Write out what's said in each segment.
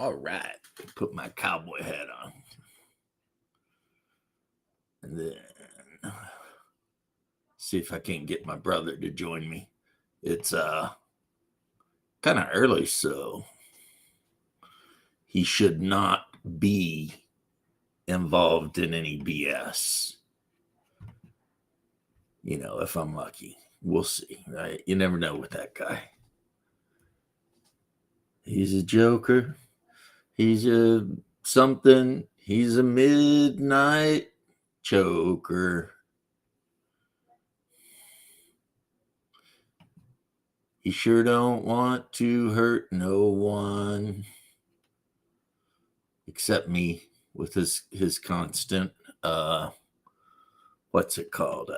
All right. Put my cowboy hat on. And then see if I can't get my brother to join me. It's kind of early, so he should not be involved in any BS. You know, if I'm lucky. We'll see, right? You never know with that guy. He's a joker. He's a something. He's a midnight choker. He sure don't want to hurt no one except me with his constant what's it called?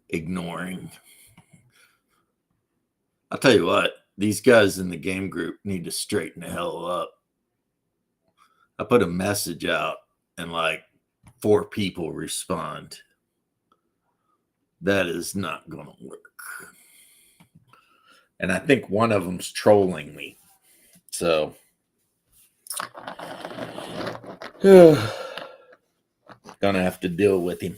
Ignoring. I'll tell you what, these guys in the game group need to straighten the hell up. I put a message out and like 4 people respond. That is not going to work. And I think one of them's trolling me. So, gonna have to deal with him.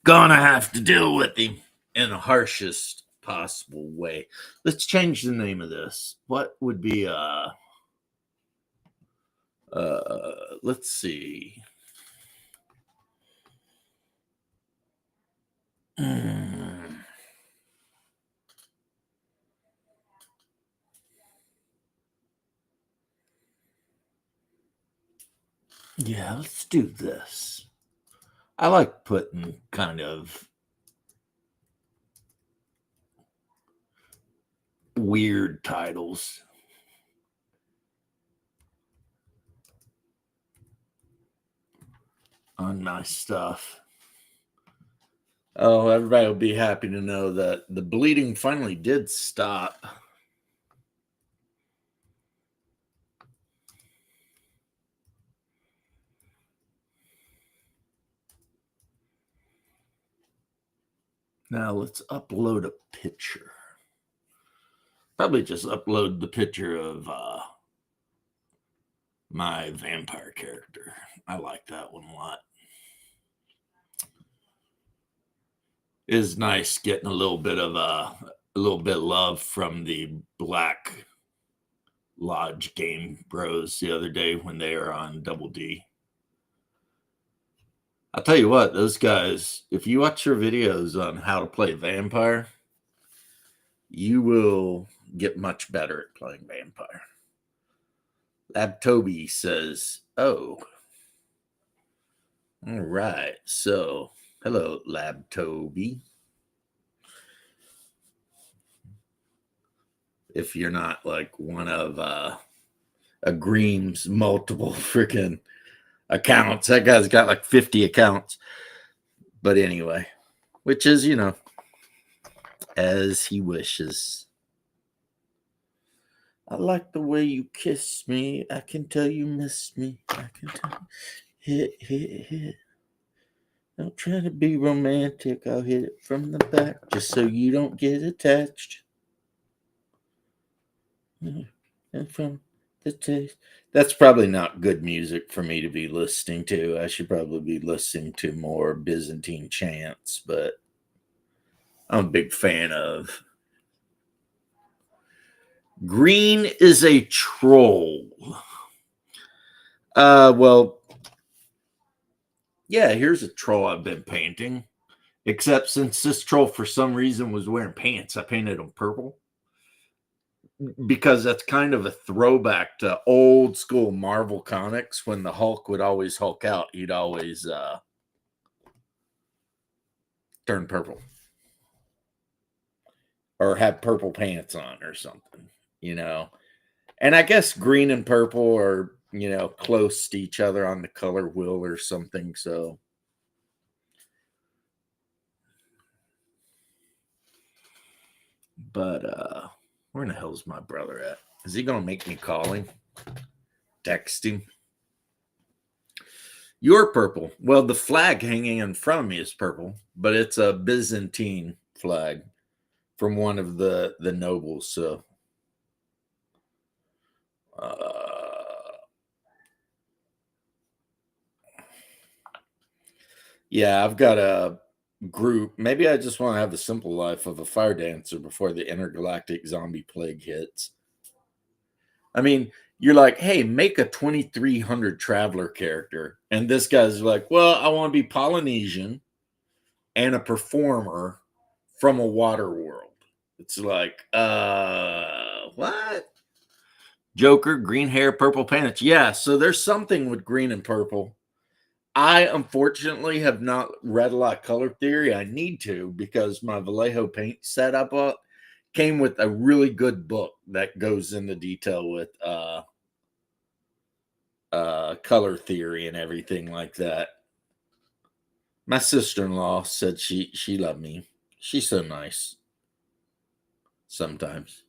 Gonna have to deal with him in the harshest possible way. Let's change the name of this. What would be let's see. Yeah, let's do this. I like putting kind of weird titles. On my stuff. Oh, everybody will be happy to know that the bleeding finally did stop. Now let's upload a picture. Probably just upload the picture of my vampire character. I like that one a lot. It is nice getting a little bit of love from the Black Lodge Game Bros the other day when they were on Double D. I'll tell you what, those guys, if you watch their videos on how to play vampire, you will get much better at playing vampire. Lab Toby says, oh. All right. So, hello, Lab Toby. If you're not like one of a Greem's multiple freaking accounts. That guy's got like 50 accounts. But anyway, which is, you know, as he wishes. I like the way you kiss me. I can tell you miss me. I can tell. Hit. Don't try to be romantic. I'll hit it from the back just so you don't get attached. And from the taste. That's probably not good music for me to be listening to. I should probably be listening to more Byzantine chants, but I'm a big fan of. Green is a troll. Well, yeah, here's a troll I've been painting. Except since this troll for some reason was wearing pants, I painted him purple. Because that's kind of a throwback to old school Marvel comics when the Hulk would always Hulk out. He'd always turn purple. Or have purple pants on or something, you know. And I guess green and purple are, you know, close to each other on the color wheel or something, so. But, where in the hell's my brother at? Is he going to make me call him? Text him? You're purple. Well, the flag hanging in front of me is purple, but it's a Byzantine flag from one of the nobles, so. Yeah, I've got a group. Maybe I just want to have the simple life of a fire dancer before the intergalactic zombie plague hits. I mean, you're like, hey, make a 2300 traveler character. And this guy's like, well, I want to be Polynesian and a performer from a water world. It's like, what? Joker, green hair, purple pants. Yeah, so there's something with green and purple. I unfortunately have not read a lot of color theory. I need to because my Vallejo paint setup came with a really good book that goes into detail with color theory and everything like that. My sister-in-law said she loved me. She's so nice. Sometimes.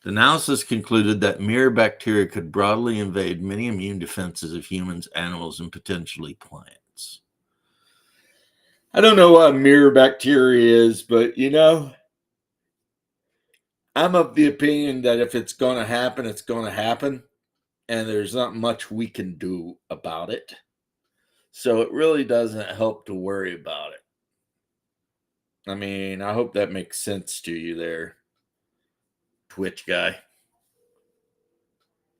The analysis concluded that mirror bacteria could broadly invade many immune defenses of humans, animals, and potentially plants. I don't know what mirror bacteria is, but I'm of the opinion that if it's going to happen, it's going to happen. And there's not much we can do about it. So it really doesn't help to worry about it. I mean, I hope that makes sense to you there, Twitch guy.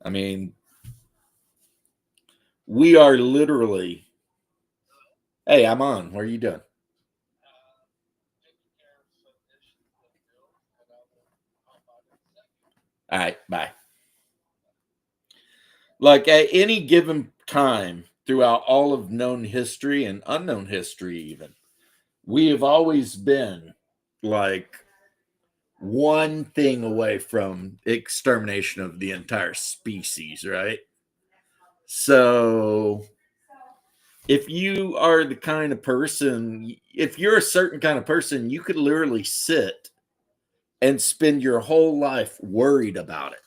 I mean, we are literally. Hey, I'm on. What are you doing? All right, bye. Like at any given time throughout all of known history and unknown history, even, we have always been like one thing away from extermination of the entire species, right? So if you are the kind of person, if you're a certain kind of person, you could literally sit and spend your whole life worried about it.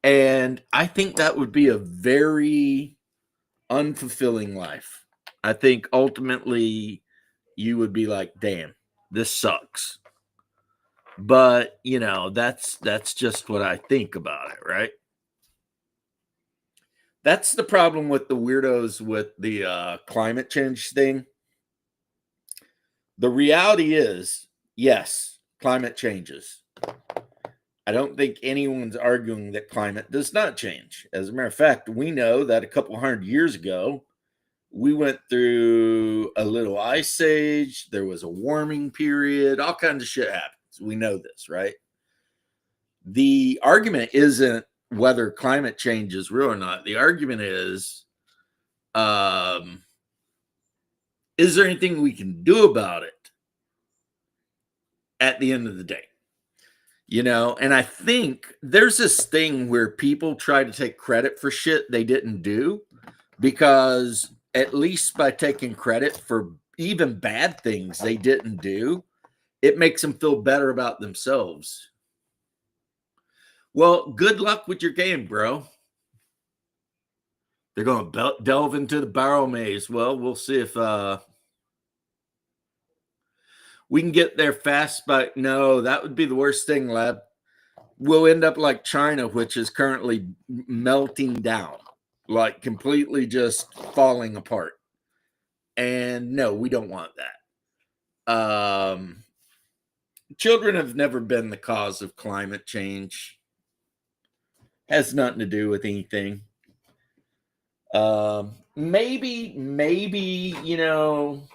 And I think that would be a very unfulfilling life. I think ultimately you would be like, damn, this sucks. But, that's just what I think about it, right? That's the problem with the weirdos with the climate change thing. The reality is, yes, climate changes. I don't think anyone's arguing that climate does not change. As a matter of fact, we know that a couple hundred years ago, we went through a little ice age. There was a warming period. All kinds of shit happens. We know this, right? The argument isn't whether climate change is real or not. The argument is there anything we can do about it at the end of the day? And I think there's this thing where people try to take credit for shit they didn't do because at least by taking credit for even bad things they didn't do, it makes them feel better about themselves. Well, good luck with your game, bro. They're going to delve into the barrel maze. Well, we'll see if we can get there fast, but no, that would be the worst thing, Lab. We'll end up like China, which is currently melting down, like completely just falling apart. And no, we don't want that. Children have never been the cause of climate change. Has nothing to do with anything. Maybe,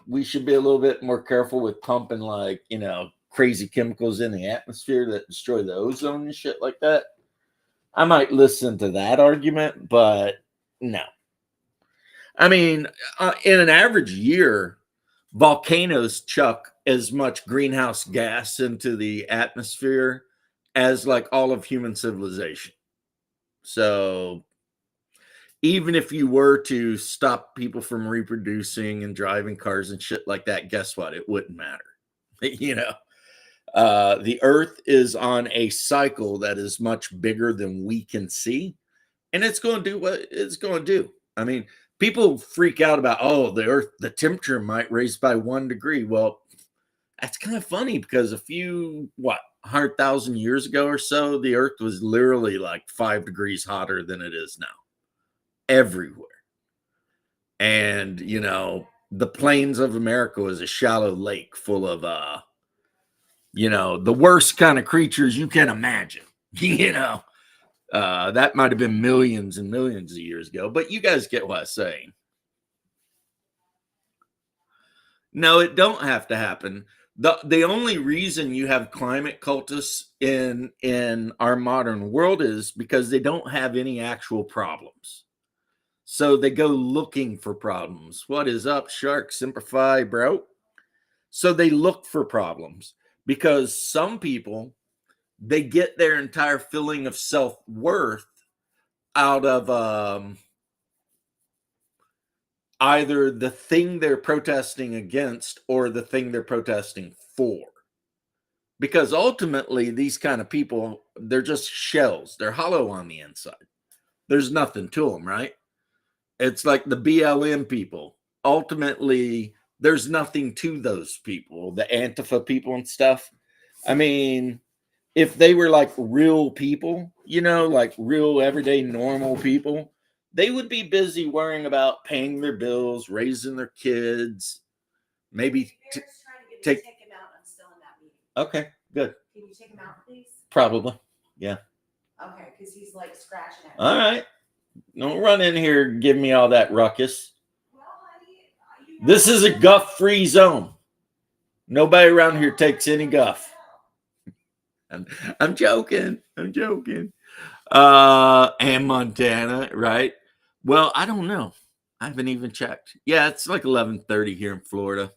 we should be a little bit more careful with pumping like, crazy chemicals in the atmosphere that destroy the ozone and shit like that. I might listen to that argument, but no. I mean, in an average year, volcanoes chuck as much greenhouse gas into the atmosphere as like all of human civilization. So even if you were to stop people from reproducing and driving cars and shit like that, guess what? It wouldn't matter. The earth is on a cycle that is much bigger than we can see, and it's going to do what it's going to do. I mean, people freak out about, the earth, the temperature might raise by 1 degree. Well, That's kind of funny because a few, 100,000 years ago or so, the earth was literally like 5 degrees hotter than it is now, everywhere. And, the plains of America was a shallow lake full of, the worst kind of creatures you can imagine, that might have been millions and millions of years ago, but you guys get what I'm saying. No, it don't have to happen. The only reason you have climate cultists in our modern world is because they don't have any actual problems. So they go looking for problems. What is up, Shark? Simplify, bro. So they look for problems because some people, they get their entire feeling of self-worth out of either the thing they're protesting against or the thing they're protesting for. Because ultimately, these kind of people, they're just shells. They're hollow on the inside. There's nothing to them, right? It's like the BLM people. Ultimately, there's nothing to those people, the Antifa people and stuff. I mean, if they were like real people, like real everyday normal people, they would be busy worrying about paying their bills, raising their kids, maybe take him out. I'm still in that meeting. Okay, good. Can you take him out, please? Probably. Yeah. Okay, because he's like scratching at me. All right. Don't run in here and give me all that ruckus. Well, this is a guff-free zone. Nobody around here takes any guff. I'm joking. I'm joking. And Montana, right? Well, I don't know. I haven't even checked. Yeah, it's like 11:30 here in Florida.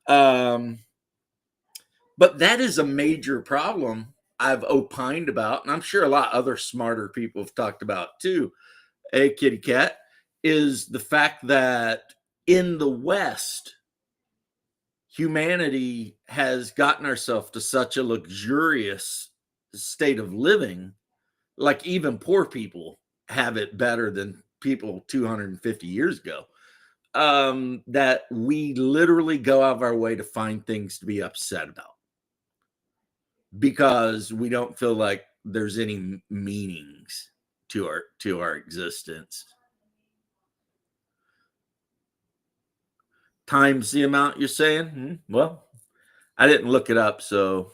But that is a major problem I've opined about, and I'm sure a lot of other smarter people have talked about too. Hey, kitty cat, is the fact that in the West, humanity has gotten ourselves to such a luxurious state of living, like even poor people have it better than people 250 years ago, that we literally go out of our way to find things to be upset about because we don't feel like there's any meanings to our existence. Times the amount you're saying? Well, I didn't look it up, so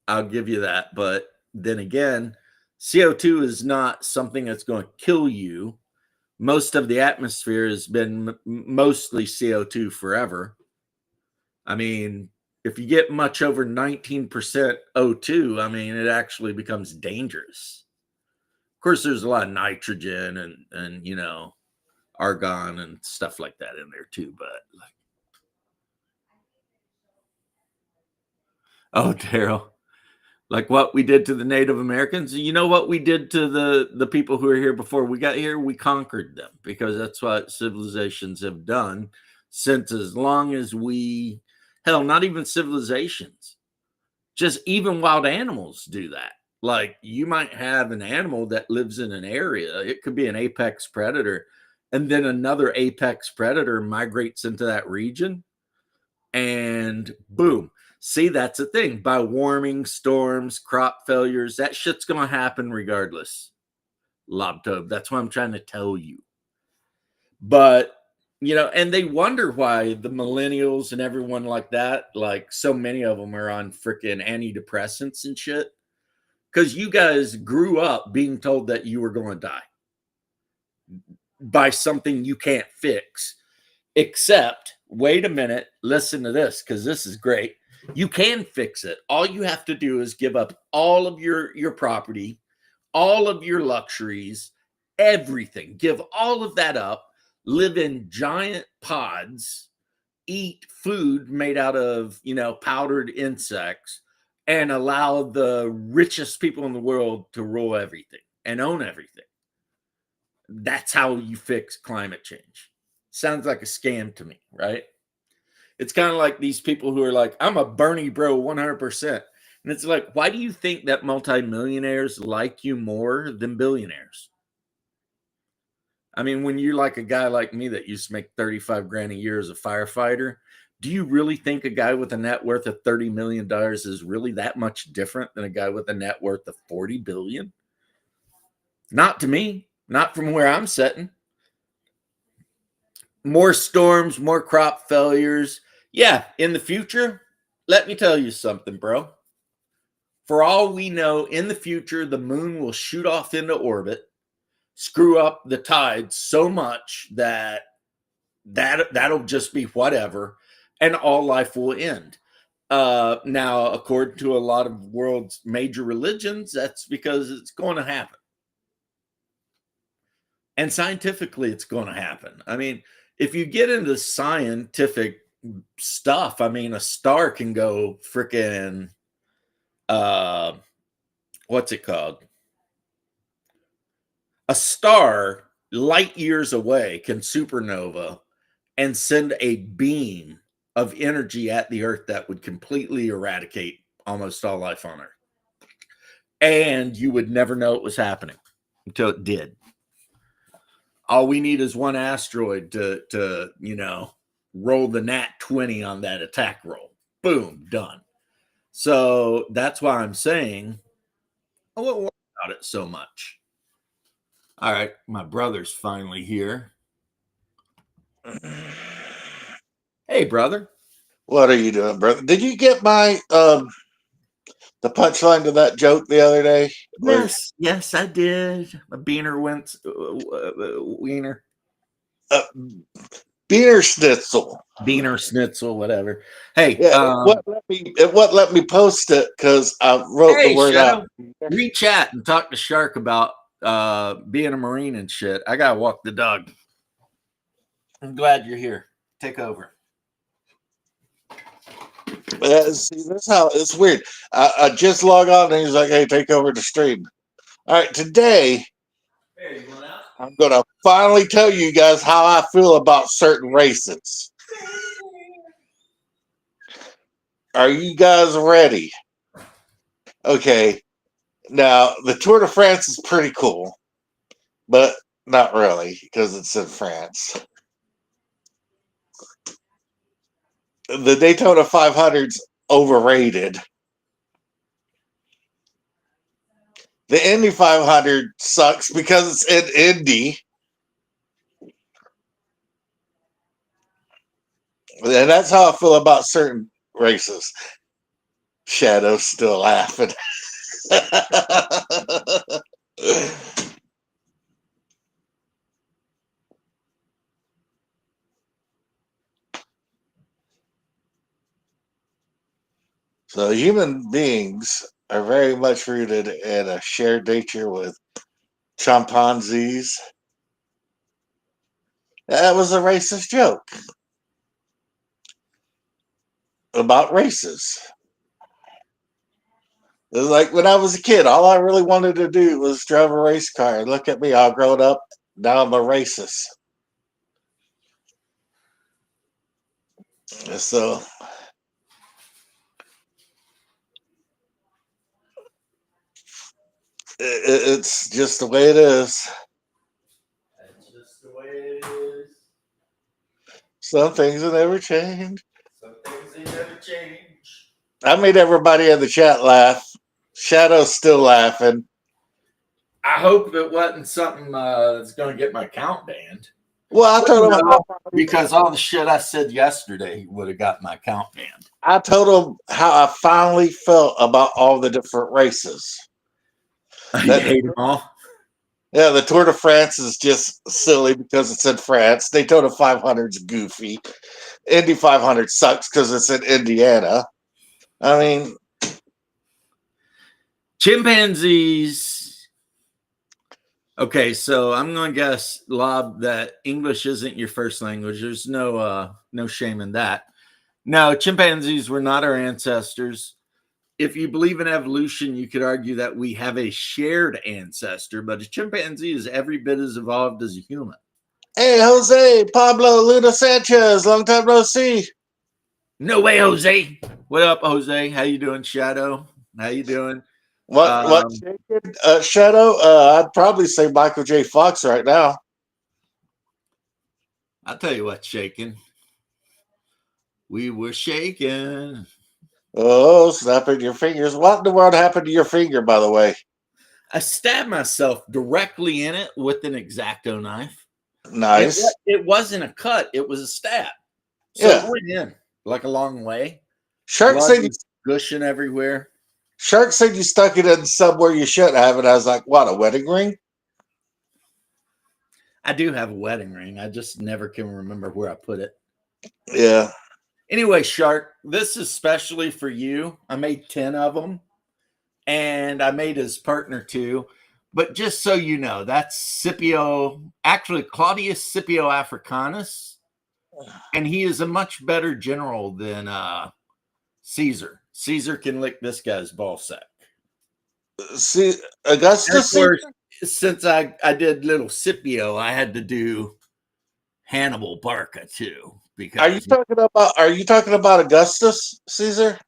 I'll give you that. But then again, CO2 is not something that's going to kill you. Most of the atmosphere has been mostly CO2 forever. I mean, if you get much over 19% O2, I mean, it actually becomes dangerous. Of course, there's a lot of nitrogen and argon and stuff like that in there too, but oh, Daryl, like what we did to the Native Americans. You know what we did to the people who were here before we got here? We conquered them because that's what civilizations have done since as long as hell, not even civilizations, just even wild animals do that. Like you might have an animal that lives in an area. It could be an apex predator, and then another apex predator migrates into that region, and boom. See, that's the thing. By warming, storms, crop failures, that shit's going to happen regardless. Lobtobe. That's what I'm trying to tell you. But, and they wonder why the millennials and everyone like that, like so many of them are on freaking antidepressants and shit. Because you guys grew up being told that you were going to die by something you can't fix. Except, wait a minute, listen to this, because this is great. You can fix it. All you have to do is give up all of your property, all of your luxuries, everything. Give all of that up, live in giant pods, eat food made out of, powdered insects, and allow the richest people in the world to rule everything and own everything. That's how you fix climate change. Sounds like a scam to me, right? It's kind of like these people who are like, I'm a Bernie bro 100%. And it's like, why do you think that multimillionaires like you more than billionaires? I mean, when you're like a guy like me that used to make 35 grand a year as a firefighter, Do you really think a guy with a net worth of $30 million is really that much different than a guy with a net worth of 40 billion? Not to me, not from where I'm sitting. More storms, more crop failures. Yeah, in the future, let me tell you something, bro. For all we know, in the future, the moon will shoot off into orbit, screw up the tides so much that'll just be whatever, and all life will end. Now, according to a lot of world's major religions, that's because it's going to happen. And scientifically, it's going to happen. I mean, if you get into scientific stuff, I mean, a star can go freaking, what's it called? A star light years away can supernova and send a beam of energy at the earth that would completely eradicate almost all life on earth. And you would never know it was happening until it did. All we need is one asteroid to roll the nat 20 on that attack roll. Boom, done. So that's why I'm saying I won't worry about it so much. All right, my brother's finally here. Hey, brother. What are you doing, brother? Did you get my the punchline to that joke the other day? Yes, I did. A beaner wiener. Beaner schnitzel. Beaner schnitzel, whatever. Hey, yeah, it wouldn't let me post it because I wrote the word out. Re-chat and talk to Shark about being a Marine and shit. I gotta walk the dog. I'm glad you're here. Take over. See, that's how it's weird. I just log on and he's like, "Hey, take over the stream." All right, today I'm gonna finally tell you guys how I feel about certain races. Are you guys ready? Okay. Now, the Tour de France is pretty cool, but not really because it's in France. The Daytona 500's overrated. The Indy 500 sucks because it's in Indy. And that's how I feel about certain races. Shadow's still laughing. So human beings are very much rooted in a shared nature with chimpanzees. That was a racist joke about races. It was like when I was a kid, all I really wanted to do was drive a race car. And look at me, all grown up. Now I'm a racist. So it's just the way it is. That's just the way it is. Some things will never change. Some things they never change. I made everybody in the chat laugh. Shadow's still laughing. I hope it wasn't something that's going to get my account banned. Well, I told him because all the shit I said yesterday would have got my account banned. I told him how I finally felt about all the different races. You hate them all? Yeah, the Tour de France is just silly because it's in France. Daytona 500's goofy. Indy 500 sucks because it's in Indiana. I mean, chimpanzees. Okay, so I'm going to guess, Lob, that English isn't your first language. There's no shame in that. No, chimpanzees were not our ancestors. If you believe in evolution, you could argue that we have a shared ancestor, but a chimpanzee is every bit as evolved as a human. Hey, Jose, Pablo, Luna Sanchez, long time no see. No way, Jose. What up, Jose? How you doing, Shadow? How you doing? What Shadow? I'd probably say Michael J. Fox right now. I'll tell you what's shaking. We were shaking. Oh, snapping your fingers. What in the world happened to your finger, by the way? I stabbed myself directly in it with an X-Acto knife. Nice. It wasn't a cut, it was a stab. So Yeah. it went in like a long way. Shark Blood said you was gushing everywhere. Shark said you stuck it in somewhere you shouldn't have it. I was like, what, a wedding ring? I do have a wedding ring. I just never can remember where I put it. Yeah. Anyway, Shark, this is specially for you. I made 10 of them, and I made his partner 2. But just so you know, that's Scipio, actually Claudius Scipio Africanus, and he is a much better general than Caesar. Caesar can lick this guy's ball sack. See, Augustus. Of course, since I did little Scipio, I had to do Hannibal Barca too. Because Are you talking about Augustus Caesar?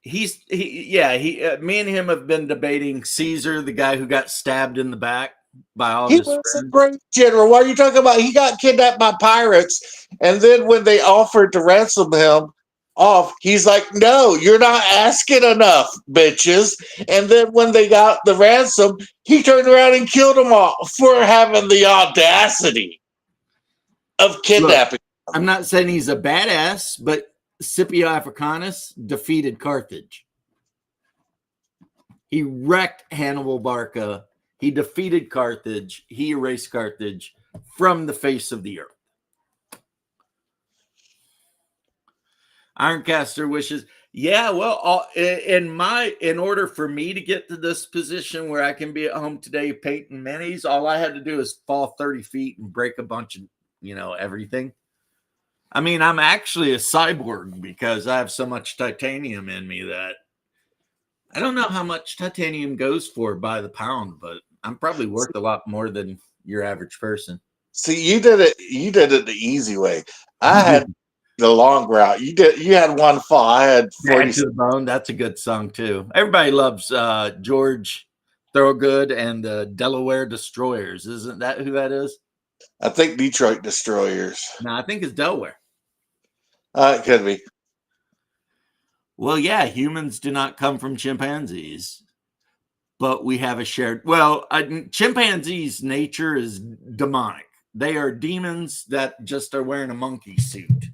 me and him have been debating Caesar, the guy who got stabbed in the back by all He his was friends. a great general. What are you talking about? He got kidnapped by pirates, and then when they offered to ransom him off, he's like, "No, you're not asking enough, bitches." And then when they got the ransom, he turned around and killed them all for having the audacity of kidnapping. Look, I'm not saying he's a badass, but Scipio Africanus defeated Carthage. He wrecked Hannibal Barca. He defeated Carthage. He erased Carthage from the face of the earth. Ironcaster wishes, yeah, well, in order for me to get to this position where I can be at home today painting minis, all I had to do is fall 30 feet and break a bunch of, everything. I mean, I'm actually a cyborg because I have so much titanium in me that I don't know how much titanium goes for by the pound, but I'm probably worth a lot more than your average person. See, you did it the easy way. I had the long route. You had one fall. I had 40 to the Bone. That's a good song too. Everybody loves George Thorogood and the Delaware Destroyers. Isn't that who that is? I think Detroit Destroyers. No, I think it's Delaware. It could be. Well, yeah, humans do not come from chimpanzees, but we have a shared. Well, chimpanzees' nature is demonic. They are demons that just are wearing a monkey suit.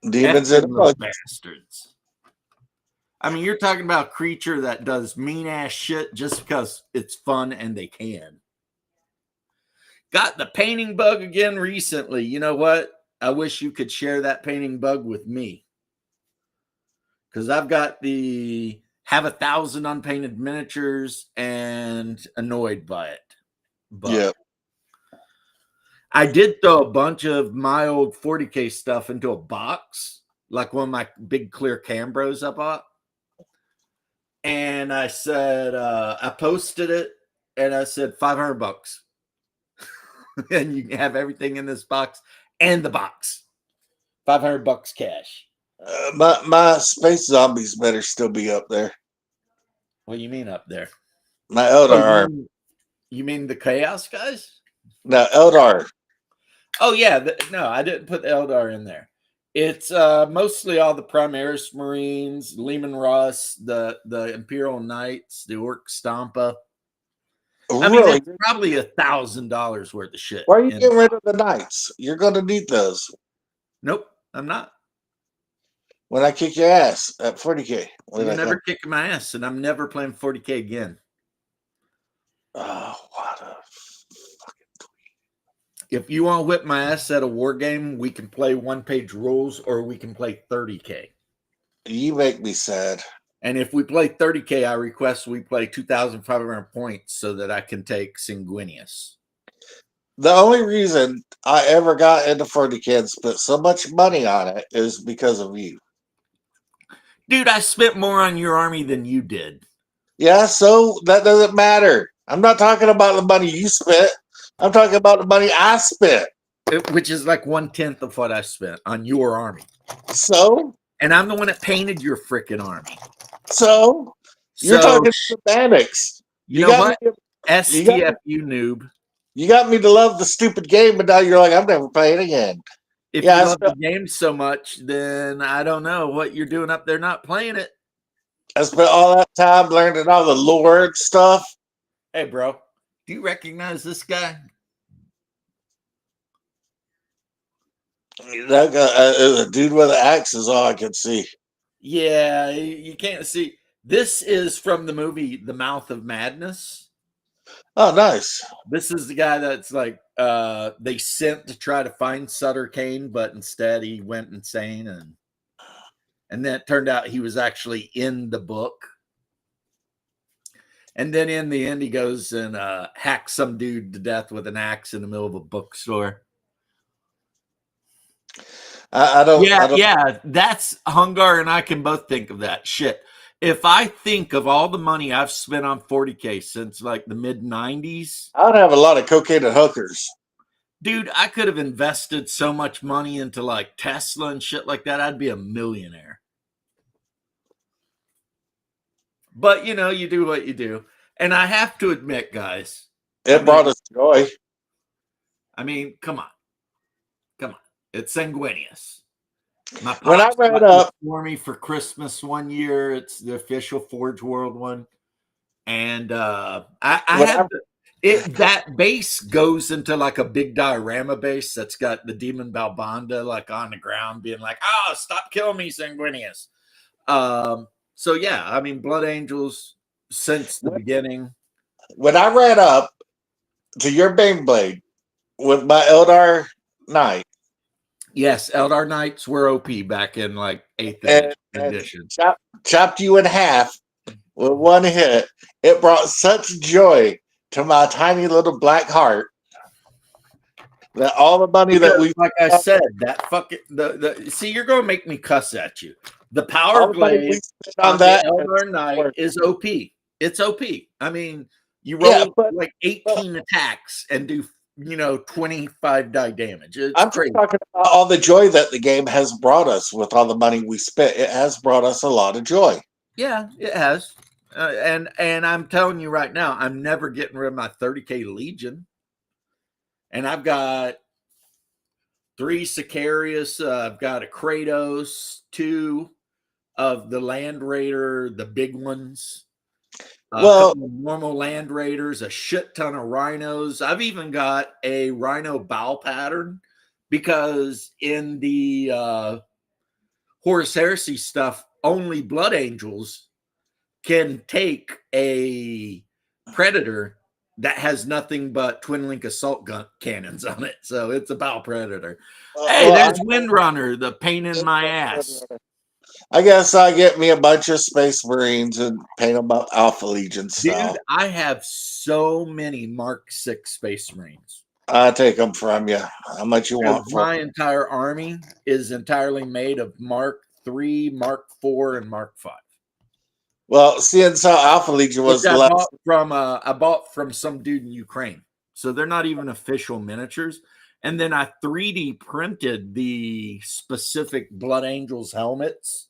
Demons and bastards. I mean, you're talking about a creature that does mean ass shit just because it's fun and they can. Got the painting bug again recently. You know what? I wish you could share that painting bug with me. Because I've got have 1,000 unpainted miniatures and annoyed by it. But yeah. I did throw a bunch of my old 40K stuff into a box, like one of my big clear Cambros I bought. And I said, I posted it and I said $500. And you can have everything in this box and the box. $500 cash. My space zombies better still be up there. What do you mean up there? My Eldar. You mean the Chaos guys? No, Eldar. Oh, yeah. No, I didn't put the Eldar in there. It's mostly all the Primaris Marines, Leman Russ, the Imperial Knights, the Orc Stampa. I mean, it's probably $1,000 worth of shit. Why are you getting rid of the Knights? You're going to need those. Nope, I'm not. When I kick your ass at 40K. You're never kicking my ass, and I'm never playing 40K again. Oh, what a fucking tweet. If you want to whip my ass at a war game, we can play one-page rules, or we can play 30K. You make me sad. And if we play 30K, I request we play 2,500 points so that I can take Sanguinius. The only reason I ever got into 40K and spent so much money on it is because of you. Dude, I spent more on your army than you did. Yeah, so that doesn't matter. I'm not talking about the money you spent. I'm talking about the money I spent. Which is like 1/10 of what I spent on your army. So? And I'm the one that painted your freaking army. So? You're talking semantics. You know what? STF, you noob. You got me to love the stupid game, but now you're like, I'm never playing again. if Yeah, you love the game so much, then I don't know what you're doing up there not playing it. I spent all that time learning all the lore and stuff. Hey, bro, do you recognize this guy? That guy, a dude with an axe is all I can see. Yeah, you can't see. This is from the movie The Mouth of Madness. Oh, nice. This is the guy that's like they sent to try to find Sutter Kane, but instead he went insane, and then it turned out he was actually in the book. And then in the end, he goes and hacks some dude to death with an axe in the middle of a bookstore. I don't. Yeah, that's Hungar, and I can both think of that shit. If I think of all the money I've spent on 40K since like the mid 90s, I would have a lot of cocaine and hookers. dude, I could have invested so much money into like Tesla and shit like that. I'd be a millionaire. But you know, you do what you do. And I have to admit, guys, It brought us joy. I mean, come on. It's Sanguinius. My When I pops read got up it for me for Christmas one year, it's the official Forge World one. And I have that base goes into like a big diorama base that's got the demon Balbanda like on the ground being like, oh, stop killing me, Sanguinius. So yeah, I mean, Blood Angels since the beginning. When I ran up to your Baneblade with my Eldar Knight. Yes, Eldar Knights were OP back in like 8th edition. Chopped you in half with one hit. It brought such joy to my tiny little black heart that all the money that we, like I said, that fucking see, you're going to make me cuss at you. The Power Glaive on that Eldar Knight is OP. It's OP. I mean, you roll like 18 attacks and do 25 die damage. I'm just talking about all the joy that the game has brought us with all the money we spent. It has brought us a lot of joy. Yeah, it has. And I'm telling you right now, I'm never getting rid of my 30K Legion. And I've got 3 Sicarius. I've got a Kratos, 2 of the Land Raider, the big ones. A couple of normal Land Raiders, a shit ton of rhinos. I've even got a rhino bow pattern because in the Horus Heresy stuff, only Blood Angels can take a Predator that has nothing but twin link assault gun cannons on it. So it's a bow Predator. Hey, there's Windrunner, the pain in my ass. I guess I get me a bunch of Space Marines and paint them up Alpha Legion style. Dude, I have so many Mark 6 Space Marines. I take them from you. How much you want for my entire army is entirely made of Mark 3, Mark 4, and Mark 5. Well, seeing so Alpha Legion was I bought from some dude in Ukraine. So they're not even official miniatures. And then I 3D printed the specific Blood Angels helmets,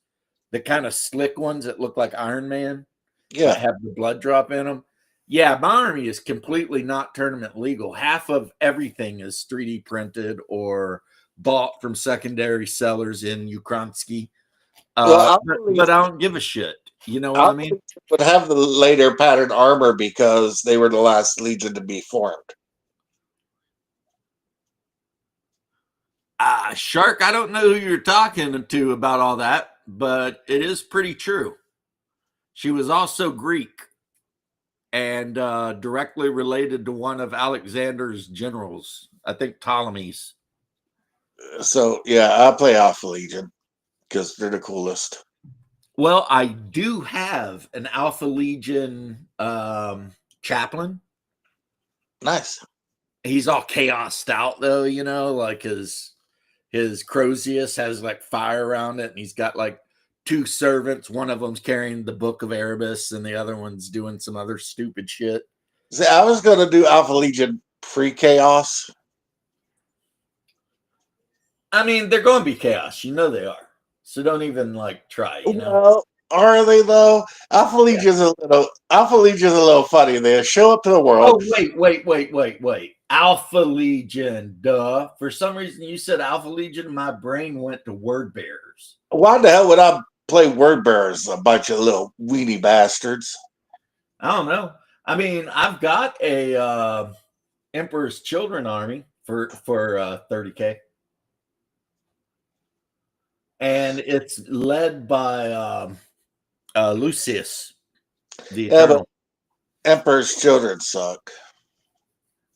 the kind of slick ones that look like Iron Man. Yeah. That have the blood drop in them. Yeah, my army is completely not tournament legal. Half of everything is 3D printed or bought from secondary sellers in Ukrainsky. But I don't give a shit. You know what I mean? Would have the later pattern armor because they were the last legion to be formed. Shark, I don't know who you're talking to about all that, but it is pretty true. She was also Greek and directly related to one of Alexander's generals, I think Ptolemy's. So, yeah, I play Alpha Legion because they're the coolest. Well, I do have an Alpha Legion chaplain. Nice. He's all chaosed out, though, like his Crozius has like fire around it, and he's got like 2 servants. One of them's carrying the Book of Erebus, and the other one's doing some other stupid shit. See, I was going to do Alpha Legion pre-chaos. I mean, they're going to be chaos. They are. So don't even like try. Well, are they though? Alpha Legion's a little funny. They show up to the world. Oh, wait. Alpha Legion, duh. For some reason, you said Alpha Legion, my brain went to Word Bearers. Why the hell would I play Word Bearers? A bunch of little weenie bastards. I don't know. I mean, I've got a Emperor's Children army for 30K. And it's led by Lucius, the Yeah, but Eternal. Emperor's Children suck.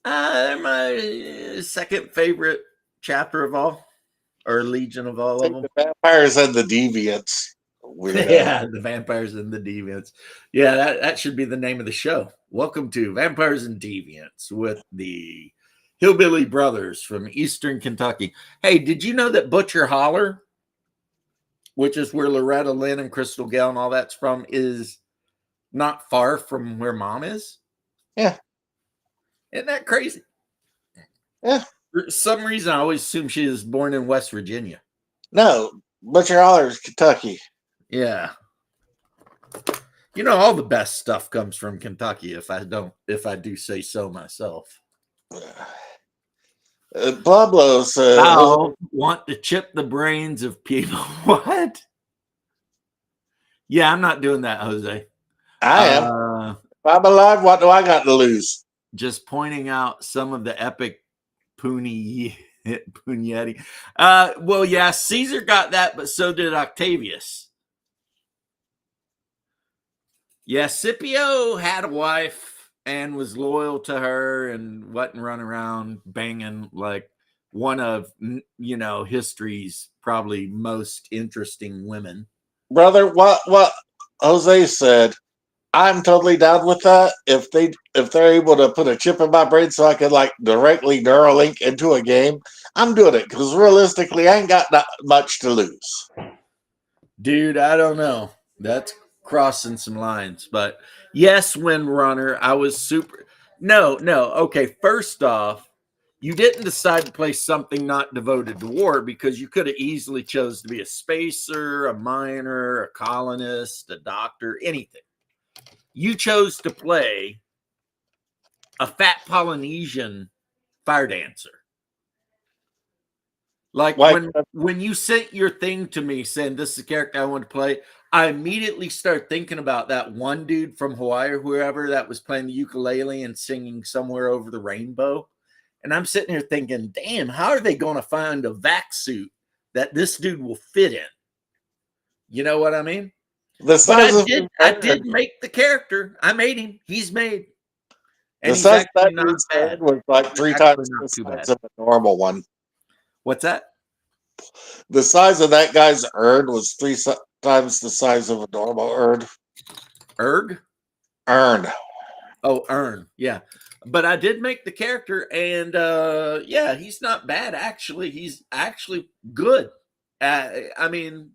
They're my second favorite chapter of all, or legion of all of them. The Vampires and the Deviants. Weirdo. Yeah, the Vampires and the Deviants. Yeah, that should be the name of the show. Welcome to Vampires and Deviants with the Hillbilly Brothers from Eastern Kentucky. Hey, did you know that Butcher Holler, which is where Loretta Lynn and Crystal Gale and all that's from, is not far from where Mom is? Yeah. Isn't that crazy? Yeah. For some reason, I always assume she was born in West Virginia. No, Butcher Holler's Kentucky. Yeah. You know, all the best stuff comes from Kentucky, if I do say so myself. Pablo said, I want to chip the brains of people. What? Yeah, I'm not doing that, Jose. I am. If I'm alive, what do I got to lose? Just pointing out some of the epic Pugneti. Well, yeah, Caesar got that, but so did Octavius. Yeah, Scipio had a wife and was loyal to her and wasn't running around banging like one of, history's probably most interesting women. Brother, what Jose said, I'm totally down with that. If they're able to put a chip in my brain so I can like directly Neuralink into a game, I'm doing it because realistically, I ain't got that much to lose. Dude, I don't know. That's crossing some lines, but yes, Windrunner, I was super. No. Okay, first off, you didn't decide to play something not devoted to war because you could have easily chose to be a spacer, a miner, a colonist, a doctor, anything. You chose to play a fat Polynesian fire dancer. Like when you sent your thing to me saying this is the character I want to play, I immediately start thinking about that one dude from Hawaii or whoever that was playing the ukulele and singing Somewhere Over the Rainbow. And I'm sitting here thinking, damn, how are they going to find a vac suit that this dude will fit in? You know what I mean? I did make the character. I made him. He's made. And the size that not bad. Was like 3 times the size of a normal one. What's that? The size of that guy's urn was 3 times the size of a normal urn. Urn. Oh, urn. Yeah. But I did make the character, and yeah, he's not bad, actually. He's actually good. I mean,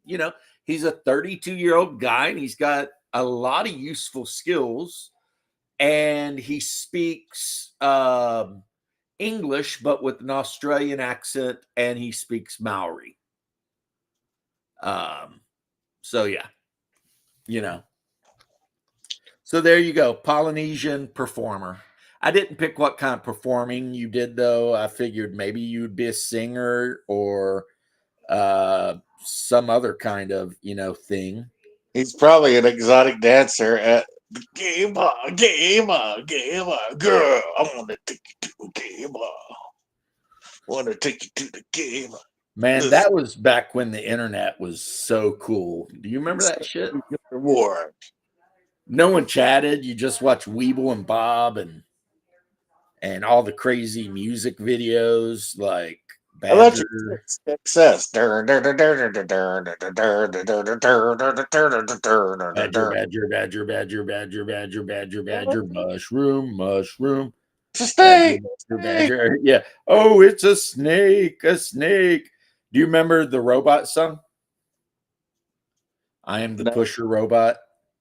he's a 32-year-old guy, and he's got a lot of useful skills, and he speaks English, but with an Australian accent, and he speaks Maori. So, yeah, So there you go, Polynesian performer. I didn't pick what kind of performing you did, though. I figured maybe you'd be a singer or some other kind of, thing. He's probably an exotic dancer at the gamer, girl. I want to take you to a gamer. Want to take you to the gamer. Man, that was back when the internet was so cool. Do you remember that shit? War. No one chatted. You just watched Weeble and Bob and all the crazy music videos like Badger. Success. Badger, mushroom. It's a snake. Badger. Yeah. Oh, it's a snake. Do you remember the robot song? I am the pusher robot.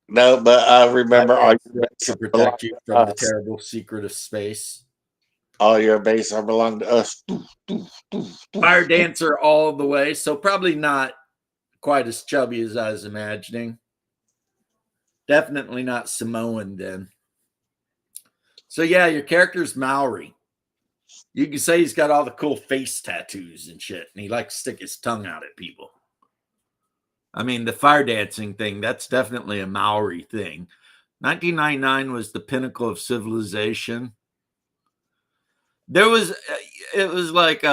No, but I remember all to protect you from the terrible secret of space. All your base are belong to us. Fire dancer all the way. So probably not quite as chubby as I was imagining. Definitely not Samoan then. So yeah, your character's Maori. You can say he's got all the cool face tattoos and shit, and he likes to stick his tongue out at people. I mean, the fire dancing thing, that's definitely a Maori thing. 1999 was the pinnacle of civilization. It was like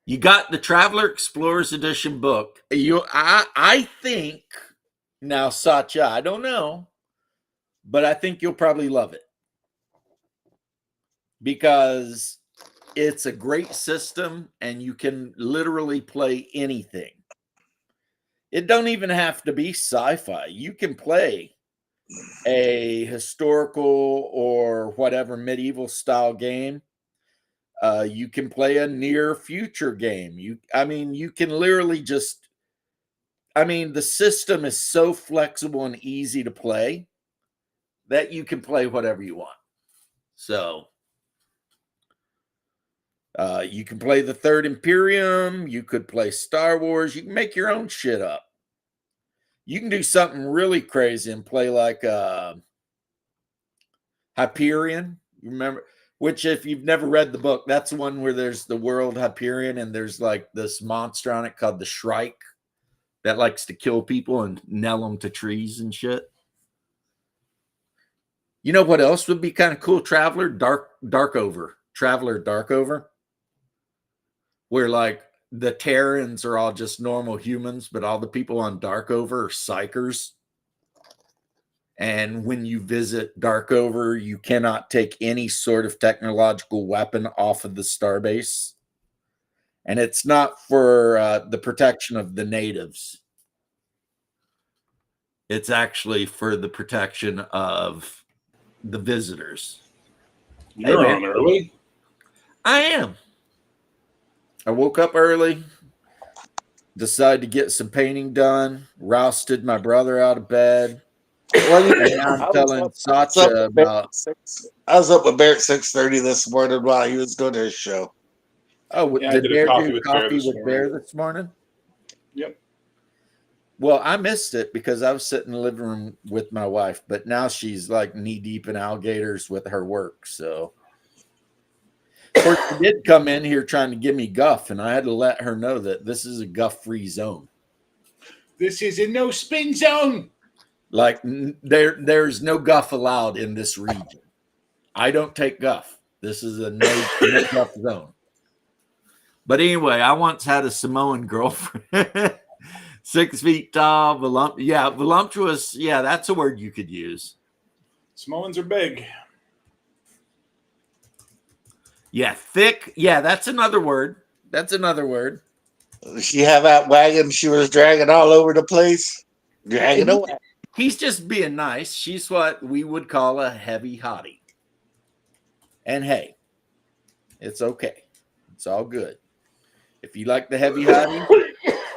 you got the Traveler Explorers Edition book. I think now, Satya, I don't know, but I think you'll probably love it because it's a great system and you can literally play anything. It don't even have to be sci-fi. You can play a historical or whatever medieval style game. You can play a near future game. You can literally just, the system is so flexible and easy to play that you can play whatever you want. So you can play the Third Imperium. You could play Star Wars. You can make your own shit up. You can do something really crazy and play like Hyperion. You remember? Which, if you've never read the book, that's the one where there's the world Hyperion and there's like this monster on it called the Shrike that likes to kill people and nail them to trees and shit. You know what else would be kind of cool? Traveler Darkover. Traveler Darkover. Where like the Terrans are all just normal humans, but all the people on Darkover are psychers. And when you visit Darkover, you cannot take any sort of technological weapon off of the starbase. And it's not for the protection of the natives. It's actually for the protection of the visitors. You're on early? I am. I woke up early, decided to get some painting done, rousted my brother out of bed. I'm telling Satya about. I was up with Bear at 6:30 this morning while he was doing his show. Oh, Yeah, did Bear do coffee with Bear this morning? Yep. Well, I missed it because I was sitting in the living room with my wife, but now she's like knee deep in alligators with her work. So, of course, she did come in here trying to give me guff, and I had to let her know that this is a guff-free zone. This is a no spin zone. Like there's no guff allowed in this region. I don't take guff. This is a no guff zone. But anyway, I once had a Samoan girlfriend, 6 feet tall, voluptuous. Yeah, that's a word you could use. Samoans are big. Yeah, thick. Yeah, that's another word. She have that wagon she was dragging all over the place. Dragging away. He's just being nice. She's what we would call a heavy hottie. And hey, it's okay. It's all good. If you like the heavy hottie,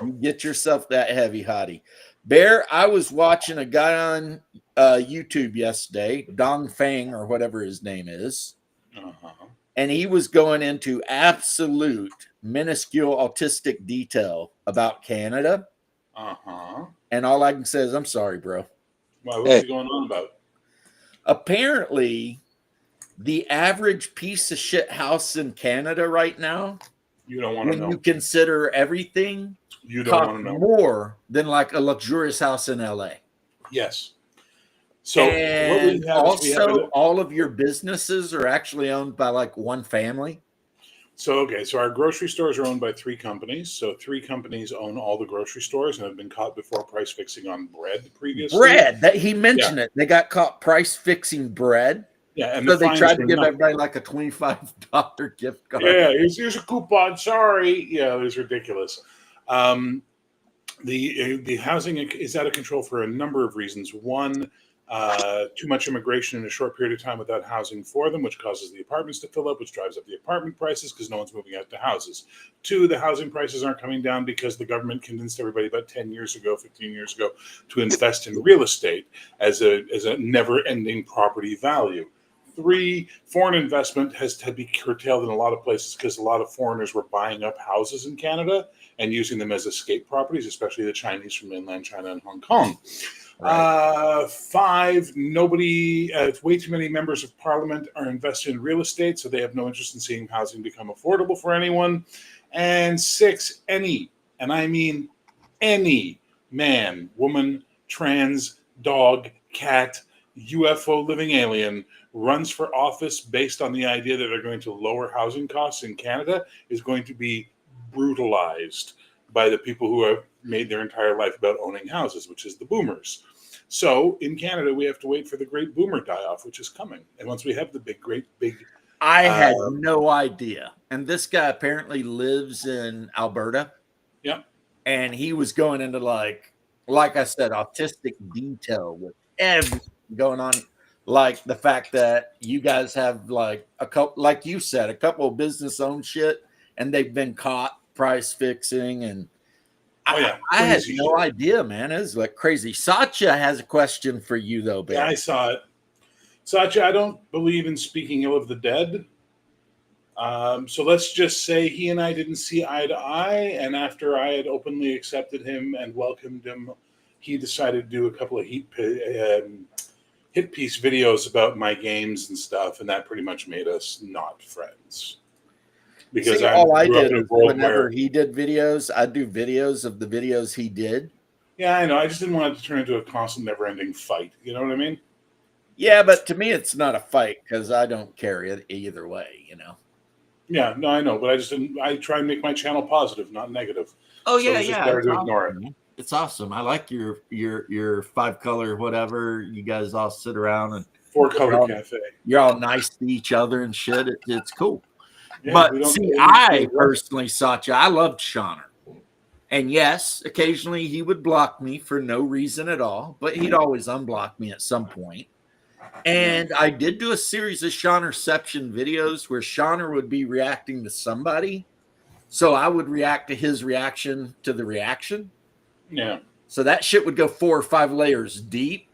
you get yourself that heavy hottie. Bear, I was watching a guy on YouTube yesterday, Dong Fang or whatever his name is. Uh-huh. And he was going into absolute minuscule autistic detail about Canada. Uh-huh. And all I can say is, I'm sorry, bro. Why? What's he going on about? Apparently, the average piece of shit house in Canada right now, You don't want to know. when you consider everything, You don't want to know. more than like a luxurious house in LA. Yes. So And also, all of your businesses are actually owned by like one family. So our grocery stores are owned by 3 companies. So 3 companies own all the grocery stores and have been caught before price fixing on bread previously. Bread, that he mentioned it. They got caught price fixing bread. Yeah, and so they tried to give everybody like a $25 gift card. Yeah, here's a coupon. Sorry. Yeah, it was ridiculous. The housing is out of control for a number of reasons. One, too much immigration in a short period of time without housing for them, which causes the apartments to fill up, which drives up the apartment prices because no one's moving out to houses. 2, the housing prices aren't coming down because the government convinced everybody about 10 years ago, 15 years ago, to invest in real estate as a never-ending property value. 3, foreign investment has to be curtailed in a lot of places because a lot of foreigners were buying up houses in Canada and using them as escape properties, especially the Chinese from mainland China and Hong Kong. Right. 5, nobody, way too many members of parliament are invested in real estate, so they have no interest in seeing housing become affordable for anyone. And 6, any, and I mean any man, woman, trans, dog, cat, UFO living alien runs for office based on the idea that they're going to lower housing costs in Canada is going to be brutalized by the people who have made their entire life about owning houses, which is the boomers. So in Canada, we have to wait for the great boomer die-off, which is coming. And once we have the big I had no idea. And this guy apparently lives in Alberta. Yeah. And he was going into like I said, autistic detail with everything going on. Like the fact that you guys have like a couple, like you said, a couple of business owned shit, and they've been caught price fixing. And I had no idea, man. It was like crazy. Satya has a question for you, though, babe. Yeah, I saw it. Satya, I don't believe in speaking ill of the dead. So let's just say he and I didn't see eye to eye. And after I had openly accepted him and welcomed him, he decided to do a couple of hit piece videos about my games and stuff. And that pretty much made us not friends. Because all I did is whenever he did videos, I'd do videos of the videos he did. Yeah, I know. I just didn't want it to turn into a constant, never-ending fight. You know what I mean? Yeah, but to me, it's not a fight because I don't care it either way, you know? Yeah, no, I know. But I just didn't. I try and make my channel positive, not negative. Oh, so it's better to ignore it. It's awesome. I like your 5-color whatever. You guys all sit around and 4-color cafe. You're all nice to each other and shit. It's cool. Yeah, but see, I personally, Satya, I loved Shawner. And yes, occasionally he would block me for no reason at all, but he'd always unblock me at some point. And I did do a series of Shawnerception videos where Shawner would be reacting to somebody. So I would react to his reaction to the reaction. Yeah. So that shit would go 4 or 5 layers deep.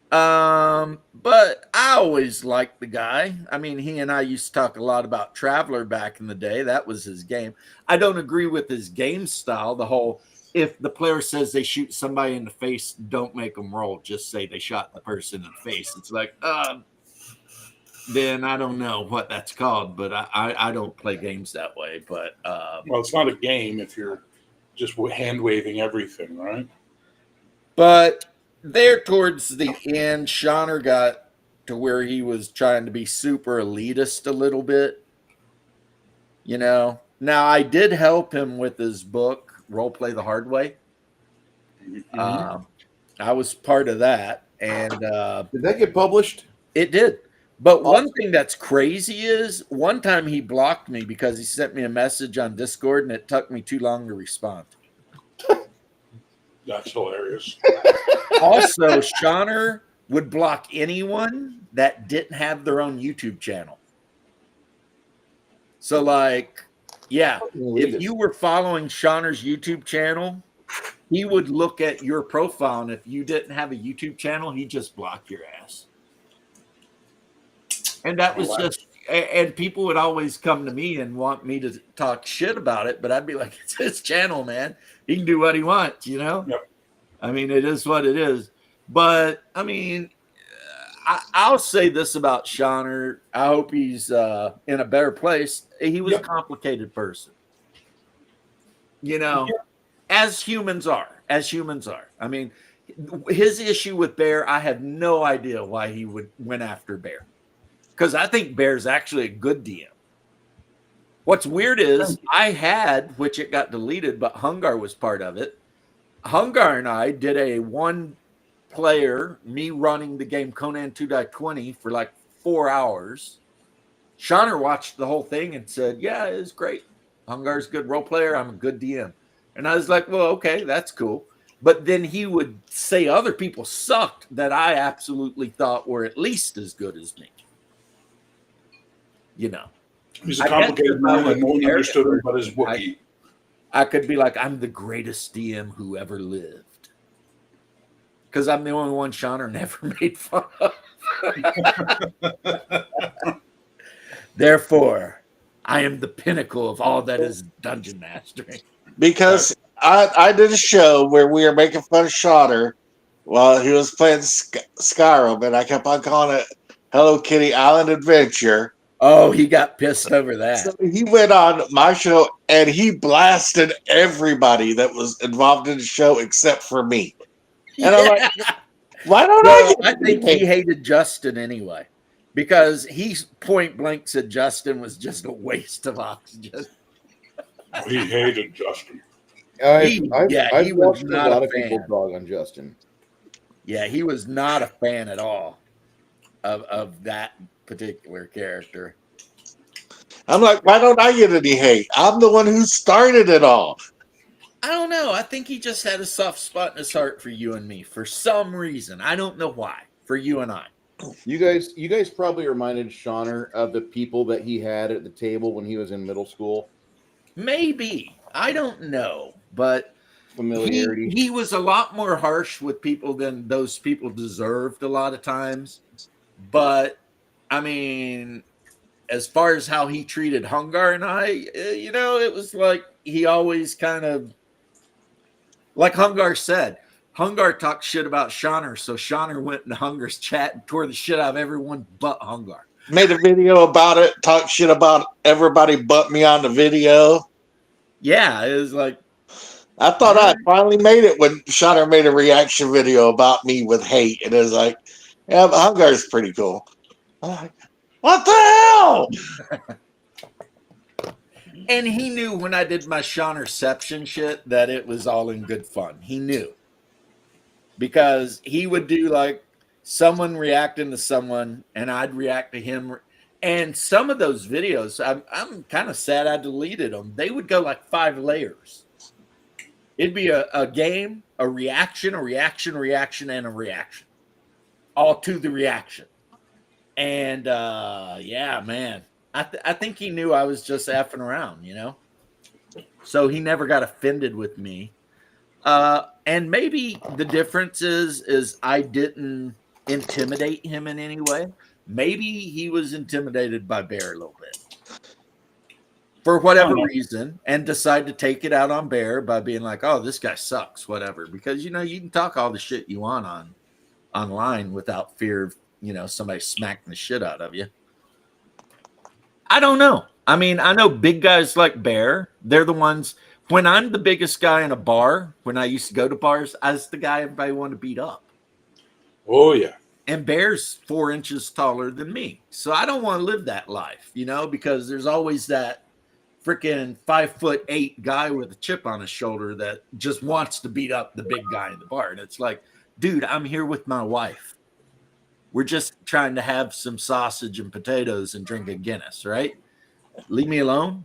But I always liked the guy. I mean, he and I used to talk a lot about Traveler back in the day. That was his game. I don't agree with his game style. The whole, if the player says they shoot somebody in the face, don't make them roll. Just say they shot the person in the face. It's like, then I don't know what that's called, but I don't play games that way. But well, it's not a game if you're just hand waving everything, right? But there towards the end, Shawner got to where he was trying to be super elitist a little bit. You know, now I did help him with his book, Role Play the Hard Way. Mm-hmm. I was part of that. And did that get published? It did. But one thing that's crazy is one time he blocked me because he sent me a message on Discord and it took me too long to respond. That's hilarious. Also, Shawner would block anyone that didn't have their own YouTube channel. So, like, yeah, if you were following Shawner's YouTube channel, he would look at your profile, and if you didn't have a YouTube channel, he'd just block your ass. And that was just, and people would always come to me and want me to talk shit about it, but I'd be like, it's his channel, man. He can do what he wants, you know? Yep. I mean, it is what it is. But, I mean, I'll say this about Shawner. I hope he's in a better place. He was a complicated person. You know, as humans are. I mean, his issue with Bear, I have no idea why he went after Bear. Because I think Bear's actually a good DM. What's weird is I had, which it got deleted, but Hungar was part of it. Hungar and I did a 1-player, me running the game Conan 2.20 for like 4 hours. Shawner watched the whole thing and said, yeah, it's great. Hungar's a good role player. I'm a good DM. And I was like, well, okay, that's cool. But then he would say other people sucked that I absolutely thought were at least as good as me. You know. He's a complicated man and no one understood him but his Wookiee. I could be like, I'm the greatest DM who ever lived. Because I'm the only one Shawner never made fun of. Therefore, I am the pinnacle of all that is dungeon mastering. Because I did a show where we were making fun of Shawner, Well, he was playing Skyrim, and I kept on calling it Hello Kitty Island Adventure. Oh, he got pissed over So that. he went on my show and he blasted everybody that was involved in the show except for me. And I'm like, why don't Well, I I get think anything? he hated Justin anyway, because he point blank said Justin was just a waste of oxygen. He hated Justin. He I've was watched a not lot a of people fan. dog on Justin. Yeah, he was not a fan at all of that particular character. I'm like, why don't I get any hate? I'm the one who started it all. I don't know. I think he just had a soft spot in his heart for you and me for some reason. I don't know why. For you and I. You guys probably reminded Shauner of the people that he had at the table when he was in middle school. Maybe. I don't know. But Familiarity. he was a lot more harsh with people than those people deserved a lot of times. But I mean, as far as how he treated Hungar and I, it was like he always kind of, like Hungar said, Hungar talked shit about Shauner, so Shauner went into Hungar's chat and tore the shit out of everyone but Hungar. Made a video about it, talked shit about everybody but me on the video. Yeah, it was like, I thought I finally made it when Shauner made a reaction video about me with hate. And it was like, yeah, but Hungar's pretty cool. I'm like, what the hell? and he knew when I did my Shaunerception shit that it was all in good fun. He knew. Because he would do like someone reacting to someone and I'd react to him. And some of those videos, I'm kind of sad I deleted them. They would go like 5 layers. It'd be a game, a reaction, and a reaction. All to the reaction. And yeah, man. I think he knew I was just effing around, So he never got offended with me. And maybe the difference is I didn't intimidate him in any way. Maybe he was intimidated by Bear a little bit for whatever reason and decided to take it out on Bear by being like, oh, this guy sucks, whatever. Because, you can talk all the shit you want online without fear of, somebody smacking the shit out of you. I don't know. I mean, I know big guys like Bear. They're the ones. When I'm the biggest guy in a bar, when I used to go to bars, I was the guy everybody wanted to beat up. Oh, yeah. And Bear's 4 inches taller than me. So I don't want to live that life, because there's always that freaking 5'8" guy with a chip on his shoulder that just wants to beat up the big guy in the bar. And it's like, dude, I'm here with my wife. We're just trying to have some sausage and potatoes and drink a Guinness, right? Leave me alone.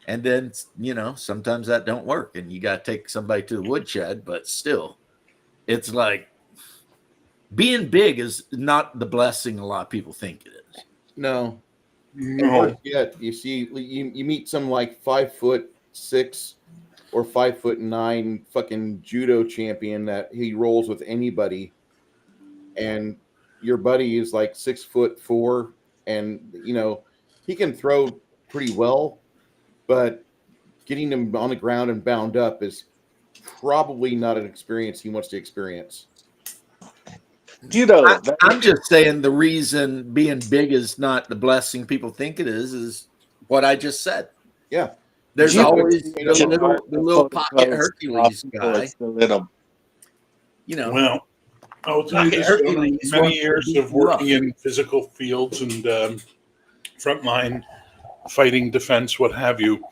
And then, sometimes that don't work and you got to take somebody to the woodshed, but still, it's like being big is not the blessing a lot of people think it is. No. No. Yet you see, you meet some like 5'6" or 5'9" fucking judo champion that he rolls with anybody, and your buddy is like 6'4", and he can throw pretty well, but getting him on the ground and bound up is probably not an experience he wants to experience. I'm just saying the reason being big is not the blessing people think it is what I just said. Yeah. There's always the little pocket Hercules guy. Well, I will tell you this, many years of working in physical fields and frontline fighting, defense, what have you,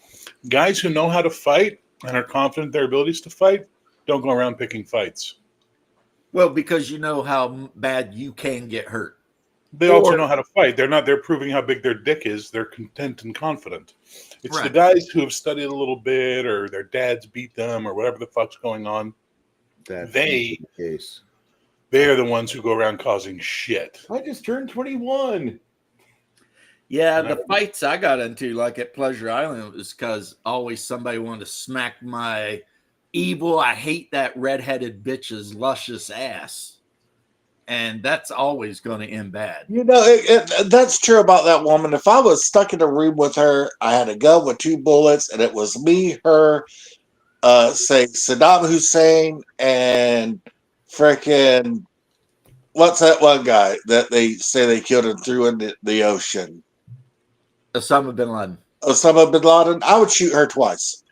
guys who know how to fight and are confident in their abilities to fight don't go around picking fights. Well, because you know how bad you can get hurt. They also know how to fight. They're proving how big their dick is. They're content and confident. It's the guys who have studied a little bit or their dads beat them or whatever the fuck's going on. That's they the case. They're the ones who go around causing shit. I just turned 21. Yeah, the fights I got into, like at Pleasure Island, was because always somebody wanted to smack my evil, I hate that redheaded bitch's luscious ass. And that's always going to end bad. That's true about that woman. If I was stuck in a room with her, I had a gun with 2 bullets, and it was me, her, say Saddam Hussein, and freaking what's that one guy that they say they killed and threw in the ocean? Osama bin Laden. Osama bin Laden. I would shoot her twice.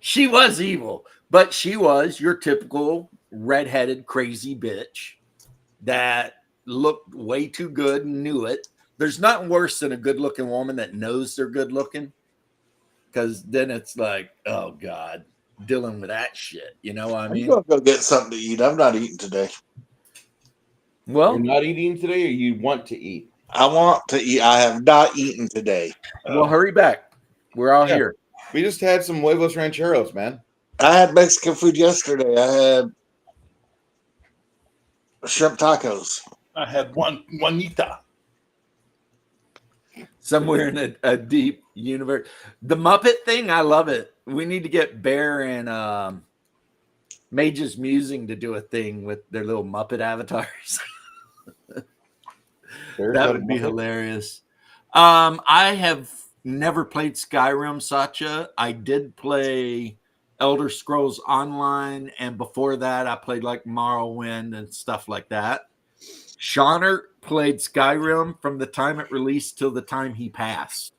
She was evil, but she was your typical redheaded crazy bitch that looked way too good and knew it. There's nothing worse than a good looking woman that knows they're good looking, because then it's like, oh God, dealing with that shit. You know what I I'm mean? gonna go get something to eat. I'm not eating today. Well, You're not eating today, or you want to eat? I want to eat. I have not eaten today. well, hurry back. We're all Yeah. here. We just had some huevos rancheros, man. I had Mexican food yesterday. I had shrimp tacos. I had one Juanita. Somewhere in a deep universe. The Muppet thing, I love it. We need to get Bear and Mage's Musing to do a thing with their little Muppet avatars. That would be hilarious. I have never played Skyrim, Satya. I did play Elder Scrolls Online, and before that, I played like Morrowind and stuff like that. Shauner played Skyrim from the time it released till the time he passed.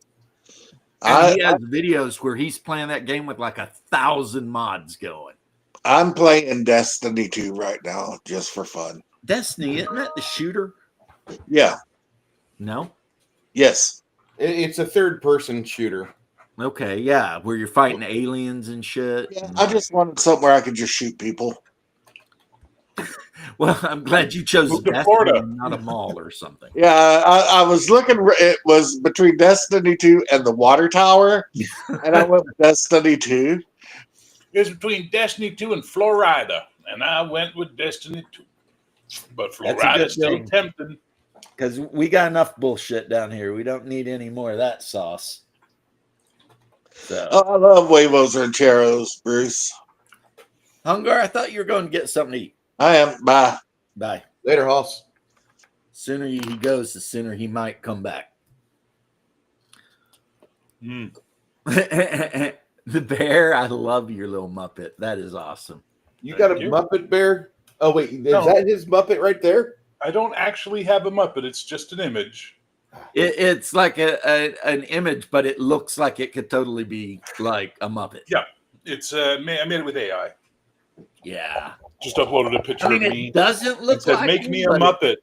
And he has videos where he's playing that game with like 1,000 mods going. I'm playing Destiny 2 right now just for fun. Destiny, isn't that the shooter? Yeah. No? Yes. It's a third-person shooter. Okay, yeah, where you're fighting aliens and shit. Yeah. I just wanted somewhere I could just shoot people. Well, I'm glad you chose Move to Destiny Florida. and not a mall or something. Yeah, I was looking. It was between Destiny 2 and the Water Tower, and I went with Destiny 2. It's between Destiny 2 and Florida, and I went with Destiny 2. But Florida's still thing. tempting. Because we got enough bullshit down here. We don't need any more of that sauce. So, Oh, I love huevos rancheros, Bruce. Hungar, I thought you were going to get something to eat. I am. Bye. Bye. Later, Hoss. Sooner he goes, the sooner he might come back. Mm. The bear, I love your little Muppet. That is awesome. You got a Thank you. Muppet bear? Oh, wait. Is No. that his Muppet right there? I don't actually have a Muppet. It's just an image. It's like an image, but it looks like it could totally be like a Muppet. Yeah. It's I made it with AI. Yeah. Just uploaded a picture I mean, of me. it doesn't look It said, like make you, me a but Muppet.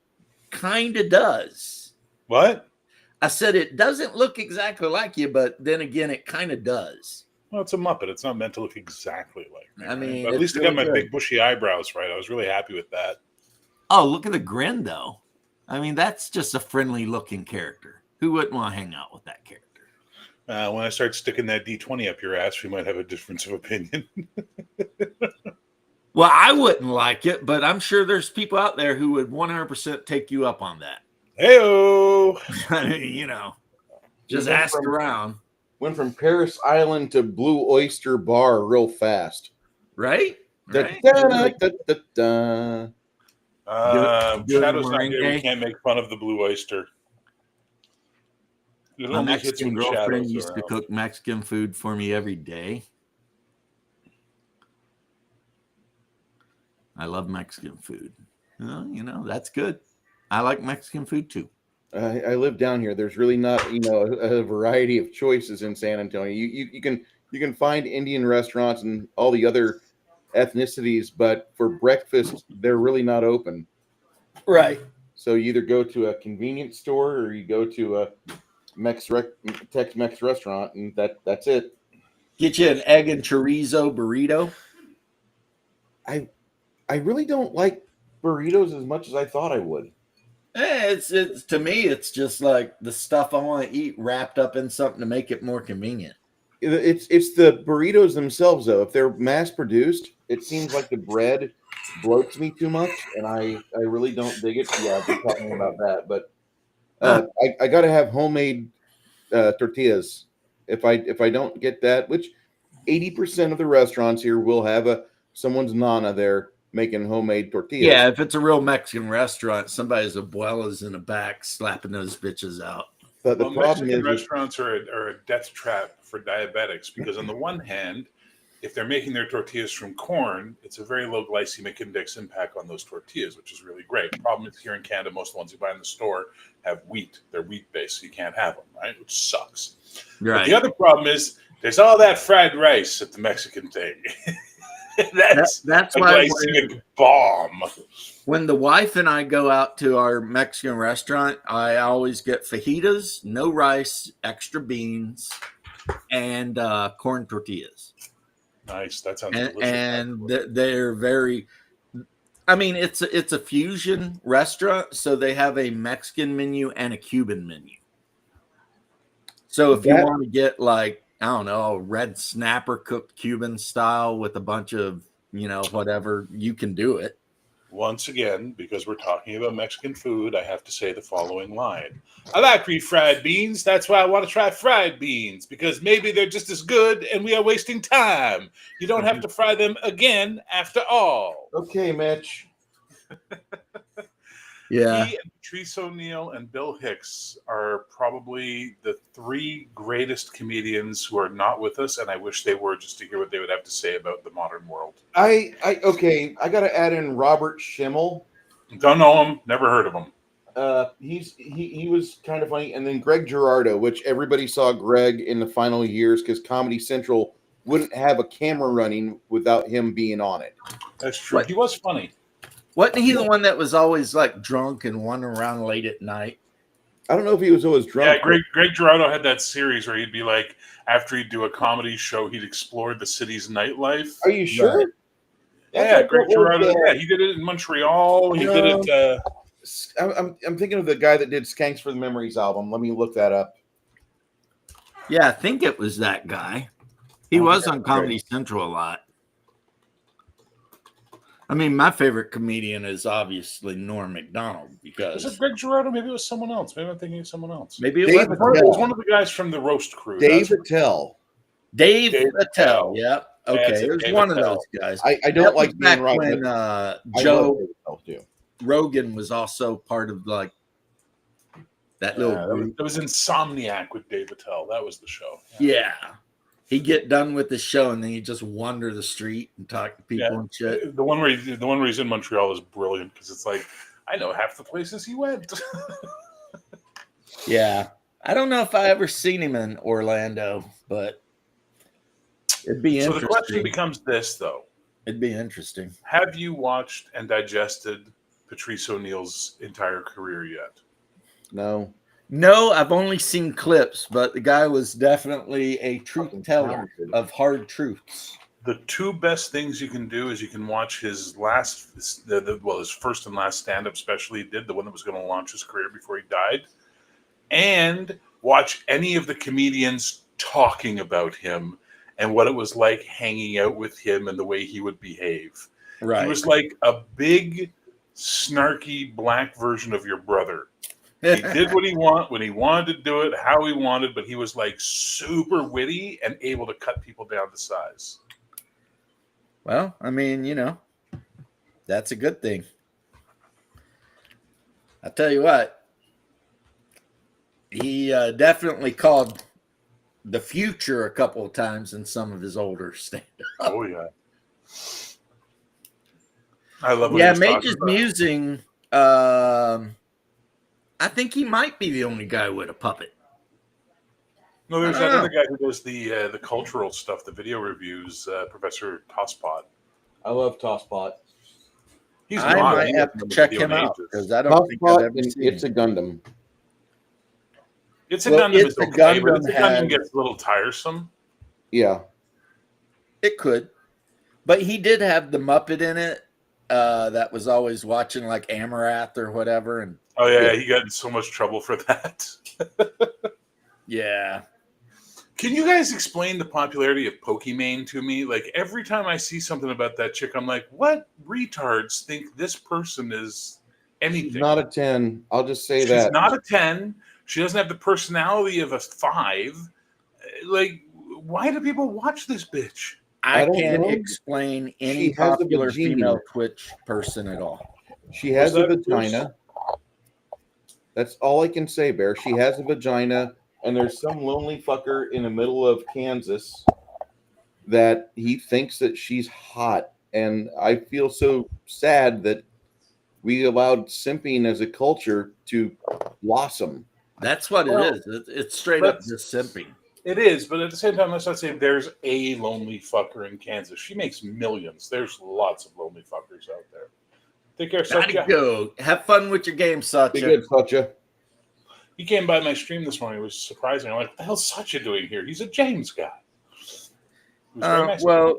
Kind of does. What? I said it doesn't look exactly like you, but then again, it kind of does. Well, it's a Muppet. It's not meant to look exactly like me. I mean, but at it's least I got really my good. big bushy eyebrows right. I was really happy with that. Oh, look at the grin, though. I mean, that's just a friendly looking character. Who wouldn't want to hang out with that character? When I start sticking that D20 up your ass, we might have a difference of opinion. Well, I wouldn't like it, but I'm sure there's people out there who would 100% take you up on that. Heyo! I mean, you know, just You went ask from- around, Went from Paris Island to Blue Oyster Bar real fast. right? Da, Right? da, da, da, da, da. Good Shadow's not here. We meringue. can't make fun of the Blue Oyster. It My only hits Mexican when girlfriend Shadow's used to around. cook Mexican food for me every day. I love Mexican food. Well, you know, that's good. I like Mexican food too. I live down here. There's really not, a variety of choices in San Antonio. You can find Indian restaurants and all the other ethnicities, but for breakfast, they're really not open. Right. So you either go to a convenience store or you go to a Tex-Mex restaurant, and that's it. Get you an egg and chorizo burrito. I really don't like burritos as much as I thought I would. It's to me, it's just like the stuff I want to eat wrapped up in something to make it more convenient. It's the burritos themselves, though. If they're mass produced, it seems like the bread bloats me too much, and I really don't dig it. Yeah, I've been talking about that, but I got to have homemade tortillas. If I don't get that, which 80% of the restaurants here will have someone's nana there making homemade tortillas. Yeah, if it's a real Mexican restaurant, somebody's abuela's in the back slapping those bitches out. But the Well, problem Mexican is, restaurants are a death trap for diabetics because on the one hand, if they're making their tortillas from corn, it's a very low glycemic index impact on those tortillas, which is really great. Problem is here in Canada, most of the ones you buy in the store have wheat. They're wheat-based, so you can't have them, right? Which sucks. But Right. the other problem is there's all that fried rice at the Mexican thing. That's a why glycemic bomb. when the wife and I go out to our Mexican restaurant, I always get fajitas, no rice, extra beans, and corn tortillas. Nice. That sounds And, delicious. and they're very. I mean, it's a fusion restaurant, so they have a Mexican menu and a Cuban menu. So if you That- want to get like, I don't know, a red snapper cooked Cuban style with a bunch of, whatever, you can do it. Once again, because we're talking about Mexican food, I have to say the following line. I like refried beans. That's why I want to try fried beans, because maybe they're just as good and we are wasting time. You don't have to fry them again after all. Okay, Mitch. Yeah. He and Patrice O'Neill and Bill Hicks are probably the three greatest comedians who are not with us, and I wish they were, just to hear what they would have to say about the modern world. I got to add in Robert Schimmel. Don't know him, never heard of him. He was kind of funny, and then Greg Girardo, which everybody saw Greg in the final years because Comedy Central wouldn't have a camera running without him being on it. That's true. What? He was funny. Wasn't he the one that was always like drunk and wandering around late at night? I don't know if he was always drunk. Yeah, Greg Girardo had that series where he'd be like, after he'd do a comedy show, he'd explore the city's nightlife. Are you sure? Right. Yeah, Greg Girardo. Yeah, he did it in Montreal. He did it. I'm thinking of the guy that did Skanks for the Memories album. Let me look that up. Yeah, I think it was that guy. He was on Comedy Central a lot. I mean, my favorite comedian is obviously Norm Macdonald Was because it Greg Girardo? Maybe it was someone else. Maybe I'm thinking of someone else. maybe it Dave was It was one of the guys from the Roast Crew. Dave That's- Attell. Dave Dave Attell. Attell. Yeah. Yeah, Okay. it's It was Dave one of Attell. those guys. I That don't was like back being right, when but I Joe love Dave Attell too. Rogan was also part of like that little Yeah, group. that was Insomniac with Dave Attell. That was the show. Yeah. He'd get done with the show and then he'd just wander the street and talk to people Yeah. and shit. The one where he's in Montreal is brilliant because it's like I know half the places he went. Yeah. I don't know if I ever seen him in Orlando, but it'd be So the interesting. question becomes this, though: It'd be interesting. have you watched and digested Patrice O'Neill's entire career yet? No. No, I've only seen clips, but the guy was definitely a truth Fucking teller talented. of hard truths. The two best things you can do is you can watch his his first and last stand-up special he did, the one that was going to launch his career before he died, and watch any of the comedians talking about him and what it was like hanging out with him and the way he would behave. Right. He was like a big, snarky black version of your brother. He did what he wanted when he wanted to do it, how he wanted, but he was like super witty and able to cut people down to size. Well, I mean, that's a good thing. I'll tell you what, he definitely called the future a couple of times in some of his older stand. Oh yeah, I love. What he Yeah, was talking Mage's about. musing. I think he might be the only guy with a puppet. No, there's I that don't other guy who does the cultural stuff, the video reviews, Professor Tosspot. I love Tosspot. He's I not. might He have hasn't to been check video him in out ages. because I don't think I've Tosspot ever and seen It's him. a Gundam. It's a Well, Gundam. It's It's a okay, but Gundam It's a Gundam has- gets a little tiresome. Yeah. It could, but he did have the Muppet in it. That was always watching like Amarath or whatever, and Oh yeah, he got in so much trouble for that. yeah, Can you guys explain the popularity of Pokimane to me? Like every time I see something about that chick, I'm like, what retards think this person is anything? She's not a 10. I'll just say She's that. not a 10. She doesn't have the personality of a 5. Like, why do people watch this bitch? I I don't can't know. explain any She has a popular vagina. female Twitch person at all. She has a Was that vagina. That's all I can say, Bear. She has a vagina, and there's some lonely fucker in the middle of Kansas that he thinks that she's hot, and I feel so sad that we allowed simping as a culture to blossom. That's what Well, it is. It's straight up just simping. It is, but at the same time, let's not say there's a lonely fucker in Kansas. She makes millions. There's lots of lonely fuckers out there. Take care, Gotta Satya. go. Have fun with your game, Be Satya. good, Satya. He came by my stream this morning. It was surprising. I'm like, what the hell's Satya doing here? He's a James guy. It was very nice. Well,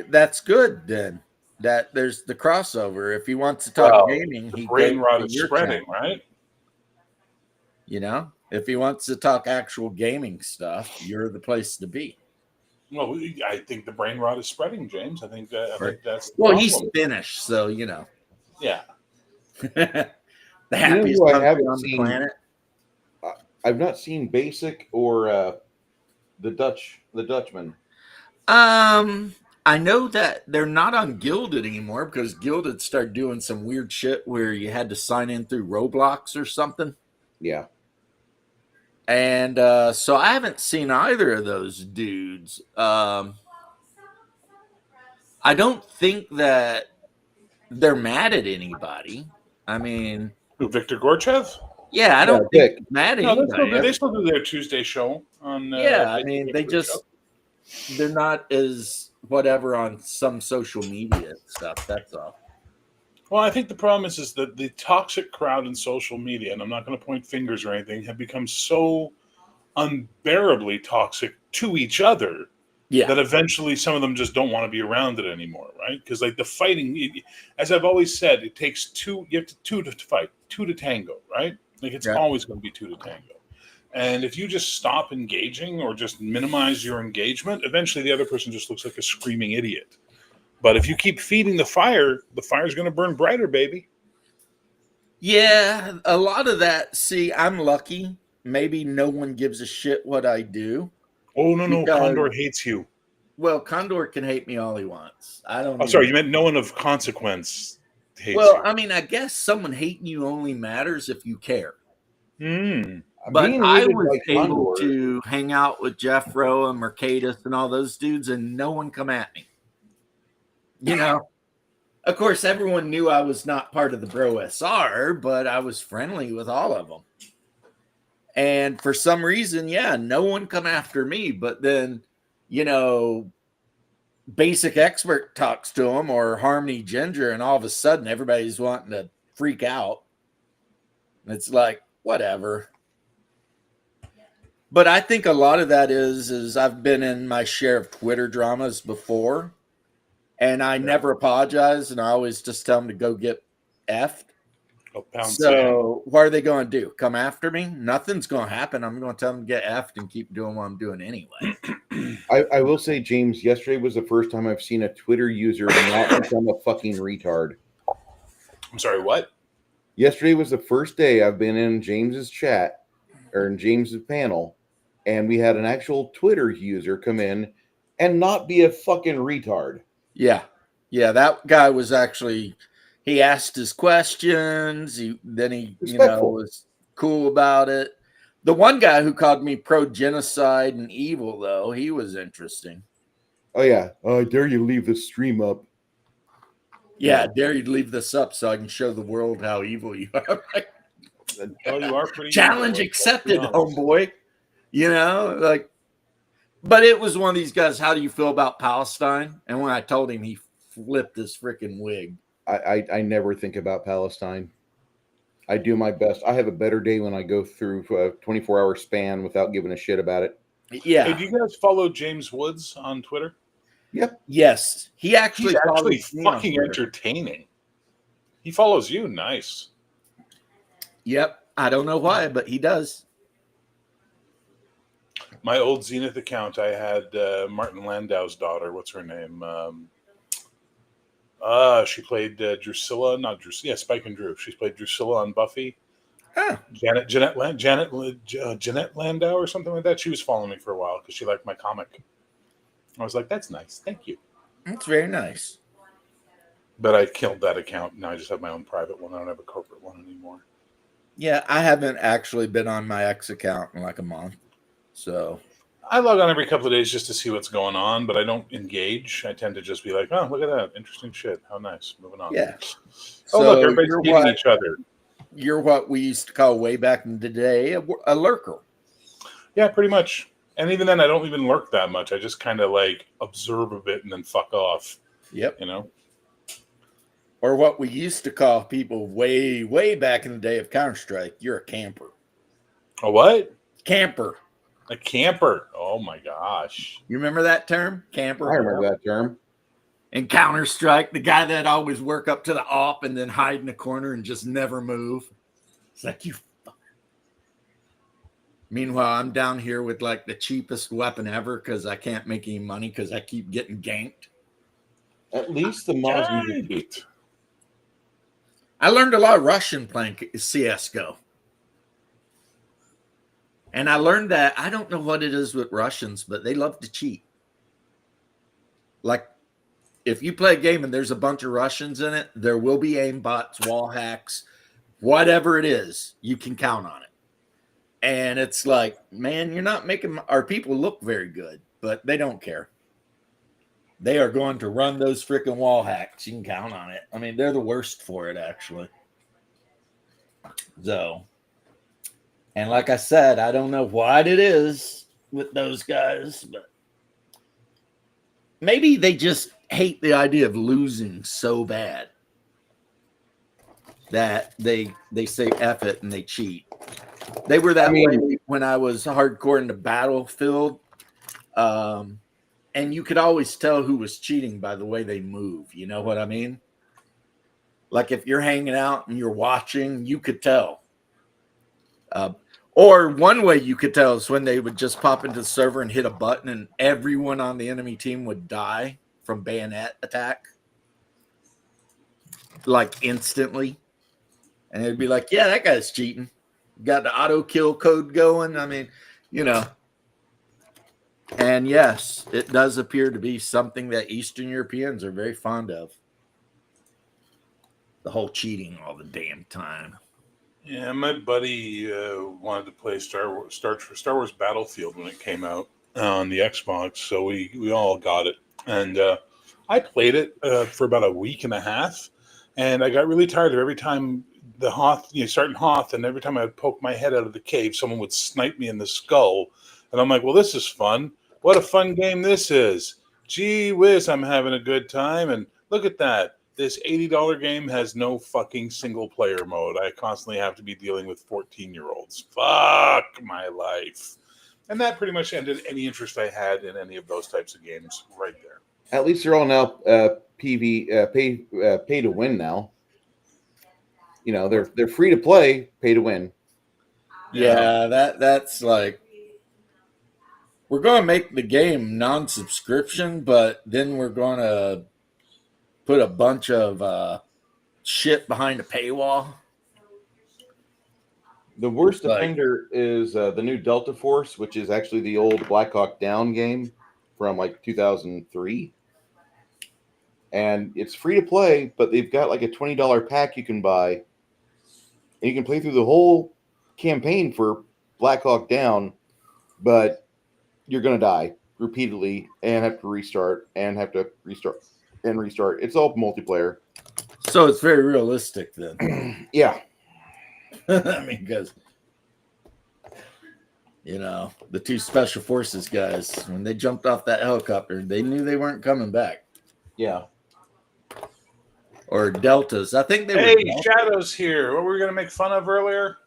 that's good then. That there's the crossover. If he wants to talk Well, gaming, the he brain goes rot to is your spreading, channel. right? You know, if he wants to talk actual gaming stuff, you're the place to be. Well, I think the brain rot is spreading, James. I think that's the Well, he's problem. Finnish, so you know. Yeah. The who happiest I country haven't on the seen? planet. I've not seen Basic or the Dutchman. I know that they're not on Gilded anymore because Gilded started doing some weird shit where you had to sign in through Roblox or something. Yeah. And so I haven't seen either of those dudes. I don't think that they're mad at anybody. I mean, Who, Victor Gorchev? yeah, I don't Yeah, think they're mad at No, anybody. they still do their Tuesday show on. Yeah, I Facebook mean, they Victor just show. they're not as whatever on some social media stuff. That's all. Well, I think the problem is that the toxic crowd in social media, and I'm not going to point fingers or anything, have become so unbearably toxic to each other Yeah, that eventually some of them just don't want to be around it anymore, right? Because like the fighting, as I've always said, it takes two. You have two to fight, two to tango, right? Like it's Yeah. always going to be two to tango. And if you just stop engaging or just minimize your engagement, eventually the other person just looks like a screaming idiot. But if you keep feeding the fire's going to burn brighter, baby. yeah. A lot of that. See, I'm lucky. Maybe no one gives a shit what I do. Oh no, Because- Condor hates you. Well, Condor can hate me all he wants. I don't. Oh, sorry, you meant no one of consequence hates Well, you. I mean, I guess someone hating you only matters if you care. But Being I hated was by able Condor- to hang out with Jeff Rowe and Mercatus and all those dudes, and no one come at me. You know, of course, everyone knew I was not part of the Bro SR, but I was friendly with all of them. And for some reason, yeah, no one come after me. But then, you know, Basic Expert talks to him or Harmony Ginger, and all of a sudden, everybody's wanting to freak out. It's like, whatever. But I think a lot of that is I've been in my share of Twitter dramas before, and I never apologize, and I always just tell them to go get effed. Oh, pound sand. So what are they going to do? Come after me? Nothing's going to happen. I'm going to tell them to get effed and keep doing what I'm doing anyway. I will say, James, yesterday was the first time I've seen a Twitter user not become a fucking retard. I'm sorry, what? Yesterday was the first day I've been in James's chat or in James's panel, and we had an actual Twitter user come in and not be a fucking retard. Yeah. That guy was actually. He asked his questions. He Respectful. was cool about it. The one guy who called me pro-genocide and evil, though, he was interesting. Oh yeah. I dare you leave the stream up. Yeah, I dare you to leave this up so I can show the world how evil you are. Well, you are pretty Challenge evil, accepted, let's be honest. homeboy. You know, like, but it was one of these guys. How do you feel about Palestine? And when I told him, he flipped his freaking wig. I never think about Palestine. I do my best. I have a better day when I go through a 24-hour span without giving a shit about it. Yeah. Hey, do you guys follow James Woods on Twitter? Yep. Yes. He actually He's actually follows me on fucking Twitter. entertaining. He follows you. Nice. Yep. I don't know why, but he does. My old Zenith account, I had Martin Landau's daughter. What's her name? She played Drusilla, not Drusilla. Yeah, Spike and Drew. She's played Drusilla on Buffy. Huh. Jeanette Landau or something like that. She was following me for a while because she liked my comic. I was like, that's nice. Thank you. That's very nice. But I killed that account. Now I just have my own private one. I don't have a corporate one anymore. Yeah, I haven't actually been on my ex account in like a month. So I log on every couple of days just to see what's going on, but I don't engage. I tend to just be like, oh, look at that. Interesting shit. How nice. Moving on. Yeah. Oh, look, So everybody's you're beating what each other. you're what we used to call way back in the day a lurker. Yeah, pretty much. And even then, I don't even lurk that much. I just kind of like observe a bit and then fuck off, Yep. you know? Or what we used to call people way, way back in the day of Counter-Strike, you're a camper. A what? Camper. A camper. Oh my gosh. You remember that term? Camper? I remember that term. In Counter-Strike, the guy that always work up to the op and then hide in the corner and just never move. It's like, you fucker. Meanwhile, I'm down here with like the cheapest weapon ever because I can't make any money because I keep getting ganked. At least the Mozzie. Ganked. I learned a lot of Russian playing CSGO. And I learned that I don't know what it is with Russians, but they love to cheat. Like, if you play a game and there's a bunch of Russians in it, there will be aimbots, wall hacks, whatever it is, you can count on it. And it's like, man, you're not making our people look very good, but they don't care. They are going to run those freaking wall hacks. You can count on it. I mean, they're the worst for it, actually. So, and like I said, I don't know what it is with those guys, but maybe they just hate the idea of losing so bad that they say F it and they cheat. They were that way when I was hardcore in the Battlefield. And you could always tell who was cheating by the way they move. You know what I mean? Like if you're hanging out and you're watching, you could tell. Or one way you could tell is when they would just pop into the server and hit a button and everyone on the enemy team would die from bayonet attack. Like instantly. And it'd be like, yeah, that guy's cheating. Got the auto kill code going. I mean, you know. And yes, it does appear to be something that Eastern Europeans are very fond of. The whole cheating all the damn time. Yeah, my buddy wanted to play Star Wars Battlefield when it came out on the Xbox, so we all got it. And I played it for about a week and a half, and I got really tired of every time the Hoth, starting Hoth, and every time I would poke my head out of the cave, someone would snipe me in the skull. And I'm like, well, this is fun. What a fun game this is. Gee whiz, I'm having a good time. And look at that. This $80 game has no fucking single player mode. I constantly have to be dealing with 14-year-olds. Fuck my life. And that pretty much ended any interest I had in any of those types of games right there. At least they're all now pay to win now. You know, they're free to play, pay to win. Yeah, that's like, we're going to make the game non-subscription, but then we're going to put a bunch of shit behind a paywall. The worst offender is the new Delta Force, which is actually the old Black Hawk Down game from like 2003. And it's free to play, but they've got like a $20 pack you can buy. And you can play through the whole campaign for Black Hawk Down, but you're going to die repeatedly and have to restart and have to restart and restart. It's all multiplayer. So it's very realistic then. Yeah. I mean, because, the two special forces guys, when they jumped off that helicopter, they knew they weren't coming back. Yeah. Or Deltas. I think they were. Hey, Shadow's here. What were we going to make fun of earlier?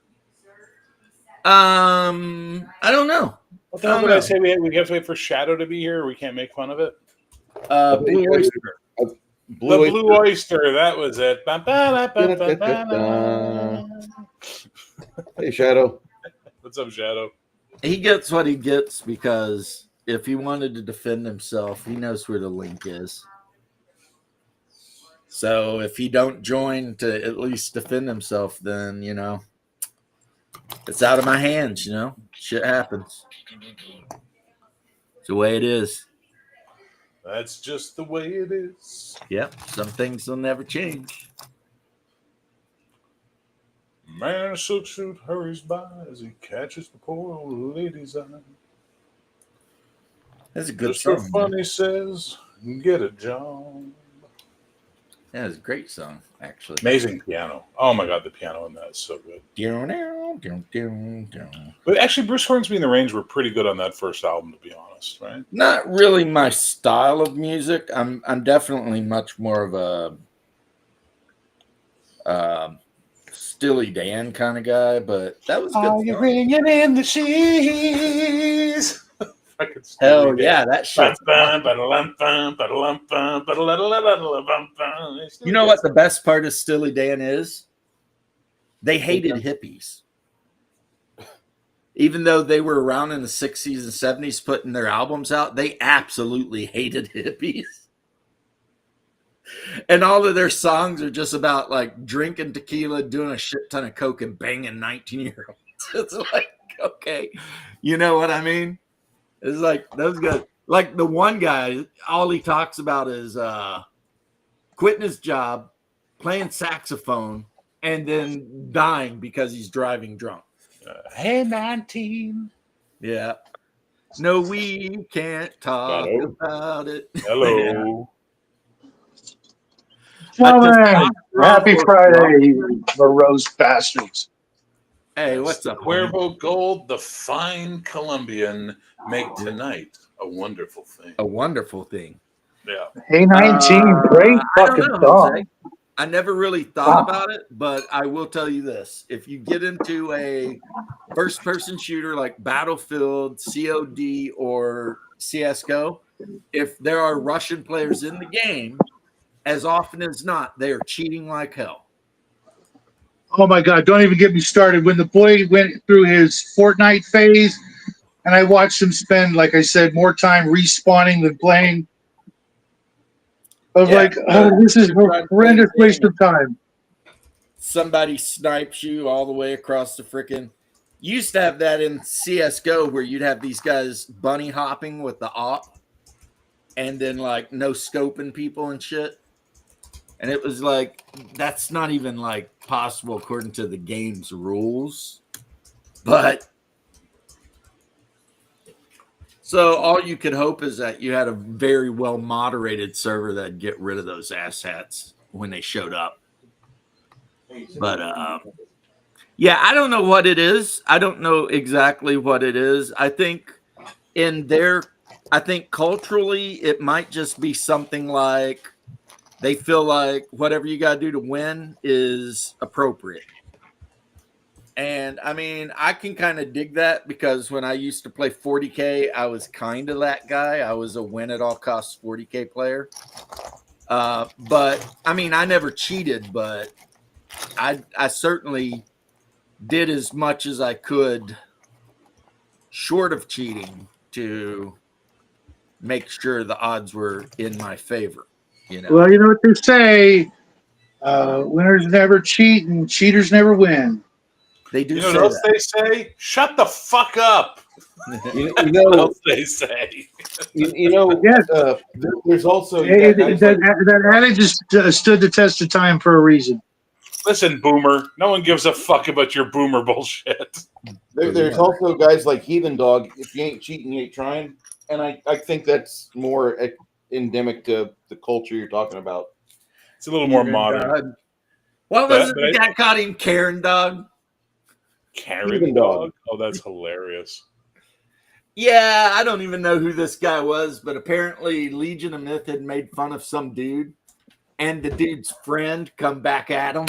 I don't know. What the hell did I say? We have to wait for Shadow to be here, or we can't make fun of it? Blue Oyster. Blue Oyster. That was it. Hey, Shadow. What's up, Shadow? He gets what he gets because if he wanted to defend himself, he knows where the link is. So if he don't join to at least defend himself, then, it's out of my hands, Shit happens. It's the way it is. That's just the way it is. Yep. Some things will never change. Man, a silk suit hurries by as he catches the poor old lady's eye. That's a good Mr. song. Funny says, get a job. That is a great song, actually. Amazing piano. Oh my god, the piano in that is so good. Not But actually, Bruce Hornsby and the Range were pretty good on that first album, to be honest, right? really my style of music. I'm definitely much more of a Steely Dan kind of guy, but that was good. Are you bringing in the cheese? Fucking Hell Steely Dan. yeah, that shit. You know what the best part of Steely Dan is? They hated hippies. Even though they were around in the 60s and 70s putting their albums out, they absolutely hated hippies. And all of their songs are just about like drinking tequila, doing a shit ton of coke, and banging 19-year-olds. It's like, okay, you know what I mean? It's like those guys, like the one guy, all he talks about is quitting his job, playing saxophone, and then dying because he's driving drunk. Hey, 19. Yeah. No, we can't talk Hello. about it. Hello. Gentlemen, happy Friday, you morose bastards. Hey, what's up? Cuervo Gold, the fine Colombian, make tonight a wonderful thing. A wonderful thing. Yeah. Hey, 19, great I fucking don't know, song. Jose. I never really thought about it, but I will tell you this. If you get into a first-person shooter like Battlefield, COD, or CSGO, if there are Russian players in the game, as often as not, they are cheating like hell. Oh my God, don't even get me started. When the boy went through his Fortnite phase, and I watched him spend, like I said, more time respawning than playing, I was like, oh, this is a horrendous waste of time. Somebody snipes you all the way across the freaking. You used to have that in CSGO where you'd have these guys bunny hopping with the op and then like no scoping people and shit. And it was like, that's not even like possible according to the game's rules. But so all you could hope is that you had a very well moderated server that'd get rid of those asshats when they showed up. But yeah, I don't know what it is. I don't know exactly what it is. I think culturally it might just be something like they feel like whatever you got to do to win is appropriate. And I mean, I can kind of dig that because when I used to play 40K, I was kind of that guy. I was a win at all costs 40K player. But I mean, I never cheated, but I certainly did as much as I could short of cheating to make sure the odds were in my favor. You know? Well, you know what they say, winners never cheat and cheaters never win. They do You know say what else that. they say? Shut the fuck up. You What know, else they say? you know. Yes. There's also That adage is, stood the test of time for a reason. Listen, boomer. No one gives a fuck about your boomer bullshit. there's also guys like Heathen Dog. If you ain't cheating, you ain't trying. And I think that's more endemic to the culture you're talking about. It's a little more modern. What was it? But The guy caught him Karen Dog? Karen Heathen dog. Dog. Oh, that's hilarious. Yeah, I don't even know who this guy was, but apparently Legion of Myth had made fun of some dude, and the dude's friend come back at him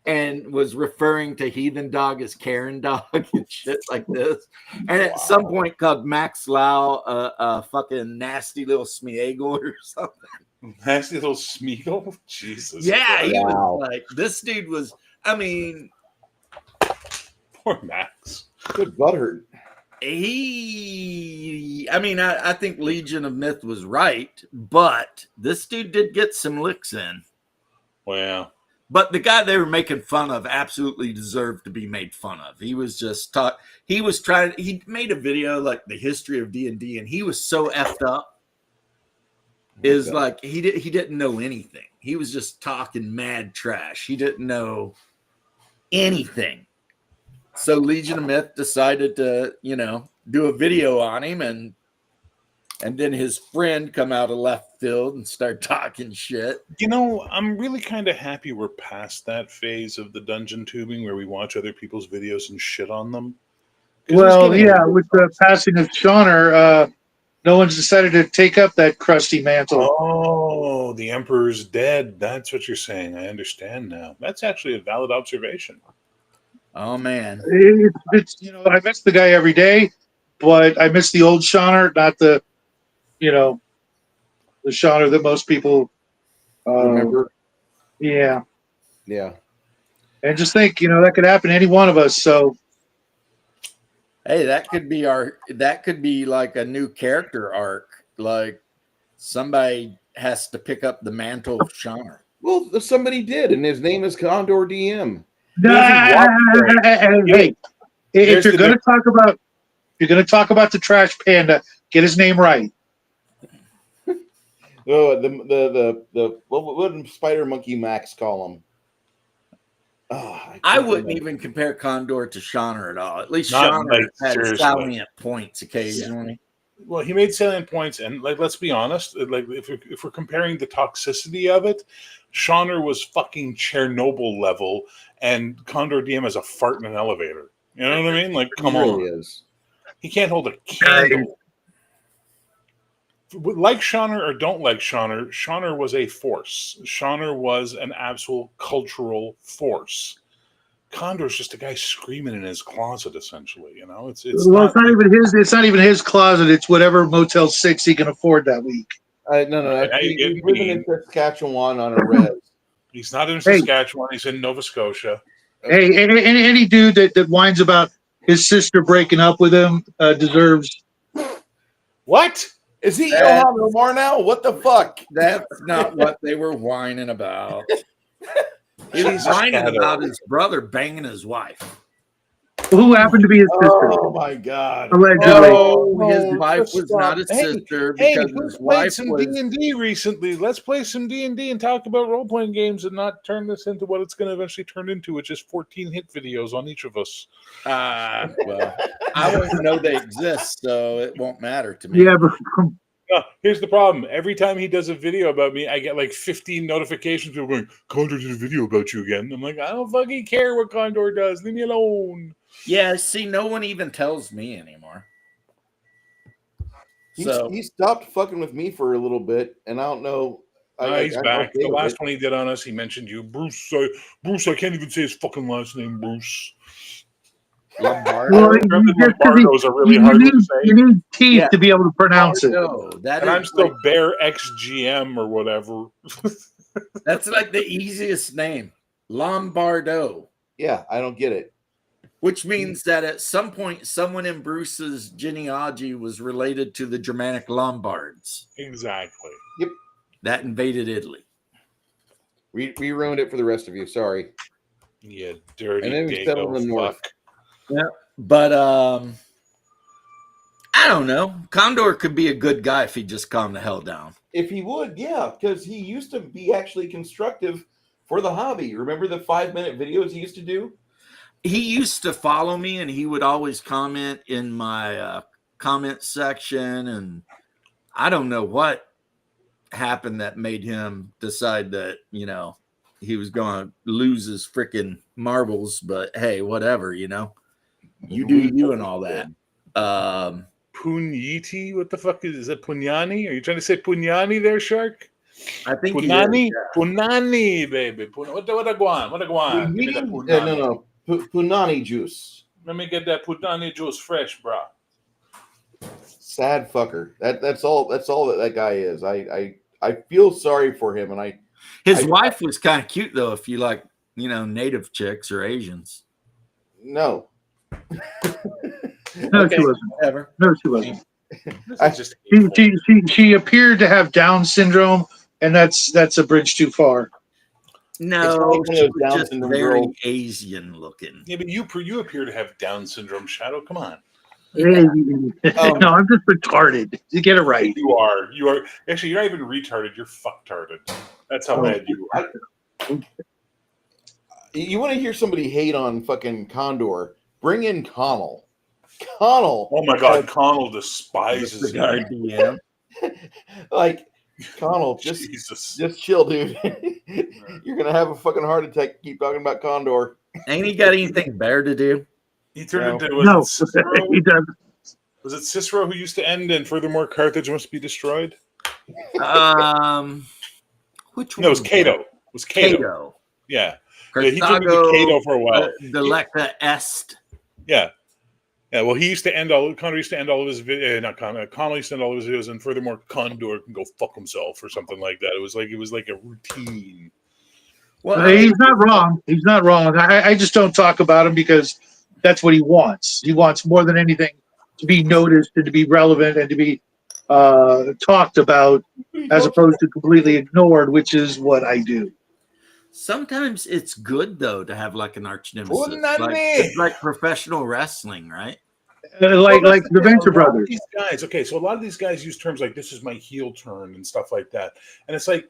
and was referring to Heathen Dog as Karen Dog and shit like this. And at some point called Max Lau a fucking nasty little Smeagol or something. Nasty little Smeagol? Jesus. Yeah, Christ. he was like, this dude was, I mean, Poor Max. Good butthurt. I think Legion of Myth was right, but this dude did get some licks in. Wow. But the guy they were making fun of absolutely deserved to be made fun of. He was just he made a video like the history of D&D, and he was so effed up. Like he didn't know anything. He was just talking mad trash. He didn't know anything. So Legion of Myth decided to, do a video on him, and and then his friend come out of left field and start talking shit. You know, I'm really kind of happy we're past that phase of the dungeon tubing where we watch other people's videos and shit on them. 'Cause it's Well, getting- yeah, with the passing of Shawner, no one's decided to take up that crusty mantle. Oh, the Emperor's dead. That's what you're saying. I understand now. That's actually a valid observation. Oh man, It's I miss the guy every day, but I miss the old Shawner, not the the Shawner that most people Remember? Yeah, Yeah. and just think, that could happen to any one of us. So hey, that could be like a new character arc. Like somebody has to pick up the mantle of Shawner. Well, somebody did, and his name is Condor DM. hey, Here's if you're the going to talk about the trash panda, get his name right. Oh, what did Spider Monkey Max call him? Oh, I wouldn't even compare Condor to Shawner at all. At least Not Shawner like, had seriously. salient points occasionally. Well, he made salient points, and let's be honest. If we're comparing the toxicity of it, Shawner was fucking Chernobyl level, and Condor DM is a fart in an elevator. You know what I mean? Like, come He really on, is. he can't hold a candle. Like Shawner or don't like Shawner, Shawner was a force. Shawner was an absolute cultural force. Condor's just a guy screaming in his closet, essentially. It's It's not even his closet. It's whatever Motel 6 he can afford that week. No. He's living in Saskatchewan on a res. He's not in Saskatchewan. He's in Nova Scotia. Hey, any dude that whines about his sister breaking up with him deserves. What? Is he Ilhan Omar now? What the fuck? That's not what they were whining about. He was Jesus, whining Shadow. about his brother banging his wife. Who happened to be his sister? Oh my god! Allegedly. His wife was not his sister because who his played wife some was. D&D recently? Let's play some D&D and talk about role-playing games and not turn this into what it's going to eventually turn into, which is 14 hit videos on each of us. Well, I won't know they exist, so it won't matter to me. Yeah, but No, here's the problem. Every time he does a video about me, I get like 15 notifications. People going, Condor did a video about you again. I'm like, I don't fucking care what Condor does. Leave me alone. Yeah, see, no one even tells me anymore. He stopped fucking with me for a little bit, and I don't know. He's back. okay The with last it. one he did on us, he mentioned you. Bruce, I can't even say his fucking last name, Bruce. Lombardo. well, Remember, you, Lombardo's are really you hard need, to say. you need teeth Yeah. to be able to pronounce it. Lombardo. That And is I'm still like, Bear XGM or whatever. that's like the easiest name, Lombardo, Yeah, I don't get it. which means that at some point, someone in Bruce's genealogy was related to the Germanic Lombards Exactly. that invaded Italy. We ruined it for the rest of you. Sorry. Yeah, dirty And then we settled in the north. Yeah, but I don't know. Condor could be a good guy if he just calmed the hell down. If he would, yeah, because he used to be actually constructive for the hobby. Remember the 5-minute videos he used to do? He used to follow me, and he would always comment in my comment section. And I don't know what happened that made him decide that he was going to lose his freaking marbles. But hey, whatever, you do you and all that. Punyiti? What the fuck is it? Punyani? Are you trying to say Punyani there, Shark? I think Punani? he is, yeah. Punani, baby. What a guan? What a guan? Give me that Punani. No. Punani juice. Let me get that Punani juice fresh, bro. Sad fucker. That's all that guy is. I feel sorry for him, and His wife was kind of cute, though, if you like, native chicks or Asians. no. No, Okay, she wasn't. whatever. No, she wasn't. This is just hateful. She appeared to have Down syndrome, and that's a bridge too far. No, like one of she those was Down just syndrome very girls. Asian looking. Yeah, but you appear to have Down syndrome, Shadow. Come on. Hey, no, I'm just retarded. You get it right. You are. Actually, you're not even retarded. You're fucktarded. That's how bad you are. You want to hear somebody hate on fucking Condor? Bring in Connell. Connell. Oh my God, Connell despises Disregard you. DM. Like, Connell, Jesus. just chill, dude. You're gonna have a fucking heart attack. Keep talking about Condor. Ain't he got anything better to do? He turned No. into No, was it Cicero? he doesn't. Was it Cicero who used to end and furthermore Carthage must be destroyed? Which one? No, it was Cato. It was Cato. Cato. Yeah. Yeah, he turned into Carthago, Cato for a while. Delecta est. Yeah. Yeah, well, he used to end Condor used to end all of his not Condor. Connell used to end all of his videos, and furthermore, Condor can go fuck himself or something like that. It was like a routine. Well, He's not wrong. He's not wrong. I just don't talk about him because that's what he wants. He wants more than anything to be noticed and to be relevant and to be talked about as opposed to completely ignored, which is what I do. sometimes it's good though to have like an arch nemesis. Wouldn't that Like, be? it's like professional wrestling, right? Like Well, the Venture a lot of Brothers. These guys, okay, so a lot of these guys use terms like "this is my heel turn" and stuff like that, and it's like,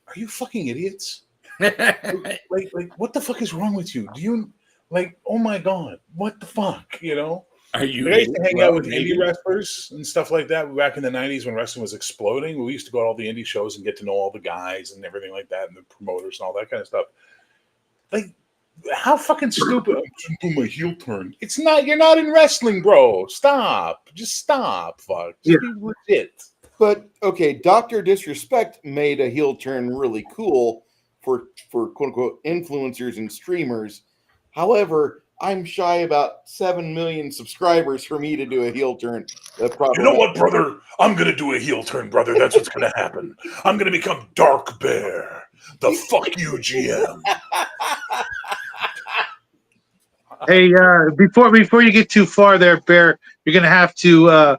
are you fucking idiots? Like, what the fuck is wrong with you? Do you like? Oh my god, what the fuck? You know? Are you? I used to hang out with maybe? indie wrestlers and stuff like that back in the 90s when wrestling was exploding. We used to go to all the indie shows and get to know all the guys and everything like that and the promoters and all that kind of stuff. Like, how fucking stupid. I'm doing my heel turn. It's not, you're not in wrestling, bro. Stop. Just stop. Fuck. Just be legit. But okay, Dr. Disrespect made a heel turn really cool for quote unquote influencers and streamers. However, I'm shy about 7 million subscribers for me to do a heel turn. You know what, brother? I'm going to do a heel turn, brother. That's what's going to happen. I'm going to become Dark Bear. The fuck you, GM. Hey, before you get too far there, Bear, you're going to have to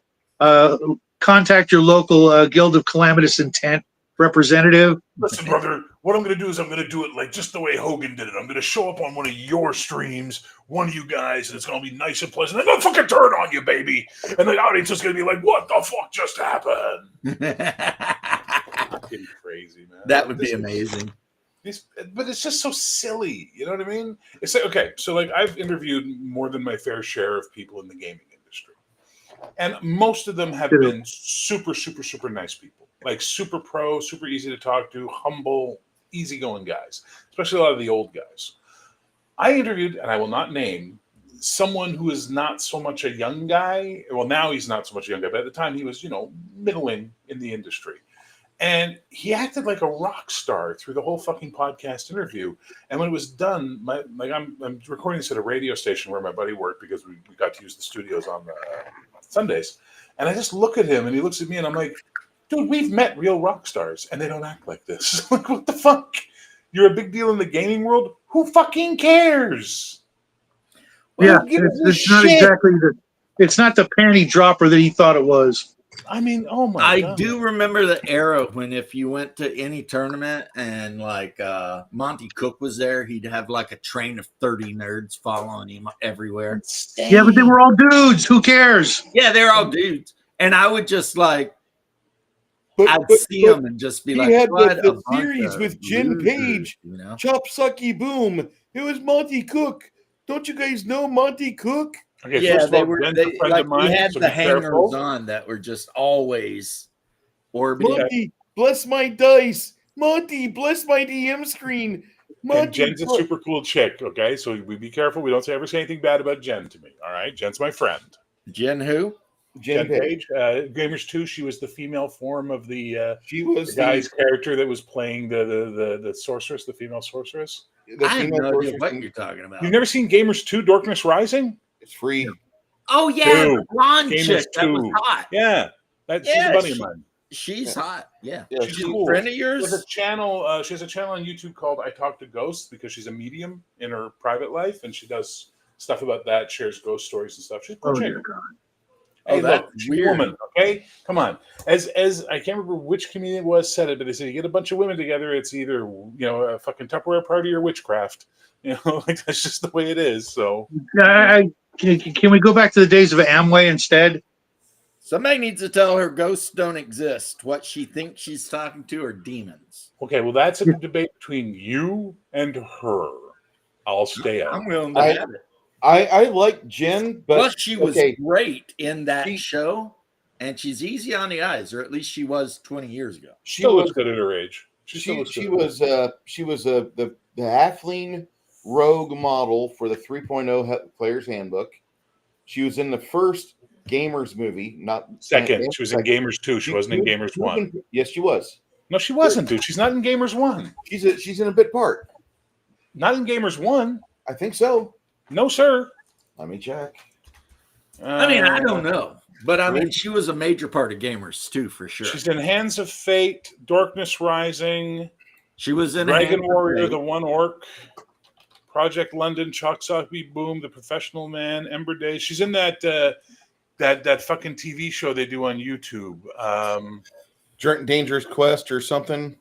contact your local Guild of Calamitous Intent representative. Listen, brother, what I'm going to do is I'm going to do it like just the way Hogan did it. I'm going to show up on one of your streams, one of you guys, and it's going to be nice and pleasant. I'm going to fucking turn on you, baby. And the audience is going to be like, what the fuck just happened? Fucking crazy, man. That would be amazing. But it's just so silly. You know what I mean? It's like, okay, so like I've interviewed more than my fair share of people in the gaming industry. And most of them have been super, super, super nice people. Like super pro, super easy to talk to, humble, easygoing guys, especially a lot of the old guys. I interviewed, and I will not name, someone who is not so much a young guy. Well, now he's not so much a young guy, but at the time he was, middling in the industry. And he acted like a rock star through the whole fucking podcast interview. And when it was done, I'm recording this at a radio station where my buddy worked because we got to use the studios on Sundays. And I just look at him and he looks at me and I'm like, dude, we've met real rock stars and they don't act like this. Like, what the fuck? You're a big deal in the gaming world? Who fucking cares? Yeah, it's not exactly it's not the panty dropper that he thought it was. I mean, oh my I God. do remember the era when if you went to any tournament and like Monty Cook was there, he'd have like a train of 30 nerds following him everywhere. Yeah, but they were all dudes. Who cares? Yeah, they're all dudes. And I would just like, I'd see them and just be he like, had what the a bunch series of with Jen losers, Page, you know? Chop Sucky Boom. It was Monty Cook. Don't you guys know Monty Cook? Okay, Yeah, first of they all, were. Ben's a They, friend like of mine, we had so the be careful. hangers on that were just always orbiting. Monty, bless my dice. Monty, bless my DM screen. Monty, And Jen's a super cool chick, okay? So we be careful. We don't ever say anything bad about Jen to me, all right? Jen's my friend. Jen who? Jen Page. Gamers 2, she was the female form of the She was guy's character that was playing the sorceress, the female sorceress. the I have female no idea person. what you're talking about. You've never seen Gamers 2, Darkness Rising? It's free. Oh yeah, Two. the blonde Gamers chick that was 2. hot. Yeah. She's Yeah, a buddy of mine. She's hot. Yeah, Yeah, She's she's cool. a friend of She has yours. a channel. She has a channel on YouTube called "I Talk to Ghosts" because she's a medium in her private life, and she does stuff about that. Shares ghost stories and stuff. She's a cool Oh, chick. dear God. Hey, Oh, that's look, she's weird. a woman. Okay, come on. As I can't remember which comedian it was said it, but they said you get a bunch of women together, it's either a fucking Tupperware party or witchcraft. Like that's just the way it is. So Can we go back to the days of Amway instead? Somebody needs to tell her ghosts don't exist. What she thinks she's talking to are demons. okay, well that's a debate between you and her. I'll stay out. I'm willing to I- have it. I like Jen, but Plus, she was okay. great in that She- show, and she's easy on the eyes, or at least she was 20 years ago. She Still was looks good at her age. She still looks she good. was the Athleen Rogue model for the 3.0 Player's Handbook. She was in the first Gamers movie, not Second. She was in second. Gamers 2. She wasn't in Gamers 1. Yes, she was. No, she wasn't, dude. She's not in Gamers 1. She's in a bit part. Not in Gamers 1. I think so. No, sir. Let me check. I mean, I don't know, but I mean, she was a major part of Gamers too, for sure. She's in Hands of Fate, Darkness Rising, She was in Dragon Hands of Warrior, Fate. The One Orc, Project London, Choksocky Boom, The Professional Man, Ember Days. She's in that that fucking TV show they do on YouTube. Dangerous Quest or something.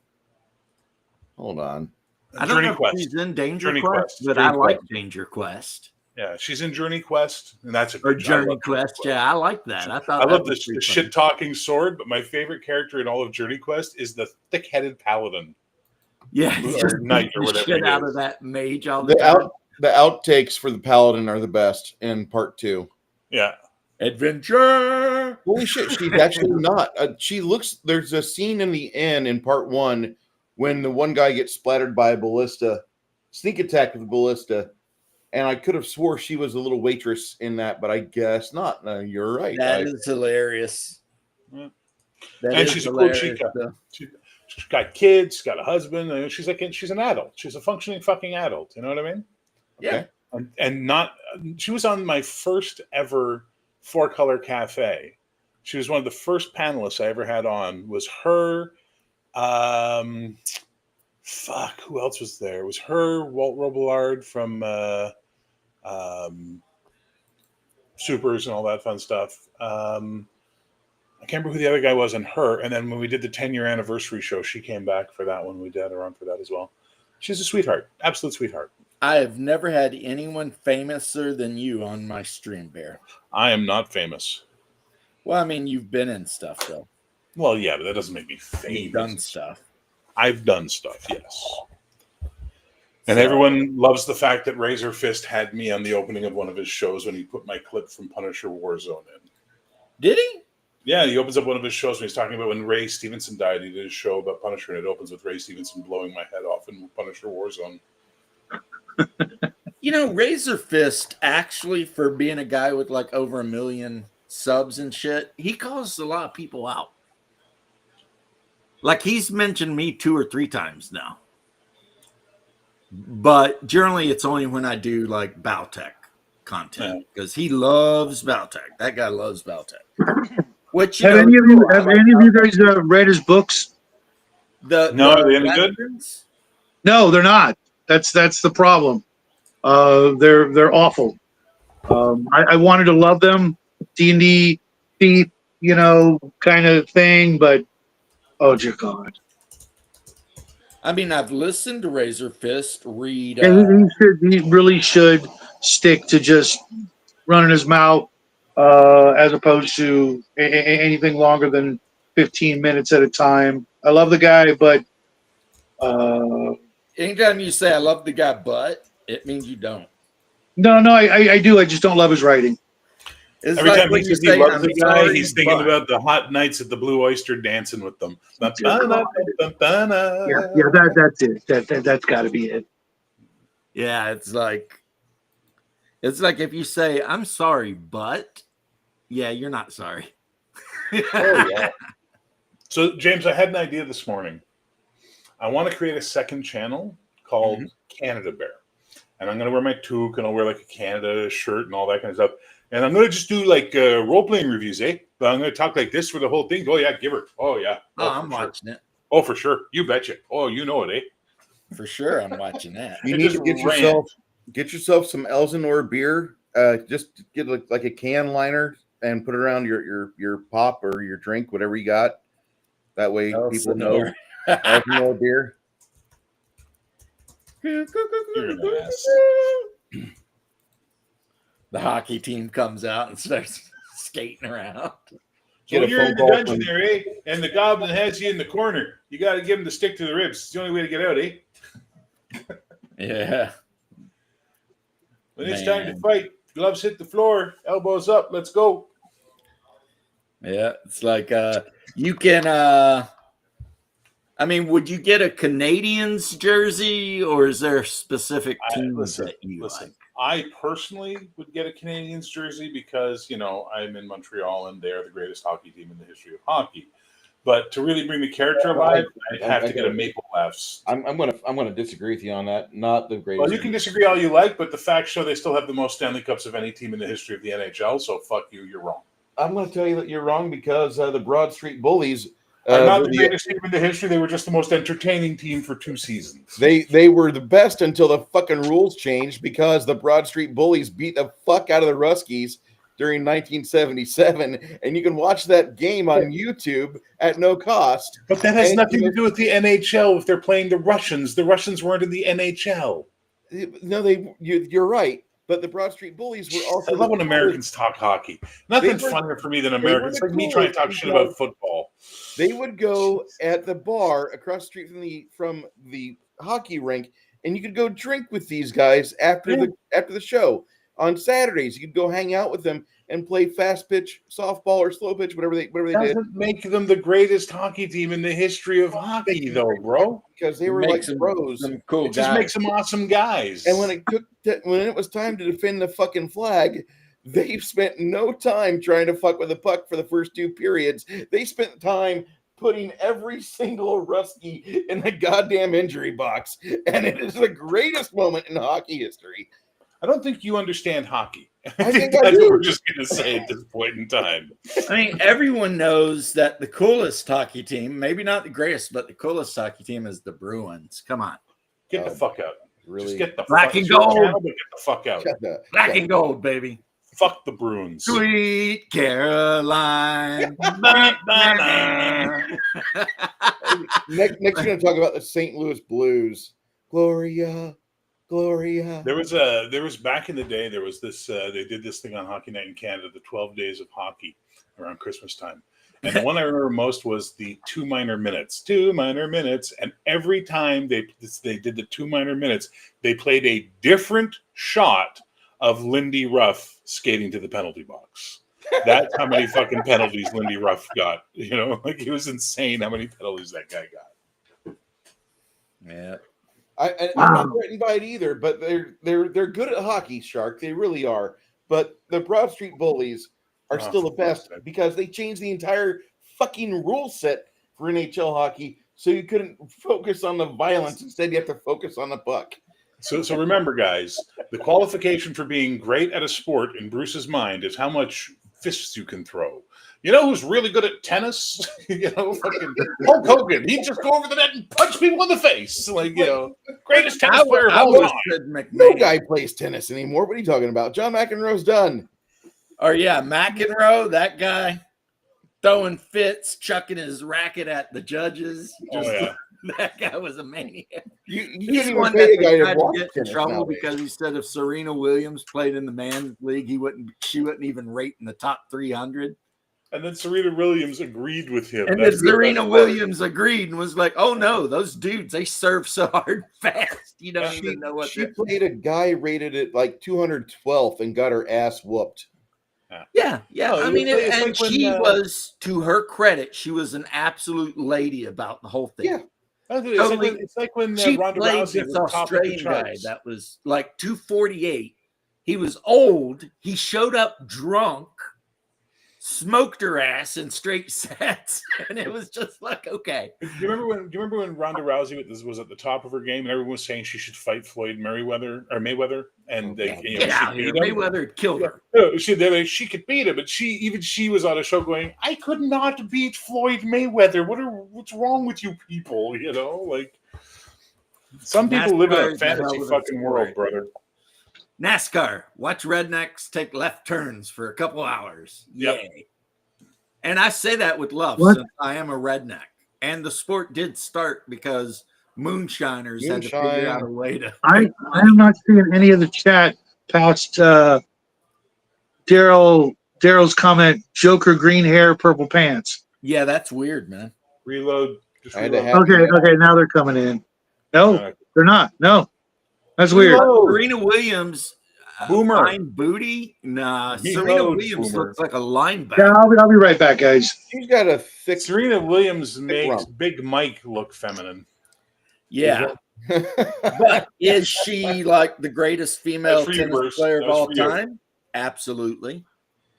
Hold on. I don't Journey know Quest. if she's in Danger Journey Quest, Quest. but Journey I like Quest. Danger Quest Yeah, she's in Journey Quest, and that's a or good job. Journey Quest. Yeah, I like that. I thought I that love was this pretty the funny. shit talking sword, but my favorite character in all of Journey Quest is the thick headed paladin. Yeah, or he's just knight beating or the whatever shit it out is. of that mage all the The time. the outtakes for the Paladin are the best in part 2. Yeah. Adventure. Holy shit, she's actually not. She looks. There's a scene in the end in part 1 when the one guy gets splattered by a ballista, sneak attack with a ballista, and I could have swore she was a little waitress in that, but I guess not. No, you're right. That is hilarious. Yeah. That And is she's a cool hilarious, chica. though. She's got kids, she's got a husband. She's an adult. She's a functioning fucking adult. You know what I mean? Yeah. And not. She was on my first ever 4-Color Cafe. She was one of the first panelists I ever had on. Was her. Fuck. Who else was there? It was her, Walt Robillard from Supers and all that fun stuff. I can't remember who the other guy was, and her. And then when we did the 10-year anniversary show, she came back for that one. We did her on for that as well. She's a sweetheart, absolute sweetheart. I have never had anyone famouser than you on my stream, Bear. I am not famous. Well, I mean, you've been in stuff, though. Well, yeah, but that doesn't make me famous. You've done stuff. I've done stuff, yes. And So- everyone loves the fact that Razor Fist had me on the opening of one of his shows when he put my clip from Punisher Warzone in. Did he? Yeah, he opens up one of his shows when he's talking about when Ray Stevenson died. He did a show about Punisher, and it opens with Ray Stevenson blowing my head off in Punisher Warzone. You know, Razor Fist, actually, for being a guy with like over 1 million subs and shit, he calls a lot of people out. Like, he's mentioned me 2 or 3 times now. But generally, it's only when I do like Bautech content because he loves Bautech. That guy loves Bautech. Which Have any of you guys read his books? Are they any good? Veterans? No, they're not. That's the problem. They're awful. I wanted to love them, D&D thief, kind of thing, but oh dear God. I mean, I've listened to Razor Fist read. And he really should stick to just running his mouth as opposed to anything longer than 15 minutes at a time. I love the guy, but Anytime you say I love the guy, but it means you don't. no, I do. I just don't love his writing. It's Every like time when he you says he say, loves "I'm the guy, sorry, he's thinking but." about the hot nights at the Blue Oyster dancing with them. Yeah, that's it. That's got to be it. Yeah, it's like if you say I'm sorry, but yeah, you're not sorry. Oh yeah. So, James, I had an idea this morning. I want to create a second channel called Canada Bear. And I'm going to wear my toque and I'll wear like a Canada shirt and all that kind of stuff. And I'm going to just do like role-playing reviews, eh? But I'm going to talk like this for the whole thing. Oh, yeah, give her. Oh, yeah. Oh, I'm for sure. watching it Oh, for sure. You betcha. Oh, you know it, eh? for sure. I'm watching that. You It need just to get yourself some Elsinore beer. Just get like a can liner and put it around your pop or your drink, whatever you got. That way people know Elsinore beer. You're an ass. The hockey team comes out and starts skating around. So Get a you're in phone the call dungeon from- there, eh? And the goblin has you in the corner. You got to give him the stick to the ribs. It's the only way to get out, eh? Yeah. When it's time to Man. fight, gloves hit the floor, elbows up. Let's go. Yeah, it's like you can I mean, would you get a Canadians jersey or is there specific teams that you like? I personally would get a Canadians jersey because, I'm in Montreal and they're the greatest hockey team in the history of hockey. But to really bring the character alive, I'd have to get a Maple Leafs. I'm gonna disagree with you on that. Not the greatest. Well, you can disagree all you like, but the facts show they still have the most Stanley Cups of any team in the history of the NHL. So fuck you, you're wrong. I'm going to tell you that you're wrong because the Broad Street Bullies are not the greatest team in the history. They were just the most entertaining team for 2 seasons. They were the best until the fucking rules changed because the Broad Street Bullies beat the fuck out of the Ruskies during 1977, and you can watch that game on YouTube at no cost. But that has nothing to do with the NHL. If they're playing the Russians weren't in the NHL. No, you're right. But the Broad Street Bullies were also. I love when Americans talk hockey. Nothing funnier for me than Americans. Like me trying to talk shit about football. They would go at the bar across the street from the hockey rink, and you could go drink with these guys after the show. On Saturdays, you could go hang out with them and play fast pitch softball or slow pitch, whatever they did. Doesn't make them the greatest hockey team in the history of hockey, though, bro. Because they were like pros. Some cool it just guys. makes them awesome guys. And when it was time to defend the fucking flag, they spent no time trying to fuck with the puck for the first 2 periods. They spent time putting every single Rusky in the goddamn injury box, and it is the greatest moment in hockey history. I don't think you understand hockey. I think that's I do. what we're just going to say at this point in time. I mean, everyone knows that the coolest hockey team, maybe not the greatest, but the coolest hockey team is the Bruins. Come on. Get the fuck out. Really? Just get the Black fuck and out. gold. Get the fuck out. Black and gold, baby. Fuck the Bruins. Sweet Caroline. Next, we're going to talk about the St. Louis Blues. Gloria. There was back in the day, there was this, they did this thing on Hockey Night in Canada, the 12 Days of Hockey around Christmas time. And the one I remember most was the 2 minor minutes. 2 minor minutes. And every time they did the 2 minor minutes, they played a different shot of Lindy Ruff skating to the penalty box. That's how many fucking penalties Lindy Ruff got. It was insane how many penalties that guy got. Yeah. I'm not threatened by it either, but they're good at hockey, Shark. They really are. But the Broad Street Bullies are still the best because they changed the entire fucking rule set for NHL hockey, so you couldn't focus on the violence. Instead, you have to focus on the puck. So remember, guys, the qualification for being great at a sport in Bruce's mind is how much fists you can throw. You know who's really good at tennis? Fucking Hulk Hogan. He'd just go over the net and punch people in the face. Greatest tennis player of all time. No guy plays tennis anymore. What are you talking about? John McEnroe's done. Oh, yeah, McEnroe, that guy throwing fits, chucking his racket at the judges. That guy was a maniac. He's one that tried to get in trouble because he said if Serena Williams played in the men's league, she wouldn't even rate in the top 300. And then Serena Williams agreed with him. And then Serena Williams agreed and was like, "Oh no, those dudes, they serve so hard fast. You don't even know what." She played a guy rated at like 212th and got her ass whooped. Yeah. No, I mean, like she was, to her credit, she was an absolute lady about the whole thing. Yeah. It's like when she Ronda played Rousey this was top of the Australian guy charts. that was like 248. He was old. He showed up drunk, smoked her ass in straight sets, and it was just like, okay. Do you remember when Ronda Rousey was at the top of her game, and everyone was saying she should fight Floyd Mayweather, and Get out here. Mayweather killed her. No, she could beat him, but she was on a show going, "I could not beat Floyd Mayweather. What's wrong with you people?" Some people live in a fantasy fucking world, brother. NASCAR. Watch rednecks take left turns for a couple hours. Yep. Yay. And I say that with love since I am a redneck. And the sport did start because moonshiners had to figure out a way to. I am not seeing any of the chat past Daryl's comment, Joker green hair, purple pants. Yeah, that's weird, man. Reload. Just I had to reload. have- Okay, now they're coming in. No, they're not. No. That's weird. Serena Williams, Boomer. Fine booty? Nah. He Serena knows Williams Boomer. looks like a linebacker. Yeah, I'll be right back, guys. She's got a thick. Serena Williams makes rump. Big Mike look feminine. Yeah. But is she like the greatest female That's for you, tennis Bruce. player of That's all for you. time? Absolutely.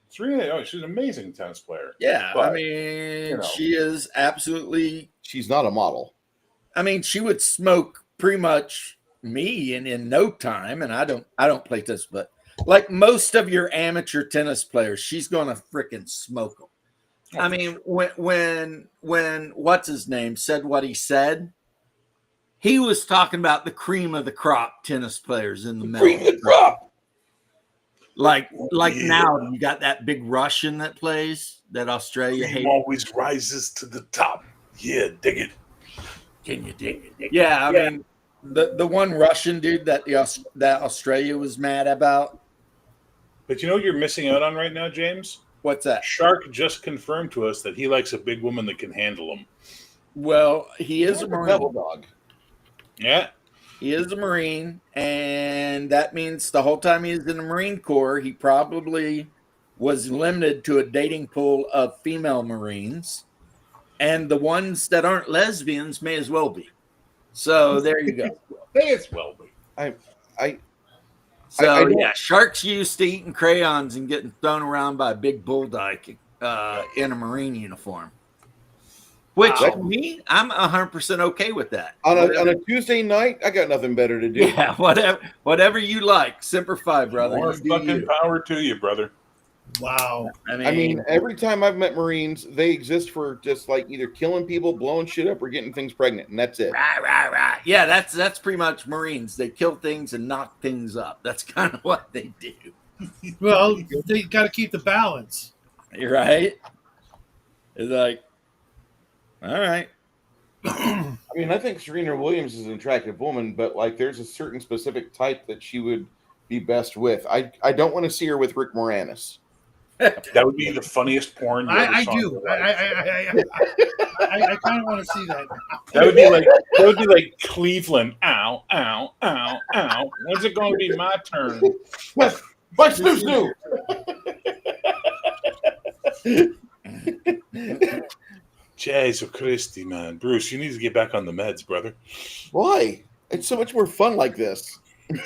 Serena, she's an amazing tennis player. Yeah. I But, mean, know. she is absolutely. She's not a model. I mean, she would smoke pretty much me in no time. And I don't play tennis, but like most of your amateur tennis players, she's gonna freaking smoke them. I mean, when what's his name said what he said, he was talking about the cream of the crop tennis players in the middle. Like Yeah. now you got that big Russian that plays that Australia Cream hates. always rises to the top. Yeah, dig it. Can you dig it? Yeah, I mean the one Russian dude that that Australia was mad about. But you know what you're missing out on right now, James? What's that? Shark just confirmed to us that he likes a big woman that can handle him. Well, he is a Devil Marine. dog. Yeah. He is a Marine, and that means the whole time he was in the Marine Corps, he probably was limited to a dating pool of female Marines, and the ones that aren't lesbians may as well be. So there you go. May as well be. I So I don't- yeah, sharks used to eating crayons and getting thrown around by a big bulldog in a Marine uniform. Which me, I'm 100% okay with that. on a Tuesday night, I got nothing better to do. Yeah, whatever you like. Semper Fi, brother. More You do fucking you. power to you, brother. Wow. I mean, every time I've met Marines, they exist for just like either killing people, blowing shit up, or getting things pregnant, and that's it. Right. Yeah, that's pretty much Marines. They kill things and knock things up. That's kind of what they do. Well, they got to keep the balance. You're right. It's like, all right. I mean, I think Serena Williams is an attractive woman, but like, there's a certain specific type that she would be best with. I don't want to see her with Rick Moranis. That would be the funniest porn you ever I saw in do. your life. I kind of want to see that. That would be like Cleveland. Ow, ow, ow, ow. When's it going to be my turn? Bye, snoo. Jesu Christi, man. Bruce, you need to get back on the meds, brother. Why? It's so much more fun like this.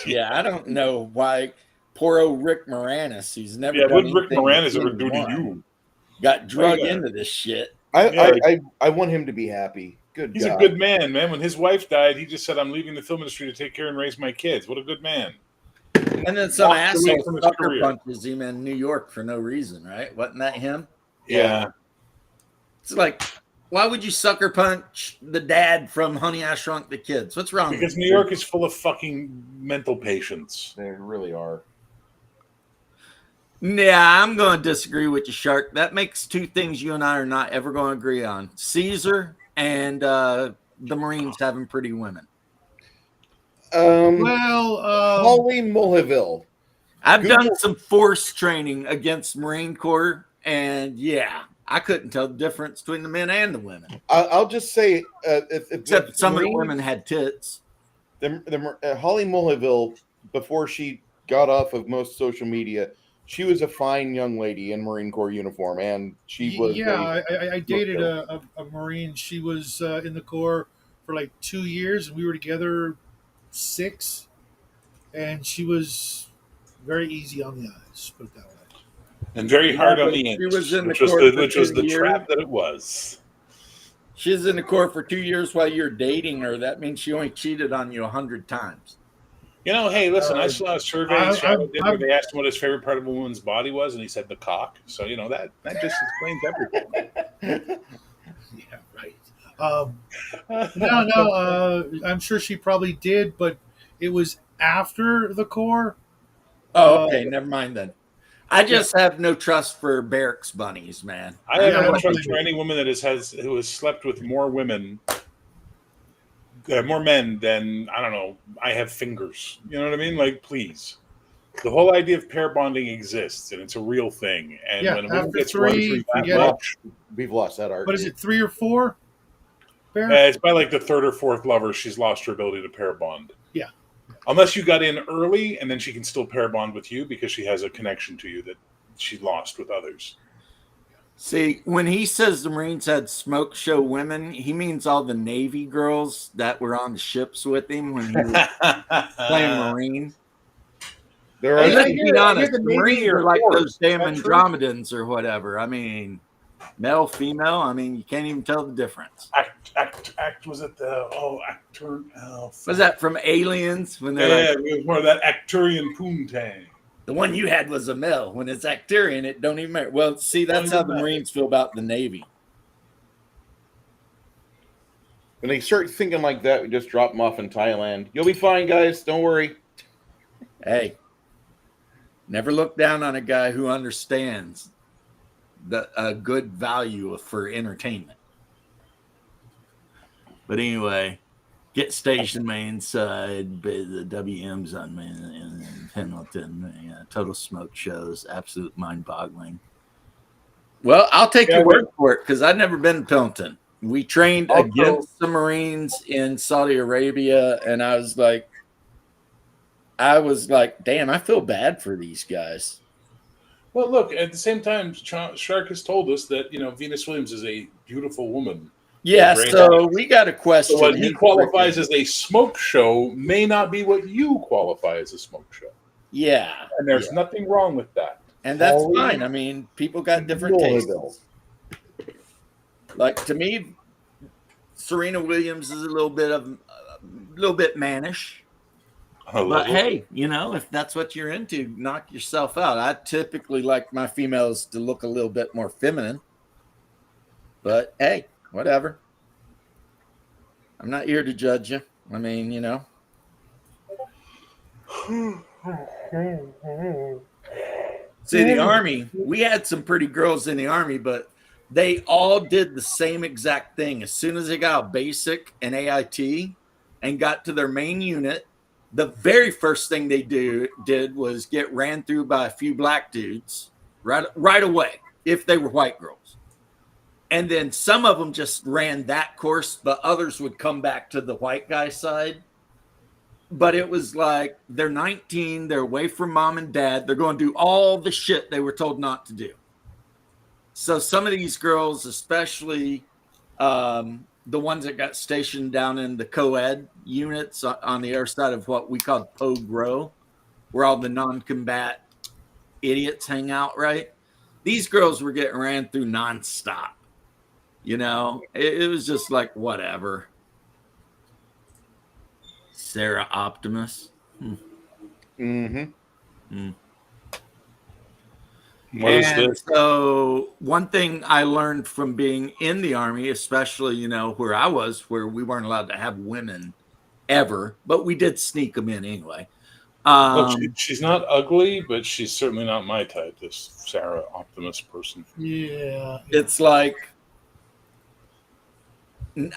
Yeah, I don't know why poor old Rick Moranis, who's never Yeah, done what did Rick anything Moranis but ever do to wine, you? got drugged Yeah. into this shit. I want him to be happy. Good He's God. a good man, man. When his wife died, he just said, I'm leaving the film industry to take care and raise my kids. What a good man. And then some Walked away asshole from his sucker career. punches him in New York for no reason, right? Wasn't that him? Yeah. It's like, why would you sucker punch the dad from Honey, I Shrunk the Kids? What's wrong? Because with New you? York is full of fucking mental patients. They really are. Yeah, I'm going to disagree with you, Shark. That makes two things you and I are not ever going to agree on: Caesar and the Marines having pretty women. Well, Holly Mulheville. I've Google- done some force training against Marine Corps, and yeah, I couldn't tell the difference between the men and the women. I'll just say, if Except some of the Marines- women had tits. Holly Mulheville, before she got off of most social media, she was a fine young lady in Marine Corps uniform, and she was. yeah, I dated a Marine. She was in the Corps for like 2 years, and we were together 6. And she was very easy on the eyes, put it that way. And very hard on the She inch, was in the which was Corps the, for which was 2 the years. trap that it was. She was in the Corps for 2 years while you're dating her. That means she only cheated on you 100 times. You know, hey, listen, I saw a survey I- Shadow did where I'm- they asked him what his favorite part of a woman's body was, and he said the cock. So, you know, that just explains everything. Yeah, right. No, I'm sure she probably did, but it was after the Corps. Oh, okay. Never mind then. I just have no trust for barracks bunnies, man. I have Yeah, I no don't trust believe for it. any woman that who has slept with more women, more men than, I don't know, I have fingers. You know what I mean? Like, please. The whole idea of pair bonding exists, and it's a real thing. And Yeah, when a woman after gets 3, run through that forget it. much, We've lost that art. What is it, 3 or 4? Bear? it's by like the third or fourth lover she's lost her ability to pair bond. Unless you got in early, and then she can still pair bond with you because she has a connection to you that she lost with others. See, when he says the Marines had smoke show women, he means all the Navy girls that were on the ships with him when he was playing Marine. There Hey, are let's I be hear honest, the the Navy Marines are are like whores. those damn Is that true? Andromedans or whatever. I mean, male, female, I mean, you can't even tell the difference. Was it the actor? Was that from Aliens? When they're Yeah, like, it was more of that Acturian poontang. the one you had was a male. When it's Acturian, it don't even matter. Well, see, that's how the Marines feel about the Navy. when they start thinking like that, we just drop them off in Thailand. You'll be fine, guys. Don't worry. Hey, never look down on a guy who understands a good value for entertainment. But anyway, get stationed main side, the WM's on main Pendleton. Yeah, total smoke shows, absolute mind-boggling. Well, I'll take your word for it because I've never been to Pendleton. We trained against the Marines in Saudi Arabia, and I was like, damn, I feel bad for these guys. Well, look, at the same time, Shark has told us that, Venus Williams is a beautiful woman. Yeah, so we got a question. So what he qualifies as a smoke show may not be what you qualify as a smoke show. Yeah. And there's nothing wrong with that. And that's fine. I mean, people got different tastes. Like, to me, Serena Williams is a little bit mannish. But hey, if that's what you're into, knock yourself out. I typically like my females to look a little bit more feminine. But hey, whatever. I'm not here to judge you. I mean, See, the Army, we had some pretty girls in the Army, but they all did the same exact thing. As soon as they got a basic and AIT and got to their main unit, the very first thing they did was get ran through by a few black dudes right away, if they were white girls. And then some of them just ran that course, but others would come back to the white guy side. But it was like, they're 19, they're away from mom and dad, they're going to do all the shit they were told not to do. So some of these girls, especially the ones that got stationed down in the co-ed units on the other side of what we call Pogue Row, where all the non-combat idiots hang out, right? These girls were getting ran through nonstop. It was just like, whatever. Sarah Optimus. Mm-hmm. What is this? So one thing I learned from being in the Army, especially, where I was, where we weren't allowed to have women ever, but we did sneak them in anyway. Look, she's not ugly, but she's certainly not my type, this Sarah Optimus person. Yeah. It's like,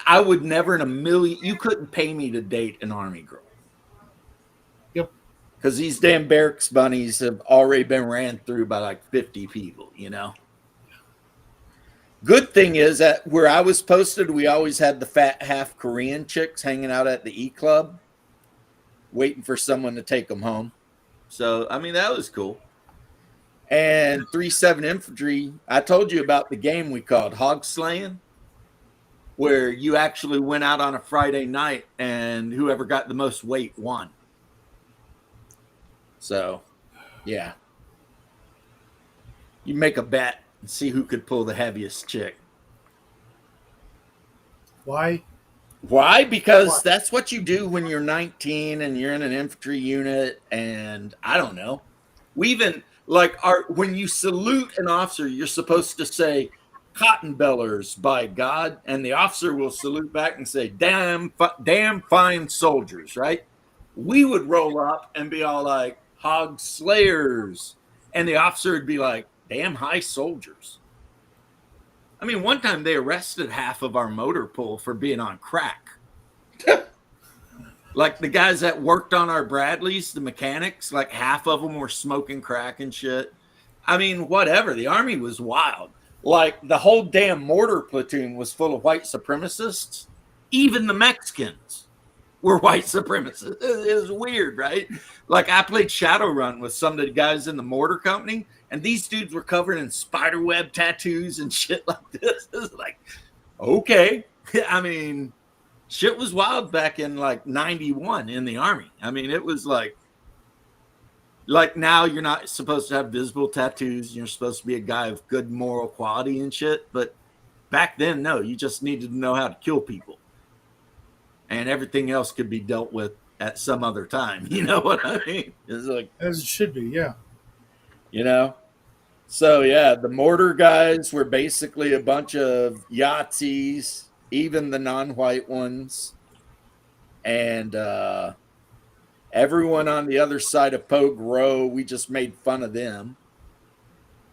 I would never in a million, you couldn't pay me to date an Army girl. Yep. Because these damn barracks bunnies have already been ran through by like 50 people, Good thing is that where I was posted, we always had the fat half Korean chicks hanging out at the E Club, waiting for someone to take them home. So, I mean, that was cool. And 3-7 Infantry, I told you about the game we called Hog Slaying, where you actually went out on a Friday night and whoever got the most weight won. So, yeah. You make a bet and see who could pull the heaviest chick. Why? Why? Because that's what you do when you're 19 and you're in an infantry unit, and I don't know. We even, when you salute an officer, you're supposed to say, "Cotton bellers, by God," and the officer will salute back and say, damn fine soldiers, right? We would roll up and be all like, "Hog slayers," and the officer would be like, "Damn high soldiers." I mean, one time they arrested half of our motor pool for being on crack. Like the guys that worked on our Bradleys, the mechanics, like half of them were smoking crack and shit. I mean, whatever. The Army was wild. Like the whole damn mortar platoon was full of white supremacists, even the Mexicans. were white supremacists. It was weird, right? Like I played Shadowrun with some of the guys in the mortar company, and these dudes were covered in spiderweb tattoos and shit like this. It was like, okay. I mean, shit was wild back in like 91 in the Army. I mean, it was like now you're not supposed to have visible tattoos. You're supposed to be a guy of good moral quality and shit. But back then, no, you just needed to know how to kill people. And everything else could be dealt with at some other time. You know what I mean? It's like, As it should be, yeah. you know? So, yeah, the mortar guys were basically a bunch of Yahtzees, even the non-white ones. And everyone on the other side of Pogue Row, we just made fun of them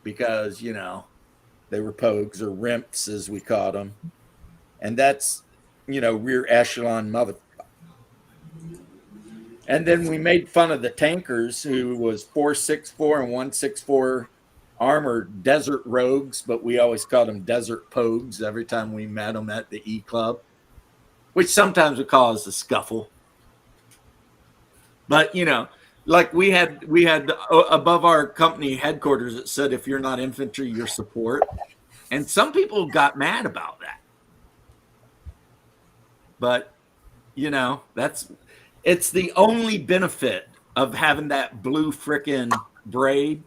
because, you know, they were Pogues or Rimps, as we called them. And that's, you know, rear echelon mother. And then we made fun of the tankers, who was 464 and 164 armored desert rogues, but we always called them desert Pogues every time we met them at the E Club, which sometimes would cause a scuffle. But, you know, like we had above our company headquarters, it said, if you're not infantry, you're support. And some people got mad about that. But, you know, it's the only benefit of having that blue frickin' braid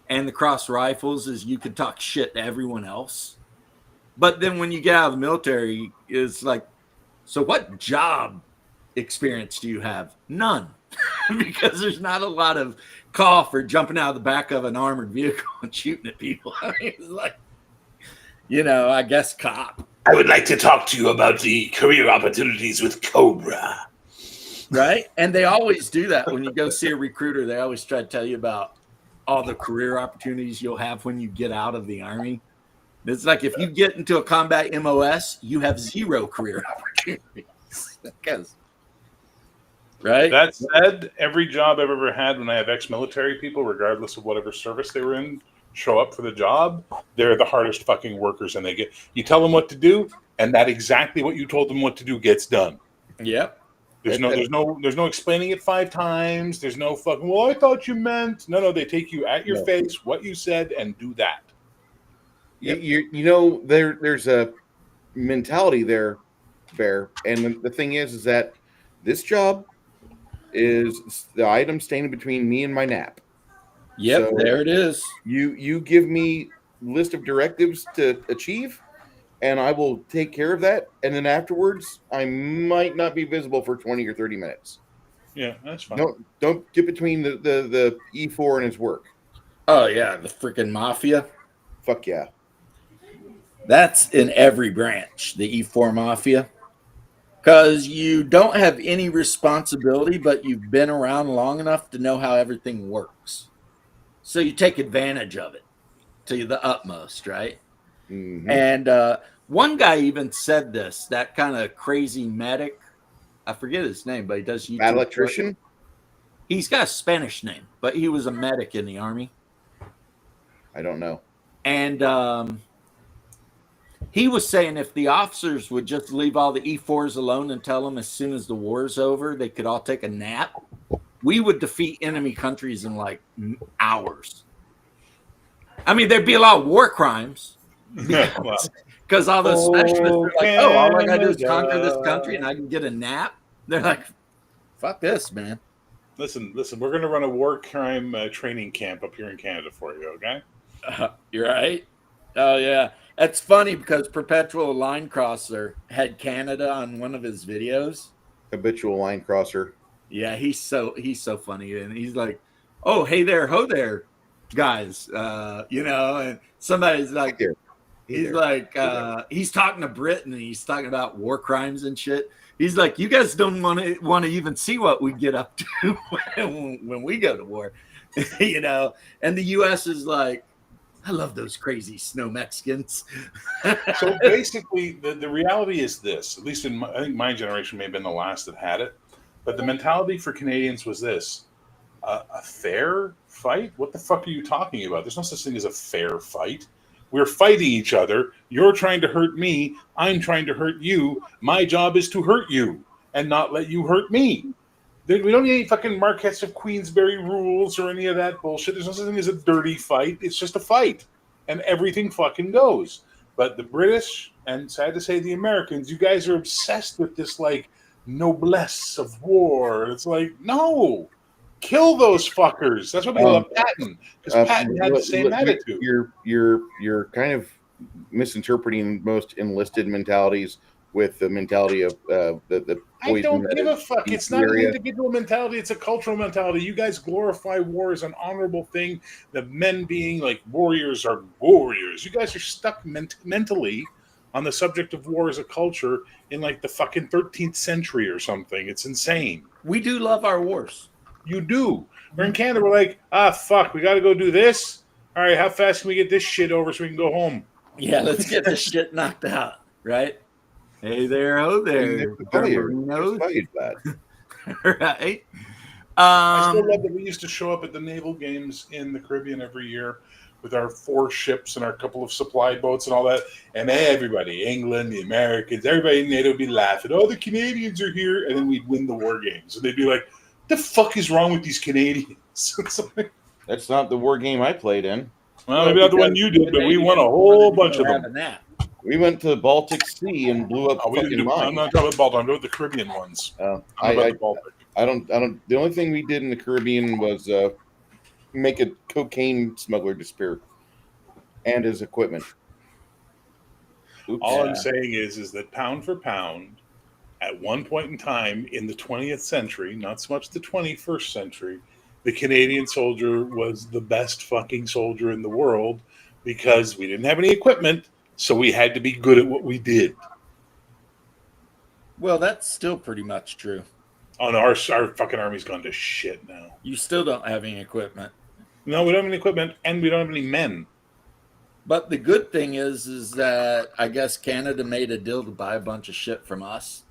and the cross rifles is you can talk shit to everyone else. But then when you get out of the military, it's like, so what job experience do you have? None. Because there's not a lot of call for jumping out of the back of an armored vehicle and shooting at people. I mean, it's like, you know, I guess cop. I would like to talk to you about the career opportunities with Cobra. Right? And they always do that when you go see a recruiter. They always try to tell you about all the career opportunities you'll have when you get out of the Army. It's like if you get into a combat MOS, you have zero career opportunities. Because, right? That said, every job I've ever had when I have ex-military people, regardless of whatever service they were in, show up for the job, they're the hardest fucking workers, and you tell them what to do, and that exactly what you told them what to do gets done. Yep. There's no explaining it 5 times. There's no fucking, well, I thought you meant. No, they take you at your face, what you said, and do that. Yep. You know, there's a mentality there, Bear, and the thing is that this job is the item standing between me and my nap. Yep, So there it is. You give me list of directives to achieve, and I will take care of that. And then afterwards, I might not be visible for 20 or 30 minutes. Yeah, that's fine. Don't get between the E4 and his work. Oh, yeah, the freaking mafia. Fuck yeah. That's in every branch, the E4 mafia. Because you don't have any responsibility, but you've been around long enough to know how everything works. So you take advantage of it to the utmost, right? Mm-hmm. And one guy even said this, that kind of crazy medic. I forget his name, but he does YouTube. Bad electrician? He's got a Spanish name, but he was a medic in the Army. I don't know. And he was saying if the officers would just leave all the E4s alone and tell them as soon as the war's over, they could all take a nap, we would defeat enemy countries in like hours. I mean, there'd be a lot of war crimes because all those specialists are like, oh, all I got to do is conquer this country and I can get a nap. They're like, fuck this, man. Listen, we're going to run a war crime training camp up here in Canada for you, okay? You're right. Oh, yeah. That's funny because Perpetual Line Crosser had Canada on one of his videos. Habitual line crosser. Yeah, he's so funny. And he's like, oh, hey there, ho there, guys. You know, and somebody's like, he's talking to Brit and he's talking about war crimes and shit. He's like, you guys don't want to even see what we get up to when we go to war, you know? And the U.S. is like, I love those crazy snow Mexicans. So basically, the reality is this, at least I think my generation may have been the last that had it, but the mentality for Canadians was this, a fair fight? What the fuck are you talking about? There's no such thing as a fair fight. We're fighting each other. You're trying to hurt me. I'm trying to hurt you. My job is to hurt you. and not let you hurt me. We don't need any fucking Marquess of Queensberry rules or any of that bullshit. There's no such thing as a dirty fight. It's just a fight, and everything fucking goes. But the British, and sad to say the Americans, you guys are obsessed with this like noblesse of war. It's like, no, kill those fuckers. That's what we love Patton, because Patton had the same attitude. You're kind of misinterpreting most enlisted mentalities with the mentality of the I don't give a fuck. It's not an individual mentality. It's a cultural mentality. You guys glorify war as an honorable thing. The men being like warriors are warriors. You guys are stuck mentally on the subject of war as a culture in like the fucking 13th century or something. It's insane. We do love our wars. You do. We're in Canada. We're like, fuck, we got to go do this. All right, how fast can we get this shit over so we can go home? Yeah, let's get this shit knocked out, right? Hey there, oh there. Right? I still love that we used to show up at the naval games in the Caribbean every year with our 4 ships and our couple of supply boats and all that. And everybody, England, the Americans, everybody in NATO would be laughing. Oh, the Canadians are here. And then we'd win the war games. And they'd be like, the fuck is wrong with these Canadians? That's not the war game I played in. Well, maybe not the one you did, but we won a whole bunch of them. We went to the Baltic Sea and blew up fucking mines. I'm not talking about Baltic. I'm talking about the Caribbean ones. The only thing we did in the Caribbean was make a cocaine smuggler disappear and his equipment. All I'm saying is that pound for pound, at one point in time in the 20th century, not so much the 21st century, the Canadian soldier was the best fucking soldier in the world because we didn't have any equipment, so we had to be good at what we did. Well, that's still pretty much true. Oh no, our fucking army's gone to shit now. You still don't have any equipment. No, we don't have any equipment, and we don't have any men. But the good thing is that I guess Canada made a deal to buy a bunch of shit from us.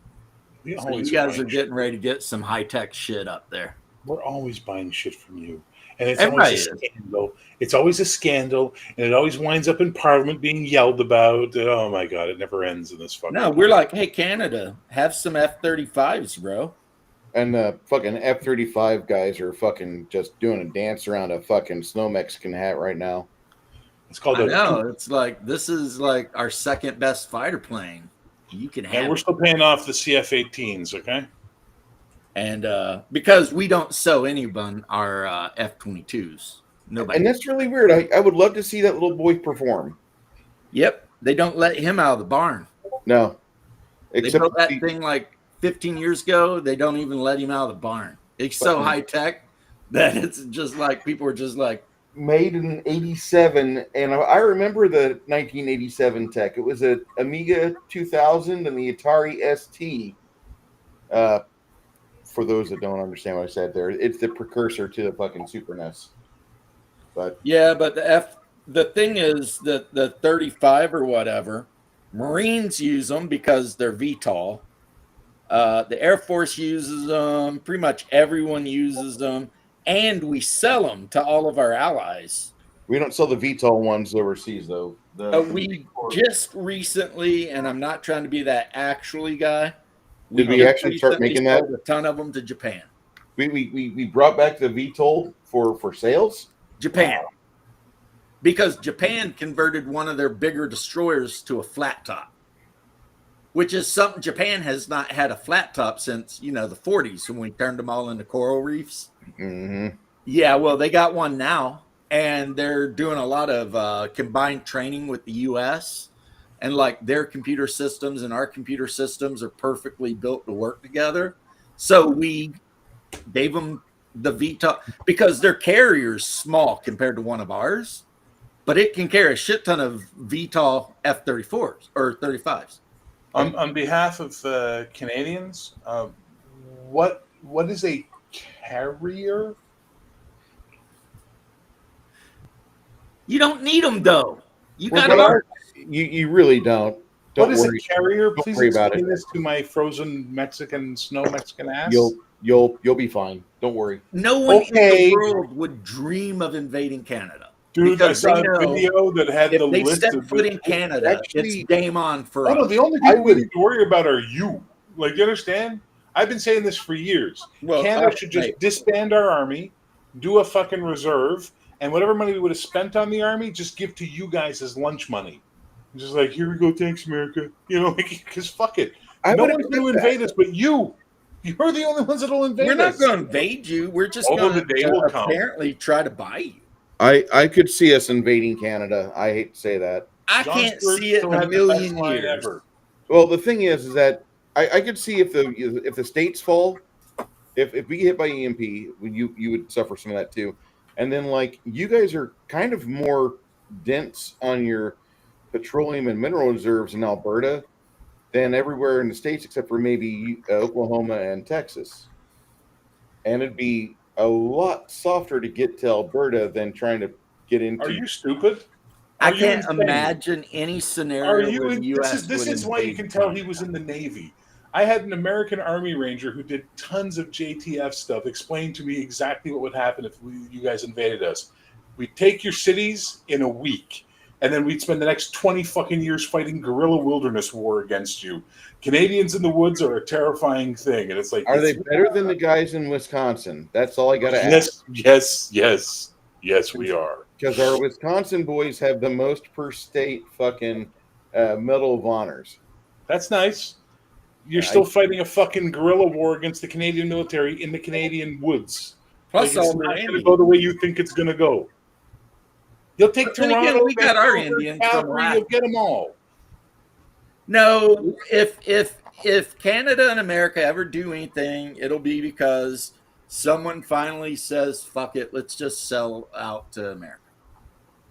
So you guys are getting ready to get some high-tech shit up there. We're always buying shit from you. And it's always a scandal. It's always a scandal, and it always winds up in Parliament being yelled about. Oh my God, it never ends in this fucking No, we're like, hey, Canada, have some F-35s, bro. And the fucking F-35 guys are fucking just doing a dance around a fucking snow Mexican hat right now. It's called it's like, this is like our second best fighter plane. You can have and we're still paying off the CF-18s, okay? And because we don't sew anyone our F-22s. Nobody. And that's really weird. I would love to see that little boy perform. Yep. They don't let him out of the barn. No. They built that thing like 15 years ago. They don't even let him out of the barn. It's so high tech that it's just like people are just like. Made in 87. And I remember the 1987 tech. It was an Amiga 2000 and the Atari ST. For those that don't understand what I said there, it's the precursor to the fucking Super NES. But yeah, but the thing is that the 35 or whatever, Marines use them because they're VTOL. The Air Force uses them. Pretty much everyone uses them, and we sell them to all of our allies. We don't sell the VTOL ones overseas, though. We just recently, and I'm not trying to be that actually guy. Did we actually start making that? A ton of them to Japan. We brought back the VTOL for sales? Japan. Because Japan converted one of their bigger destroyers to a flat top, which is something Japan has not had a flat top since, the 40s when we turned them all into coral reefs. Mm-hmm. Yeah, well, they got one now, and they're doing a lot of combined training with the U.S., and like their computer systems and our computer systems are perfectly built to work together. So we gave them the VTOL because their carrier's small compared to one of ours, but it can carry a shit ton of VTOL F-34s or 35s. On behalf of Canadians, what is a carrier? You don't need them though. You got to. You really don't. What is a carrier? Please explain this to my frozen Mexican snow Mexican ass. You'll be fine. Don't worry. No one in the world would dream of invading Canada. Dude, I saw a video that had the list of foot in Canada. It's game on for us. The only people we need to worry about are you. Like, you understand? I've been saying this for years. Well, Canada should just mate, disband our army, do a fucking reserve, and whatever money we would have spent on the army, just give to you guys as lunch money. Just like, here we go, thanks, America. You know, because fuck it. I No would one's going to invade us but you. You're the only ones that will invade we're not us. going to invade you. We're just Although going the day to will come. apparently try to buy you. I could see us invading Canada. I hate to say that. I John can't Stewart see it still in a had the best million line years. ever. Well, the thing is that I could see if the states fall, if we get hit by EMP, you would suffer some of that too. And then like you guys are kind of more dense on your petroleum and mineral reserves in Alberta than everywhere in the states except for maybe Oklahoma and Texas. And it'd be a lot softer to get to Alberta than trying to get into. Are you stupid? I Are you can't insane? imagine any Are scenario you? where the U.S. This would is why you invade can tell he Canada. was in the Navy. I had an American Army Ranger who did tons of JTF stuff, explain to me exactly what would happen if you guys invaded us. We'd take your cities in a week, and then we'd spend the next 20 fucking years fighting guerrilla wilderness war against you. Canadians in the woods are a terrifying thing, and it's like, Are they better than the guys in Wisconsin? That's all I got to ask. Yes, we are. Because our Wisconsin boys have the most per state fucking Medal of Honors. That's nice. You're Yeah, still fighting a fucking guerrilla war against the Canadian military in the Canadian woods. Plus, Like, it's all not the going to go the way you think it's going to go. You'll take But then Toronto, again, we got our Vancouver, Indians from Calgary, Latin. you'll get them all. No, if Canada and America ever do anything, it'll be because someone finally says, "Fuck it, let's just sell out to America,"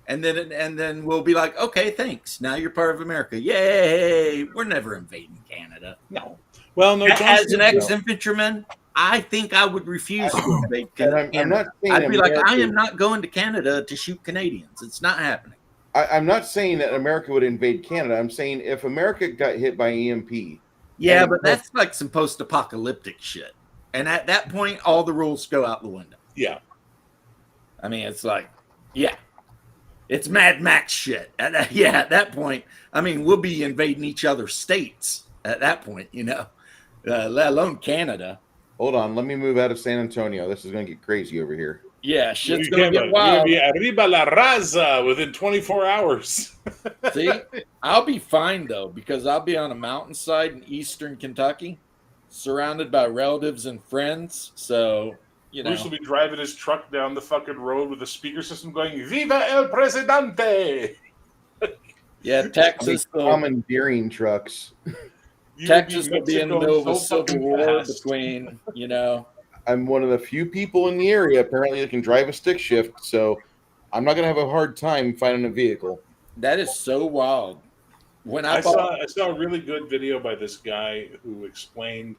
and then we'll be like, "Okay, thanks. Now you're part of America. Yay! We're never invading Canada." No. Well, no. As an ex-infantryman, I think I would refuse to invade And Canada. I'm not saying I'd be like, I America- am not going to Canada to shoot Canadians. It's not happening. I'm not saying that America would invade Canada. I'm saying if America got hit by EMP, Yeah, And- but that's like some post-apocalyptic shit. And at that point, all the rules go out the window. Yeah. I mean, it's like, yeah, it's Mad Max shit. At that point, I mean, we'll be invading each other's states at that point, let alone Canada. hold on, let me move out of San Antonio. This is going to get crazy over here. Yeah, shit's You're going to get wild. be arriba la raza within 24 hours. See, I'll be fine, though, because I'll be on a mountainside in eastern Kentucky, surrounded by relatives and friends. So, Bruce will be driving his truck down the fucking road with a speaker system going, Viva el Presidente! yeah, Texas will Commandeering trucks. You Texas will be in the Mexico middle of a so civil fucking war fast. between, I'm one of the few people in the area apparently that can drive a stick shift, so I'm not going to have a hard time finding a vehicle. that is so wild. When I I bought, saw a really good video by this guy who explained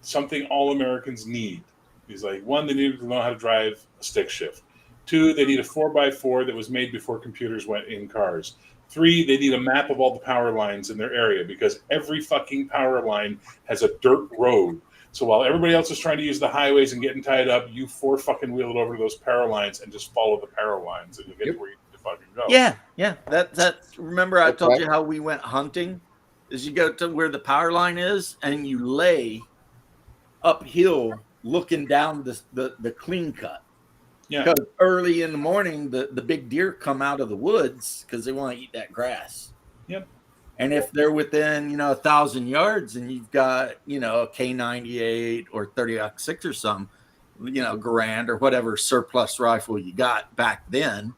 something all Americans need. He's like, one, they need to know how to drive a stick shift. Two, they need a 4x4 that was made before computers went in cars. Three, they need a map of all the power lines in their area because every fucking power line has a dirt road. So while everybody else is trying to use the highways and getting tied up, you fucking wheel it over to those power lines and just follow the power lines and you'll get Yep. to where you need to fucking go. yeah, that. Remember, I That's told right. you how we went hunting. Is you go to where the power line is and you lay uphill, looking down the clean cut. Yeah. Because early in the morning, the big deer come out of the woods because they want to eat that grass. Yep. And if they're within, 1,000 yards and you've got, a K98 or 30-06 or something, Garand or whatever surplus rifle you got back then,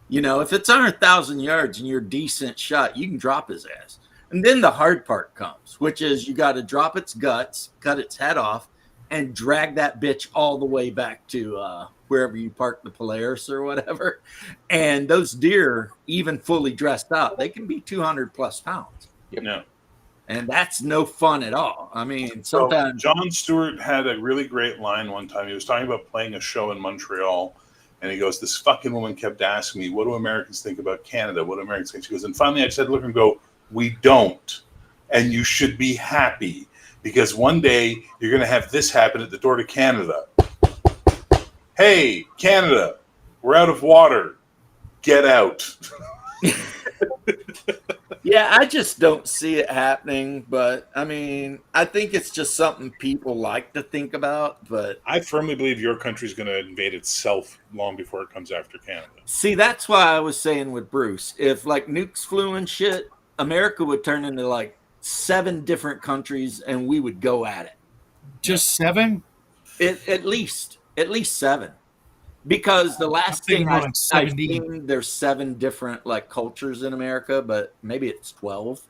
if it's 100,000 yards and you're a decent shot, you can drop his ass. And then the hard part comes, which is you got to drop its guts, cut its head off, and drag that bitch all the way back to wherever you park the Polaris or whatever. And those deer, even fully dressed up, they can be 200 plus pounds. No. And that's no fun at all. I mean, So sometimes John Stewart had a really great line one time. He was talking about playing a show in Montreal, and he goes, "This fucking woman kept asking me, what do Americans think about Canada? What do Americans think?" She goes, and finally I said, "Look and go, we don't, and you should be happy because one day you're going to have this happen at the door to Canada. Hey, Canada, we're out of water. Get out." Yeah, I just don't see it happening. But I mean, I think it's just something people like to think about. But I firmly believe your country's going to invade itself long before it comes after Canada. see, that's why I was saying with Bruce, if like nukes flew and shit, America would turn into like 7 different countries, and we would go at it. Just 7? At least 7. Because the last thinking thing more like I've 70. seen, there's 7 different like cultures in America, but maybe it's 12.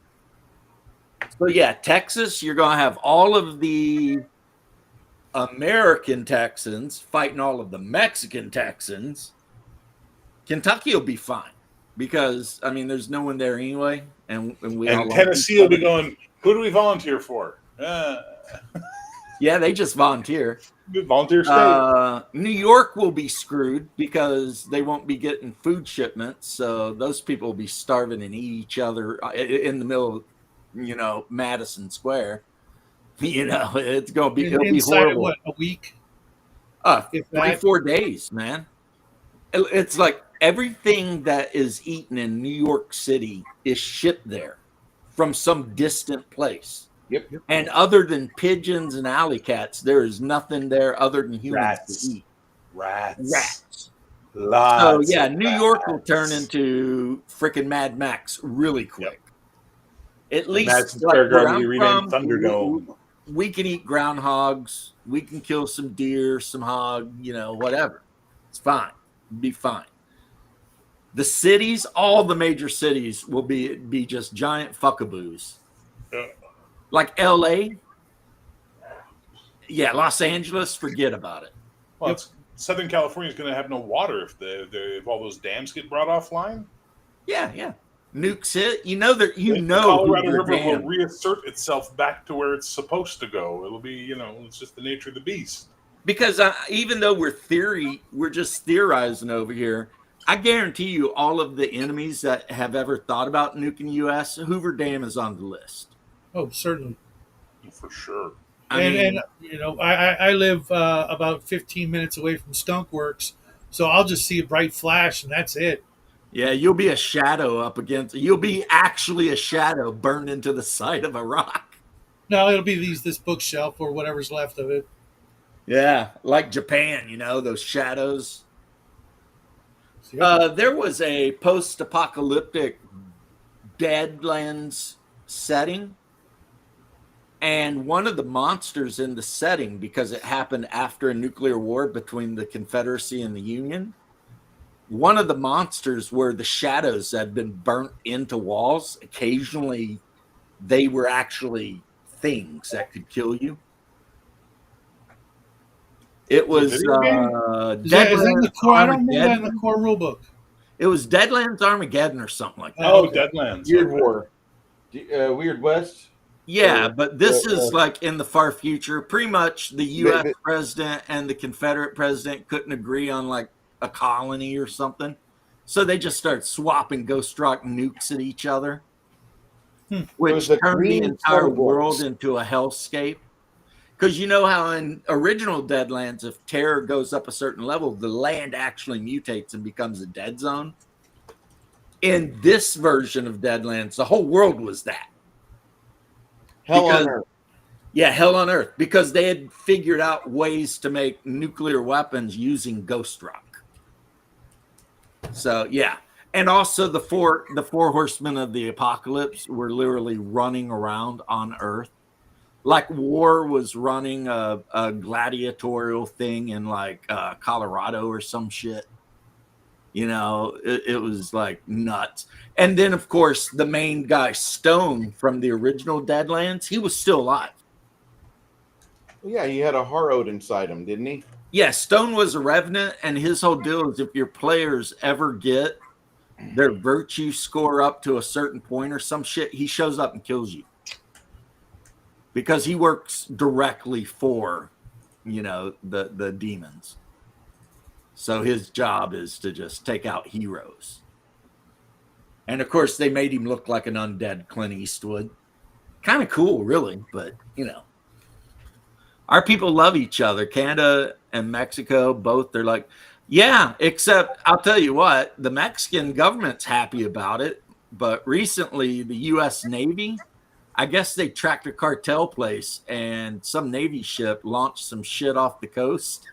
So yeah, Texas, you're gonna have all of the American Texans fighting all of the Mexican Texans. Kentucky will be fine because I mean there's no one there anyway, and we all And like Tennessee each will be other. going, who do we volunteer for? Yeah, they just volunteer. Volunteer state. New York will be screwed because they won't be getting food shipments. So those people will be starving and eat each other in the middle of, Madison Square. It's going to be, it'll be Inside of horrible. what, a week? If 3-4 days, man. It's like everything that is eaten in New York City is shipped there from some distant place. Yep. And other than pigeons and alley cats, there is nothing there other than humans Rats. to eat. Rats. So Lots yeah, of New York will rats. turn into freaking Mad Max really quick. At least Madison like, Square where Garden will be renamed I'm from, Thunderdome. we can eat groundhogs, we can kill some deer, some hog, whatever. It's fine. Be fine. The cities, all the major cities will be just giant fuckaboos. Yeah. Like LA. Yeah, Los Angeles, forget about it. Well, Southern California is going to have no water if all those dams get brought offline. Yeah. Nukes hit. The Colorado Hoover River will Dam. reassert itself back to where it's supposed to go. It'll be, it's just the nature of the beast. Because even though we're just theorizing over here. I guarantee you, all of the enemies that have ever thought about nuking the U.S., Hoover Dam is on the list. Oh, certainly. For sure. I live about 15 minutes away from Skunk Works, so I'll just see a bright flash and that's it. Yeah, you'll be a shadow up against. You'll be actually a shadow burned into the side of a rock. No, it'll be this bookshelf or whatever's left of it. Yeah, like Japan, those shadows. Yep. There was a post-apocalyptic Deadlands setting, and one of the monsters in the setting, because it happened after a nuclear war between the Confederacy and the Union, one of the monsters were the shadows that had been burnt into walls. Occasionally, they were actually things that could kill you. It was Is that in the core? I don't remember that in the core rule book. It was Deadlands Armageddon or something like that. Oh, Deadlands. Weird Okay. War. Weird West. Yeah, but this uh, is like in the far future. Pretty much the U.S. But- president and the Confederate president couldn't agree on like a colony or something. So they just started swapping Ghost Rock nukes at each other, It which was the turned the Green entire Star Wars. world into a hellscape. Because you know how in original Deadlands, if terror goes up a certain level, the land actually mutates and becomes a dead zone. In this version of Deadlands, the whole world was that. Hell Because- on Earth. Yeah, hell on earth, because they had figured out ways to make nuclear weapons using Ghost Rock. So yeah, and also the four horsemen of the apocalypse were literally running around on Earth, like War was running a gladiatorial thing in like Colorado or some shit. It was like nuts. And then of course the main guy Stone from the original Deadlands, he was still alive. Yeah, he had a Harrowed inside him, didn't he? Yeah, Stone was a revenant, and his whole deal is if your players ever get their virtue score up to a certain point or some shit, he shows up and kills you. Because he works directly for, the demons. So his job is to just take out heroes. And of course, they made him look like an undead Clint Eastwood. Kind of cool, really, but, Our people love each other. Canada and Mexico, both, they're like, yeah, except I'll tell you what, the Mexican government's happy about it but recently the U.S. Navy, I guess they tracked a cartel place, and some Navy ship launched some shit off the coast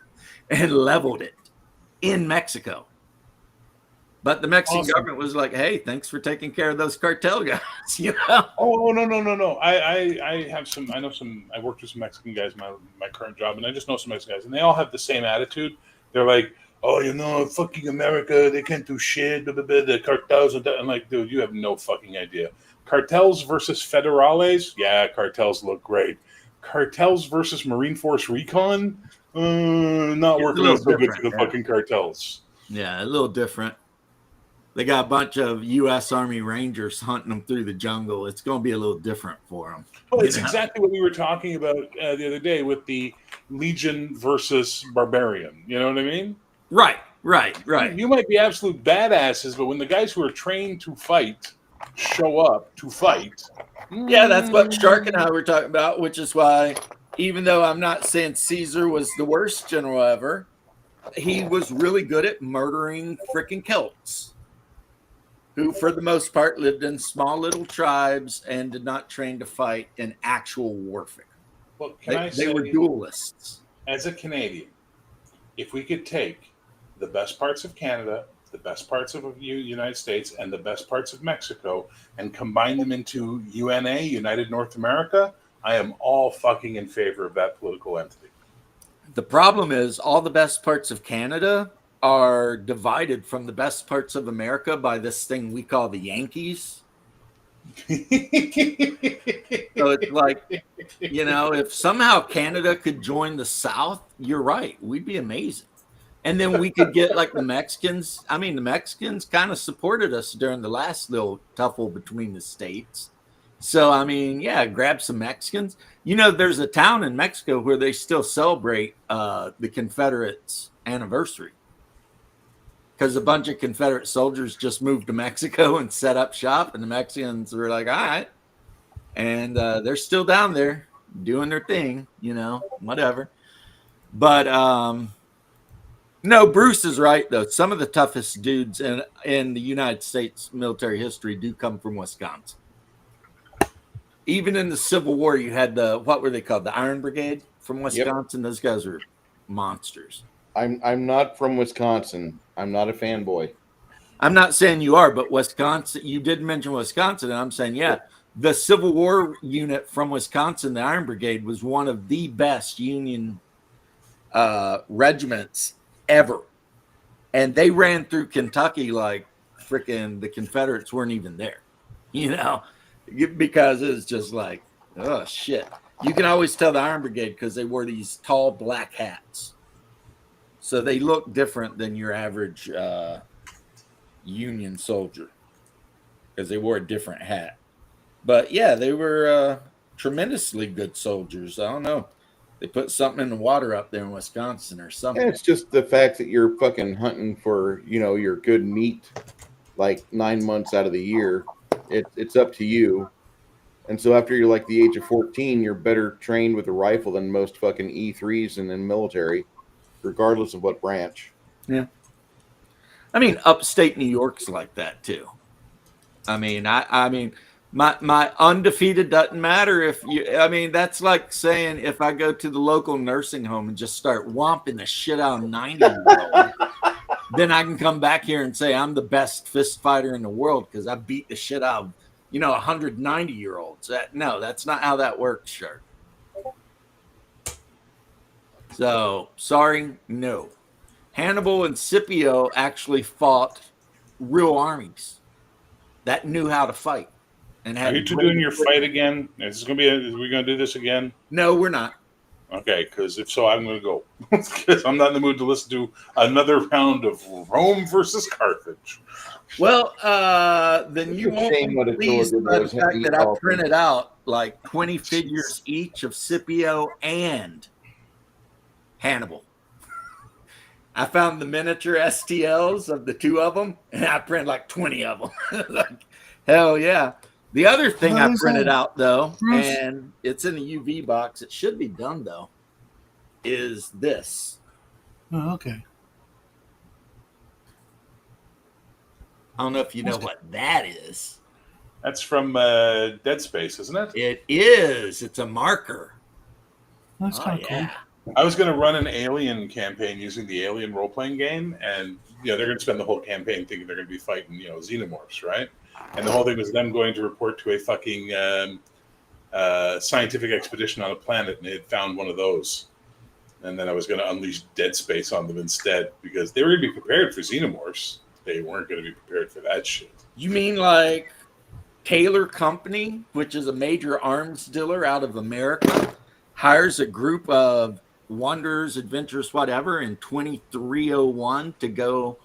and leveled it in Mexico. But the Mexican Awesome. government was like, "Hey, thanks for taking care of those cartel guys." You know? Oh no! I have some. I know some. I worked with some Mexican guys in my current job, and I just know some Mexican guys, and they all have the same attitude. They're like, "Oh, fucking America, they can't do shit. Blah, blah, blah, the cartels and that." I'm like, dude, you have no fucking idea. Cartels versus federales, yeah, cartels look great. Cartels versus Marine Force Recon, not It's a working little out so good different, for the yeah. fucking cartels. Yeah, a little different. They got a bunch of U.S. Army Rangers hunting them through the jungle. It's going to be a little different for them. Well, it's exactly what we were talking about the other day with the Legion versus Barbarian. You know what I mean? Right. You might be absolute badasses, but when the guys who are trained to fight show up to fight, Yeah, that's what Shark and I were talking about, which is why, even though I'm not saying Caesar was the worst general ever, he was really good at murdering freaking Celts, who, for the most part, lived in small little tribes and did not train to fight in actual warfare. Well, can I say, they were duelists. As a Canadian, if we could take the best parts of Canada, the best parts of the United States, and the best parts of Mexico, and combine them into UNA, United North America, I am all fucking in favor of that political entity. The problem is all the best parts of Canada are divided from the best parts of America by this thing we call the Yankees. So it's like, if somehow Canada could join the South, you're right, we'd be amazing. And then we could get like the Mexicans. I mean, the Mexicans kind of supported us during the last little tuffle between the states. So, I mean, yeah, grab some Mexicans. There's a town in Mexico where they still celebrate the Confederates' anniversary because a bunch of Confederate soldiers just moved to Mexico and set up shop, and the Mexicans were like, all right. And they're still down there doing their thing, whatever. But no, Bruce is right, though. Some of the toughest dudes in the United States military history do come from Wisconsin. Even in the Civil War, you had what were they called? The Iron Brigade from Wisconsin. Yep. Those guys were monsters. I'm not from Wisconsin. I'm not a fanboy. I'm not saying you are, but Wisconsin, you did mention Wisconsin, and I'm saying, yeah, the Civil War unit from Wisconsin, the Iron Brigade, was one of the best Union regiments ever. And they ran through Kentucky like freaking the Confederates weren't even there, because it's just like, oh, shit. You can always tell the Iron Brigade because they wore these tall black hats. So they look different than your average Union soldier because they wore a different hat. But, yeah, they were tremendously good soldiers. I don't know. They put something in the water up there in Wisconsin or something. And it's just the fact that you're fucking hunting for, your good meat like 9 months out of the year. It's up to you. And so after you're like the age of 14, you're better trained with a rifle than most fucking E3s in the military, regardless of what branch. Yeah. I mean, upstate New York's like that too. I mean, my undefeated doesn't matter if that's like saying if I go to the local nursing home and just start whomping the shit out of 90-year-olds, then I can come back here and say I'm the best fist fighter in the world because I beat the shit out of 190-year-olds. No, that's not how that works, Shark. So, sorry, no. Hannibal and Scipio actually fought real armies that knew how to fight. And are you two doing your fight again? Is we going to do this again? No, we're not. Okay, because if so, I'm going to go. Because I'm not in the mood to listen to another round of Rome versus Carthage. Well, then you won't be pleased by the fact that I printed out like 20 figures each of Scipio and Hannibal. I found the miniature STLs of the two of them, and I printed like 20 of them. Like, hell yeah. The other thing I printed out, though, and it's in a UV box, it should be done, though, is this. Oh, okay. I don't know if you know what that is. That's from Dead Space, isn't it? It is. It's a marker. That's kind of cool. I was going to run an Alien campaign using the Alien role-playing game, and they're going to spend the whole campaign thinking they're going to be fighting, xenomorphs, right? And the whole thing was them going to report to a fucking scientific expedition on a planet, and they had found one of those. And then I was going to unleash Dead Space on them instead, because they were going to be prepared for xenomorphs. They weren't going to be prepared for that shit. You mean like Taylor Company, which is a major arms dealer out of America, hires a group of wanderers, adventurers, whatever, in 2301 to go,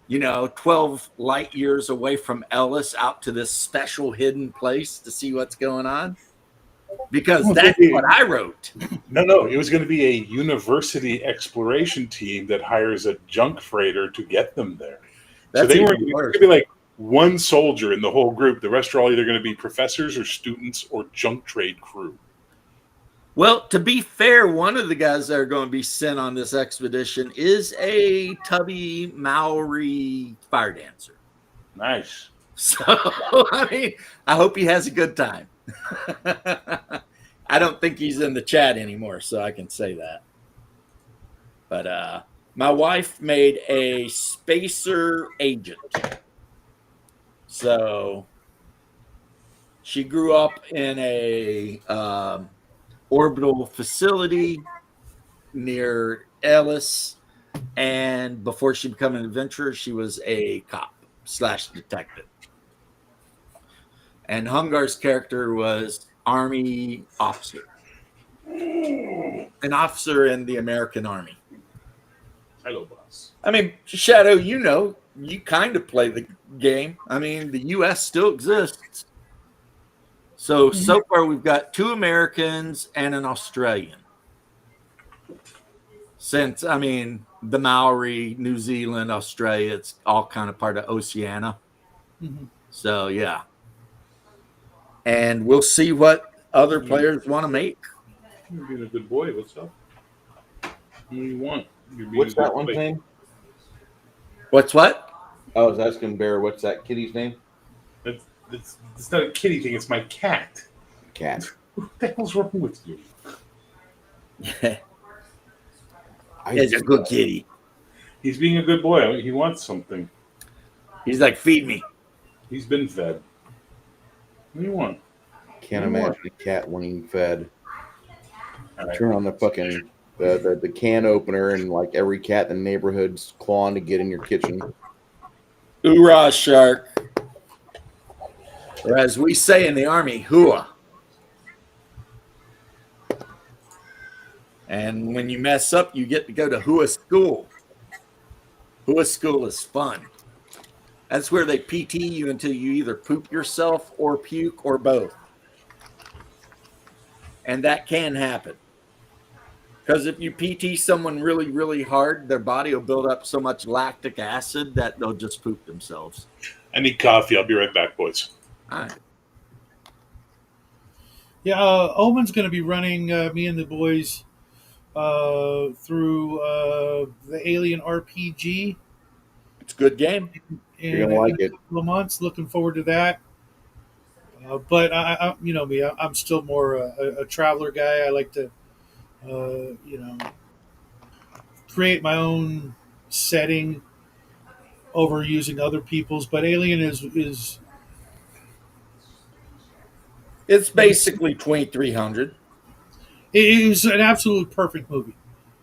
12 light years away from Ellis out to this special hidden place to see what's going on? Because that's what I wrote. No, it was going to be a university exploration team that hires a junk freighter to get them there. That's so they were even going worse. to be like one soldier in the whole group. The rest are all either going to be professors or students or junk trade crew. Well, to be fair, one of the guys that are going to be sent on this expedition is a tubby Maori fire dancer. Nice. So, I hope he has a good time. I don't think he's in the chat anymore, so I can say that. But my wife made a spacer agent. So she grew up in a orbital facility near Ellis, and before she became an adventurer, she was a cop / detective. And Hungar's character was Army officer, an officer in the American Army. Hello, boss. Shadow, you kind of play the game. The U.S. still exists. So far we've got 2 Americans and an Australian. Since, the Maori, New Zealand, Australia, it's all kind of part of Oceania. Mhm. So, yeah. And we'll see what other players want to make. You're being a good boy. What's up? What do you want? You're being What's a good that one's boy. name? What's what? I was asking Bear, what's that kitty's name? It's not a kitty thing. It's my cat. Cat. What the hell's wrong with you? He's a good kitty. He's being a good boy. He wants something. He's like, feed me. He's been fed. What do you want? Can't imagine a cat wanting fed. All right. Turn on the fucking the can opener, and like every cat in the neighborhood's clawing to get in your kitchen. Hoorah, shark. Or as we say in the Army, hooah. And when you mess up, you get to go to hooah school. Hooah school is fun. That's where they PT you until you either poop yourself or puke or both. And that can happen. Because if you PT someone really, really hard, their body will build up so much lactic acid that they'll just poop themselves. I need coffee. I'll be right back, boys. All right. Yeah, Owen's going to be running me and the boys through the Alien RPG It's a good game. You're gonna like in a it. couple of months. Looking forward to that. But I you know me, I'm still more a traveler guy. I like to, create my own setting over using other people's. But Alien is It's basically 2300. it was an absolute perfect movie.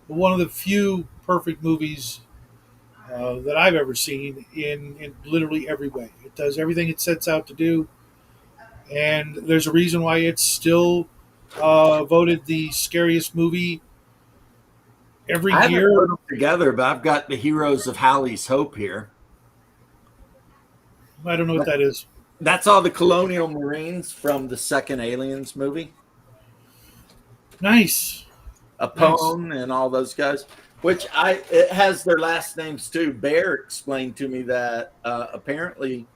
One of the few perfect movies that I've ever seen in literally every way. It does everything it sets out to do, and there's a reason why it's still voted the scariest movie every I haven't year. put them together, but I've got the Heroes of Halley's Hope here. I don't know what that is. That's all the Colonial Marines from the second Aliens movie. Nice. Apone and all those guys. It has their last names too. Bear explained to me that apparently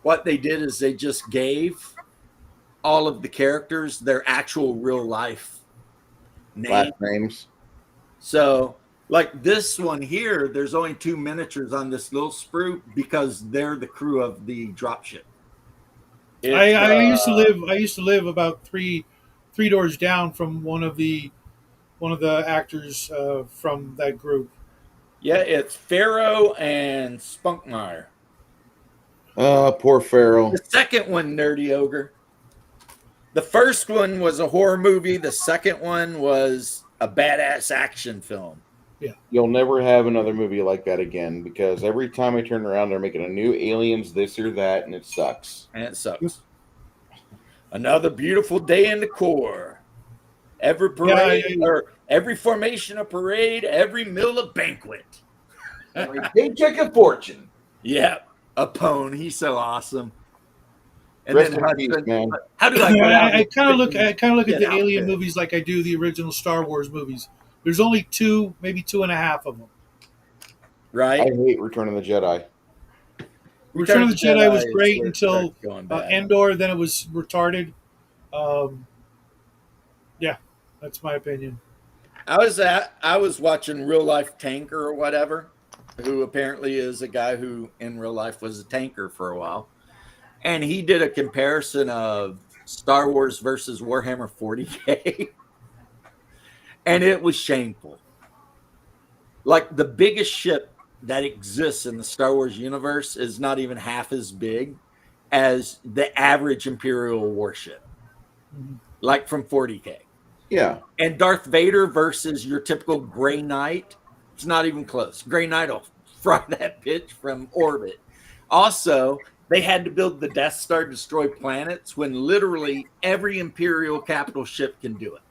what they did is they just gave all of the characters their actual real life name. Last names. So, like this one here, there's only 2 miniatures on this little sprue because they're the crew of the dropship. I used to live about three doors down from one of the actors from that group. Yeah, it's Pharaoh and Spunkmeyer. Poor Pharaoh. The second one, Nerdy Ogre. The first one was a horror movie. The second one was a badass action film. You'll never have another movie like that again because every time I turn around, they're making a new Aliens, this or that, and it sucks. And it sucks. Another beautiful day in the Corps. Every parade, or every formation a parade, every meal a banquet. Every paycheck a fortune. Yeah, Apone, he's so awesome. And Rest then in peace, Hudson, man. how do I go out I kind of look at get the out Alien there? movies like I do the original Star Wars movies. There's only two, maybe 2.5 of them. I Right? hate Return of the Jedi. Return of the Jedi was is great where it until starts going bad. Endor. Then it was retarded. Yeah, that's my opinion. I was watching Real Life Tanker or whatever, who apparently is a guy who in real life was a tanker for a while. And he did a comparison of Star Wars versus Warhammer 40K. And it was shameful. Like the biggest ship that exists in the Star Wars universe is not even half as big as the average Imperial warship, like from 40K. Yeah. And Darth Vader versus your typical Grey Knight, it's not even close. Grey Knight will fry that bitch from orbit. Also, they had to build the Death Star to destroy planets when literally every Imperial capital ship can do it.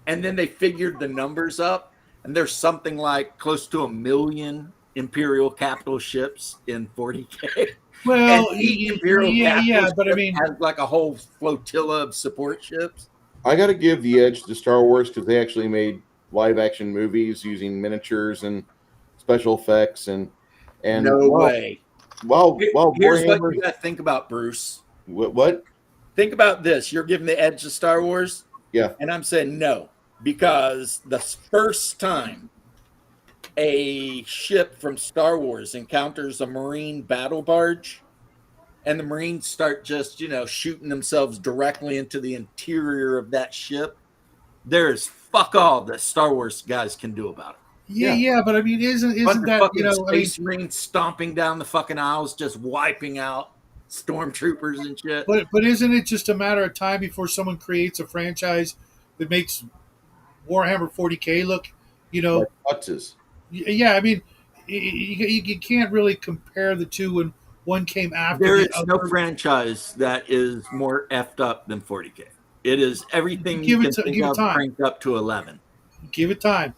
And then they figured the numbers up, and there's something like close to 1 million Imperial capital ships in 40K. Well, And each Imperial capital but I ship mean, has like a whole flotilla of support ships. I got to give the edge to Star Wars because they actually made live action movies using miniatures and special effects and No way. Well, Here's what Warhammer. you got to think about, Bruce. What? Think about this. You're giving the edge to Star Wars. Yeah. And I'm saying no, because the first time a ship from Star Wars encounters a Marine battle barge and the Marines start just, shooting themselves directly into the interior of that ship, there's fuck all that Star Wars guys can do about it. Yeah, but I mean, isn't that fucking Space Marines stomping down the fucking aisles, just wiping out stormtroopers and shit? But isn't it just a matter of time before someone creates a franchise that makes Warhammer 40K look, Like Hutzes. Yeah, I mean, you can't really compare the two when one came after There the is other. no franchise that is more effed up than 40K. It is everything Give you it can think give it of time. cranked up to 11. Give it time.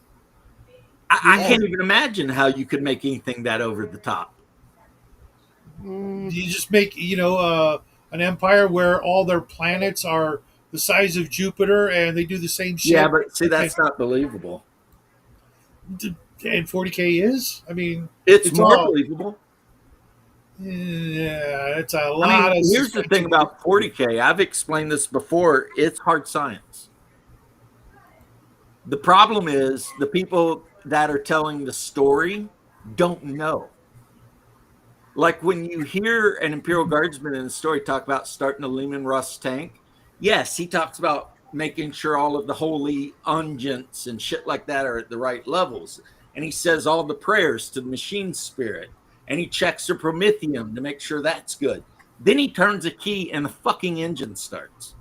I can't even imagine how you could make anything that over the top. You just make an empire where all their planets are the size of Jupiter and they do the same shit. Yeah, but see, that's not believable. And 40K is. I mean, It's more all- believable. Yeah, it's a lot of. Here's the thing about 40K. I've explained this before. It's hard science. The problem is the people that are telling the story don't know. Like when you hear an Imperial Guardsman in the story talk about starting a Lehman Russ tank, yes, he talks about making sure all of the holy unguents and shit like that are at the right levels. And he says all the prayers to the machine spirit. And he checks the Prometheum to make sure that's good. Then he turns a key and the fucking engine starts.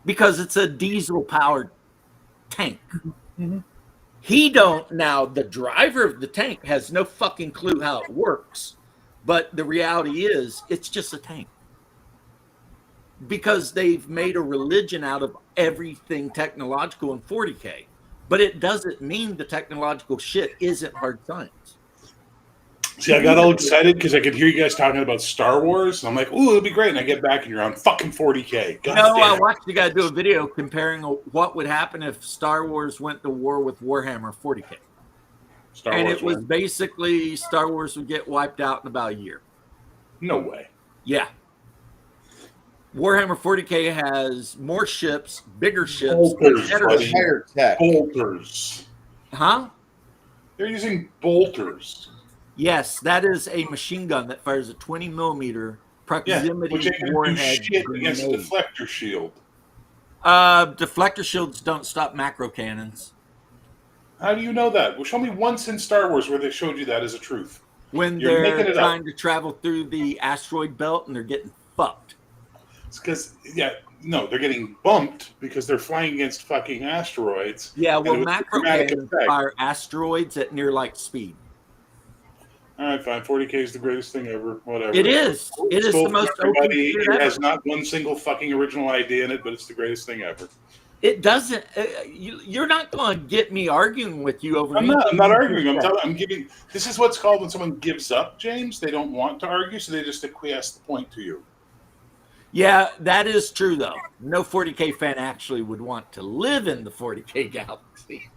Because it's a diesel-powered tank. Mm-hmm. Now, the driver of the tank has no fucking clue how it works. But the reality is, it's just a tank. Because they've made a religion out of everything technological in 40K. But it doesn't mean the technological shit isn't hard science. See, I got all excited because I could hear you guys talking about Star Wars. And I'm like, ooh, it'll be great. And I get back and you're on fucking 40K. God No, damn I it. watched you guys do a video comparing what would happen if Star Wars went to war with Warhammer 40K. Star And Wars it was one. basically Star Wars would get wiped out in about a year. No way. Yeah. Warhammer 40K has more ships, bigger ships, Bolters, better buddy. ships. Higher tech. Bolters. Huh? They're using bolters. Yes, that is a machine gun that fires a 20 millimeter proximity which ain't gonna do warhead shit against a grenade. deflector shield. Deflector shields don't stop macro cannons. How do you know that? Well, show me once in Star Wars where they showed you that as a truth. When You're making they're it up. trying to travel through the asteroid belt and they're getting fucked. It's because, they're getting bumped because they're flying against fucking asteroids. Yeah, and well, it was a macro dramatic cannons effect. fire asteroids at near light speed. All right, fine. 40K is the greatest thing ever. Whatever. It is. It is Stole the from most open everybody. shit It ever. has not one single fucking original idea in it, but it's the greatest thing ever. It doesn't. You're not going to get me arguing with you over. I'm not anything you arguing. just said. I'm giving. This is what's called when someone gives up, James. They don't want to argue, so they just acquiesce the point to you. Yeah, that is true, though. No 40K fan actually would want to live in the 40K galaxy.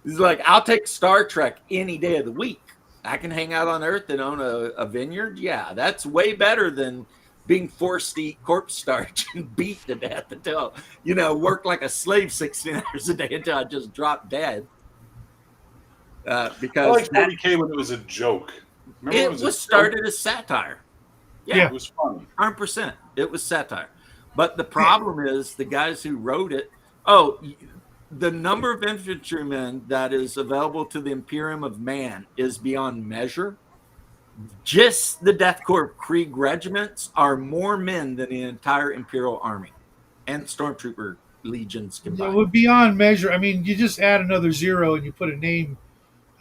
It's like, I'll take Star Trek any day of the week. I can hang out on Earth and own a vineyard. Yeah, that's way better than being forced to eat corpse starch and beat to death until, work like a slave 16 hours a day until I just drop dead. Because I like 40K when it was a joke. Remember it when was started as satire. Yeah, it was funny. 100%. It was satire. But the problem is the guys who wrote it, the number of infantrymen that is available to the Imperium of Man is beyond measure. Just the Death Corps Krieg regiments are more men than the entire Imperial Army and Stormtrooper legions Yeah, combined. well, beyond measure. I mean, you just add another zero and you put a name,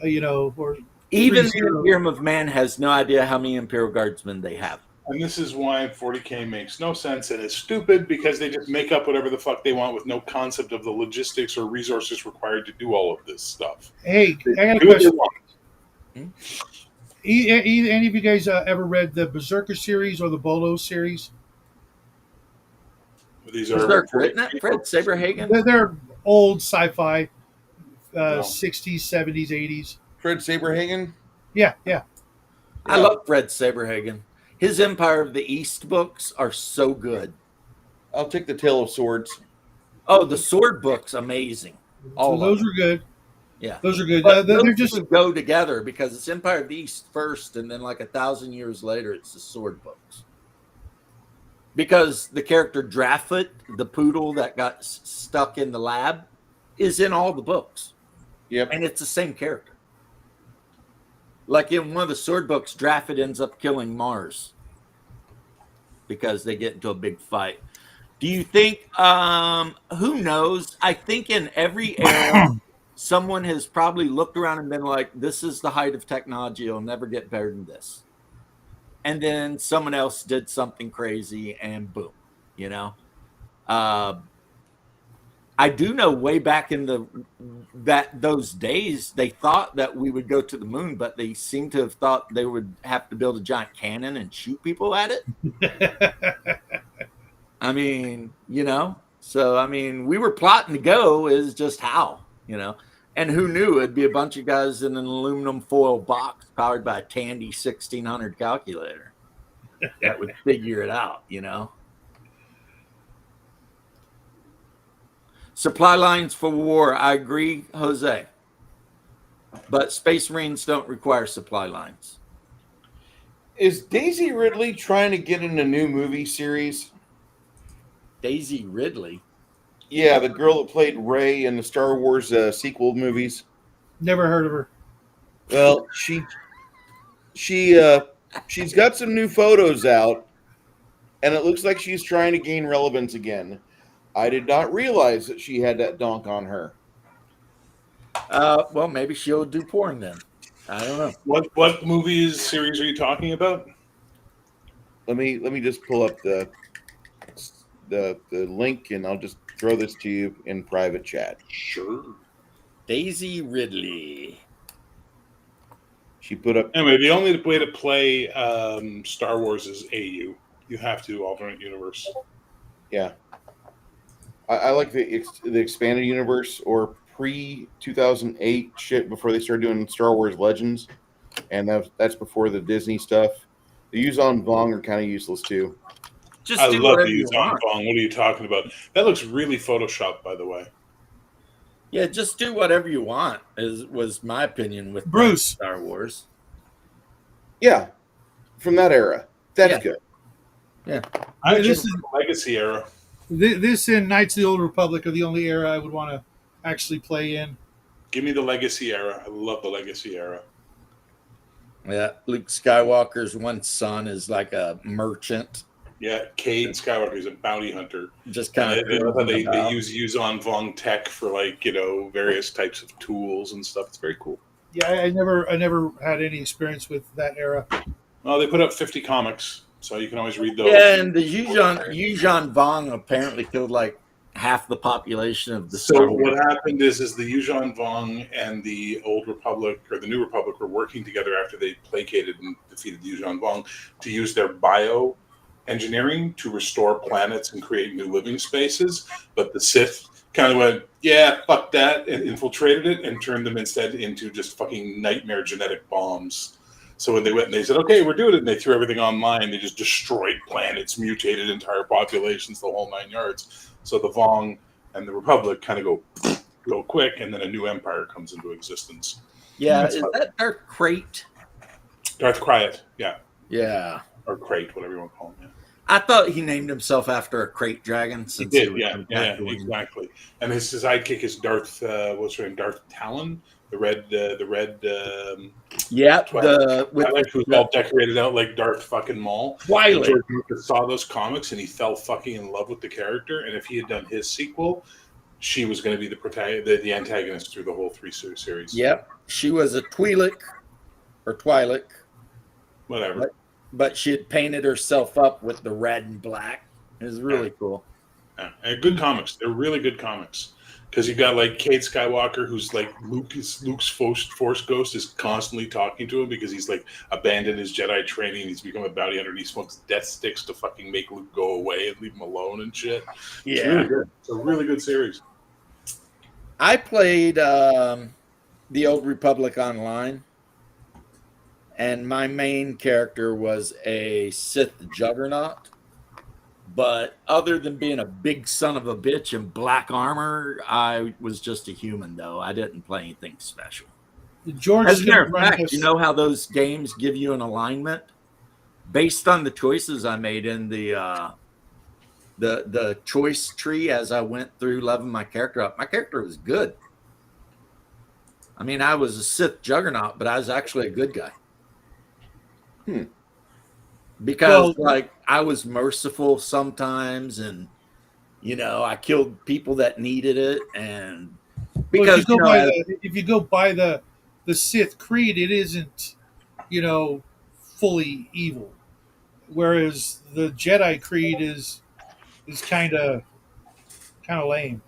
or Even the 30. Imperium of Man has no idea how many Imperial Guardsmen they have. And this is why 40K makes no sense and is stupid, because they just make up whatever the fuck they want with no concept of the logistics or resources required to do all of this stuff. Hey, I got a Do what they question. want. Any of you guys ever read the Berserker series or the Bolo series? These Is are there written it? Fred Saberhagen? They're old sci-fi, No. 60s, 70s, 80s. Fred Saberhagen. Yeah. I love Fred Saberhagen. His Empire of the East books are so good. I'll take the Tale of Swords. Oh, the sword books, amazing. All So of those them. are good. Yeah. Those are good. But They're those just two go together because it's Empire of the East first, and then like 1,000 years later, it's the sword books. Because the character Draftfoot, the poodle that got stuck in the lab, is in all the books. Yep. And it's the same character. Like in one of the sword books, Draftfoot ends up killing Mars because they get into a big fight. Do you think, who knows? I think in every era, someone has probably looked around and been like, this is the height of technology. It'll never get better than this. And then someone else did something crazy and boom, I do know way back in those days, they thought that we would go to the moon, but they seem to have thought they would have to build a giant cannon and shoot people at it. I mean, so I mean, we were plotting to go, is just how, and who knew it'd be a bunch of guys in an aluminum foil box powered by a Tandy 1600 calculator that would figure it out, Supply lines for war, I agree, Jose. But Space Marines don't require supply lines. Is Daisy Ridley trying to get in a new movie series? Daisy Ridley. Yeah, the girl that played Rey in the Star Wars sequel movies. never heard of her. Well, she's got some new photos out, and it looks like she's trying to gain relevance again. I did not realize that she had that donk on her. Well, maybe she'll do porn then. I don't know. What movies series are you talking about? Let me just pull up the link, and I'll just throw this to you in private chat. Sure. Daisy Ridley. She put up. Anyway, the only way to play Star Wars is AU. You have to alternate universe. Yeah, I like the expanded universe or pre-2008 shit before they started doing Star Wars Legends, and that's before the Disney stuff. The Yuzon Vong are kind of useless too. Just I do love whatever the you Yuzon want. Vong. What are you talking about? That looks really photoshopped, by the way. Yeah, just do whatever you want. Was my opinion with Bruce. Star Wars. Yeah, from that era. That's Yeah. good. I This just is- the Legacy era. This and Knights of the Old Republic are the only era I would want to actually play in. Give me the Legacy era. I love the Legacy era. Yeah, Luke Skywalker's one son is like a merchant, Yeah, Cade Skywalker is a bounty hunter. just kind of. They use Yuzon Vong tech for various types of tools and stuff. It's very cool. Yeah, I never had any experience with that era. Well, they put up 50 comics, so you can always read those. Yeah, and the Yuuzhan Vong apparently killed like half the population of the So Star Wars. what happened is the Yuzhan Vong and the Old Republic or the New Republic were working together after they placated and defeated the Yuzhan Vong to use their bio engineering to restore planets and create new living spaces. But the Sith kind of went, yeah, fuck that, and infiltrated it and turned them instead into just fucking nightmare genetic bombs. So when they went and they said, okay, we're doing it, and they threw everything online, they just destroyed planets, mutated entire populations, the whole 9 yards. So the Vong and the Republic kind of go quick, and then a new empire comes into existence. Yeah, That's is how- that Darth Crate? Darth Krayt, yeah, Yeah. or Crate, whatever you want to call him. Yeah. I thought he named himself after a crate dragon. He Since did, was yeah, from yeah, Tatooine. exactly. And his sidekick is Darth, what's her name? Darth Talon, the red. Yeah, Twilight, who's all decorated out like Darth fucking Maul. Twilight. George Lucas saw those comics and he fell fucking in love with the character. And if he had done his sequel, she was going to be the protagonist, the antagonist through the whole series. Yep, she was a Twi'lek or Twi'lek, Whatever. but she had painted herself up with the red and black. It was really cool. Yeah. And good comics. They're really good comics. Because you've got like Cade Skywalker, who's like Luke's force ghost is constantly talking to him because he's like abandoned his Jedi training. He's become a bounty hunter and he smokes death sticks to fucking make Luke go away and leave him alone and shit. It's really good. It's a really good series. I played the Old Republic online, and my main character was a Sith Juggernaut. But other than being a big son of a bitch in black armor, I was just a human, though. I didn't play anything special. George As is a matter going of to run fact, this. you know how those games give you an alignment based on the choices I made in the choice tree as I went through leveling my character up. My character was good. I mean, I was a Sith Juggernaut, but I was actually a good guy. Because I was merciful sometimes, and I killed people that needed it, and because if you go by the Sith creed, it isn't fully evil, whereas the Jedi creed is kind of lame.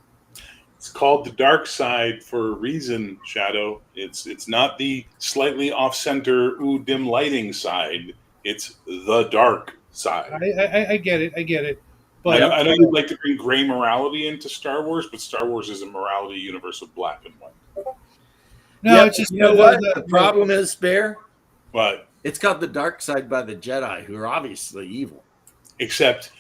It's called the dark side for a reason, Shadow. It's not the slightly off-center, dim lighting side. It's the dark side. I get it, but I know you'd like to bring gray morality into Star Wars, but Star Wars is a morality universe of black and white. no, it's just what the problem is, Bear. But It's called the dark side by the Jedi, who are obviously evil. except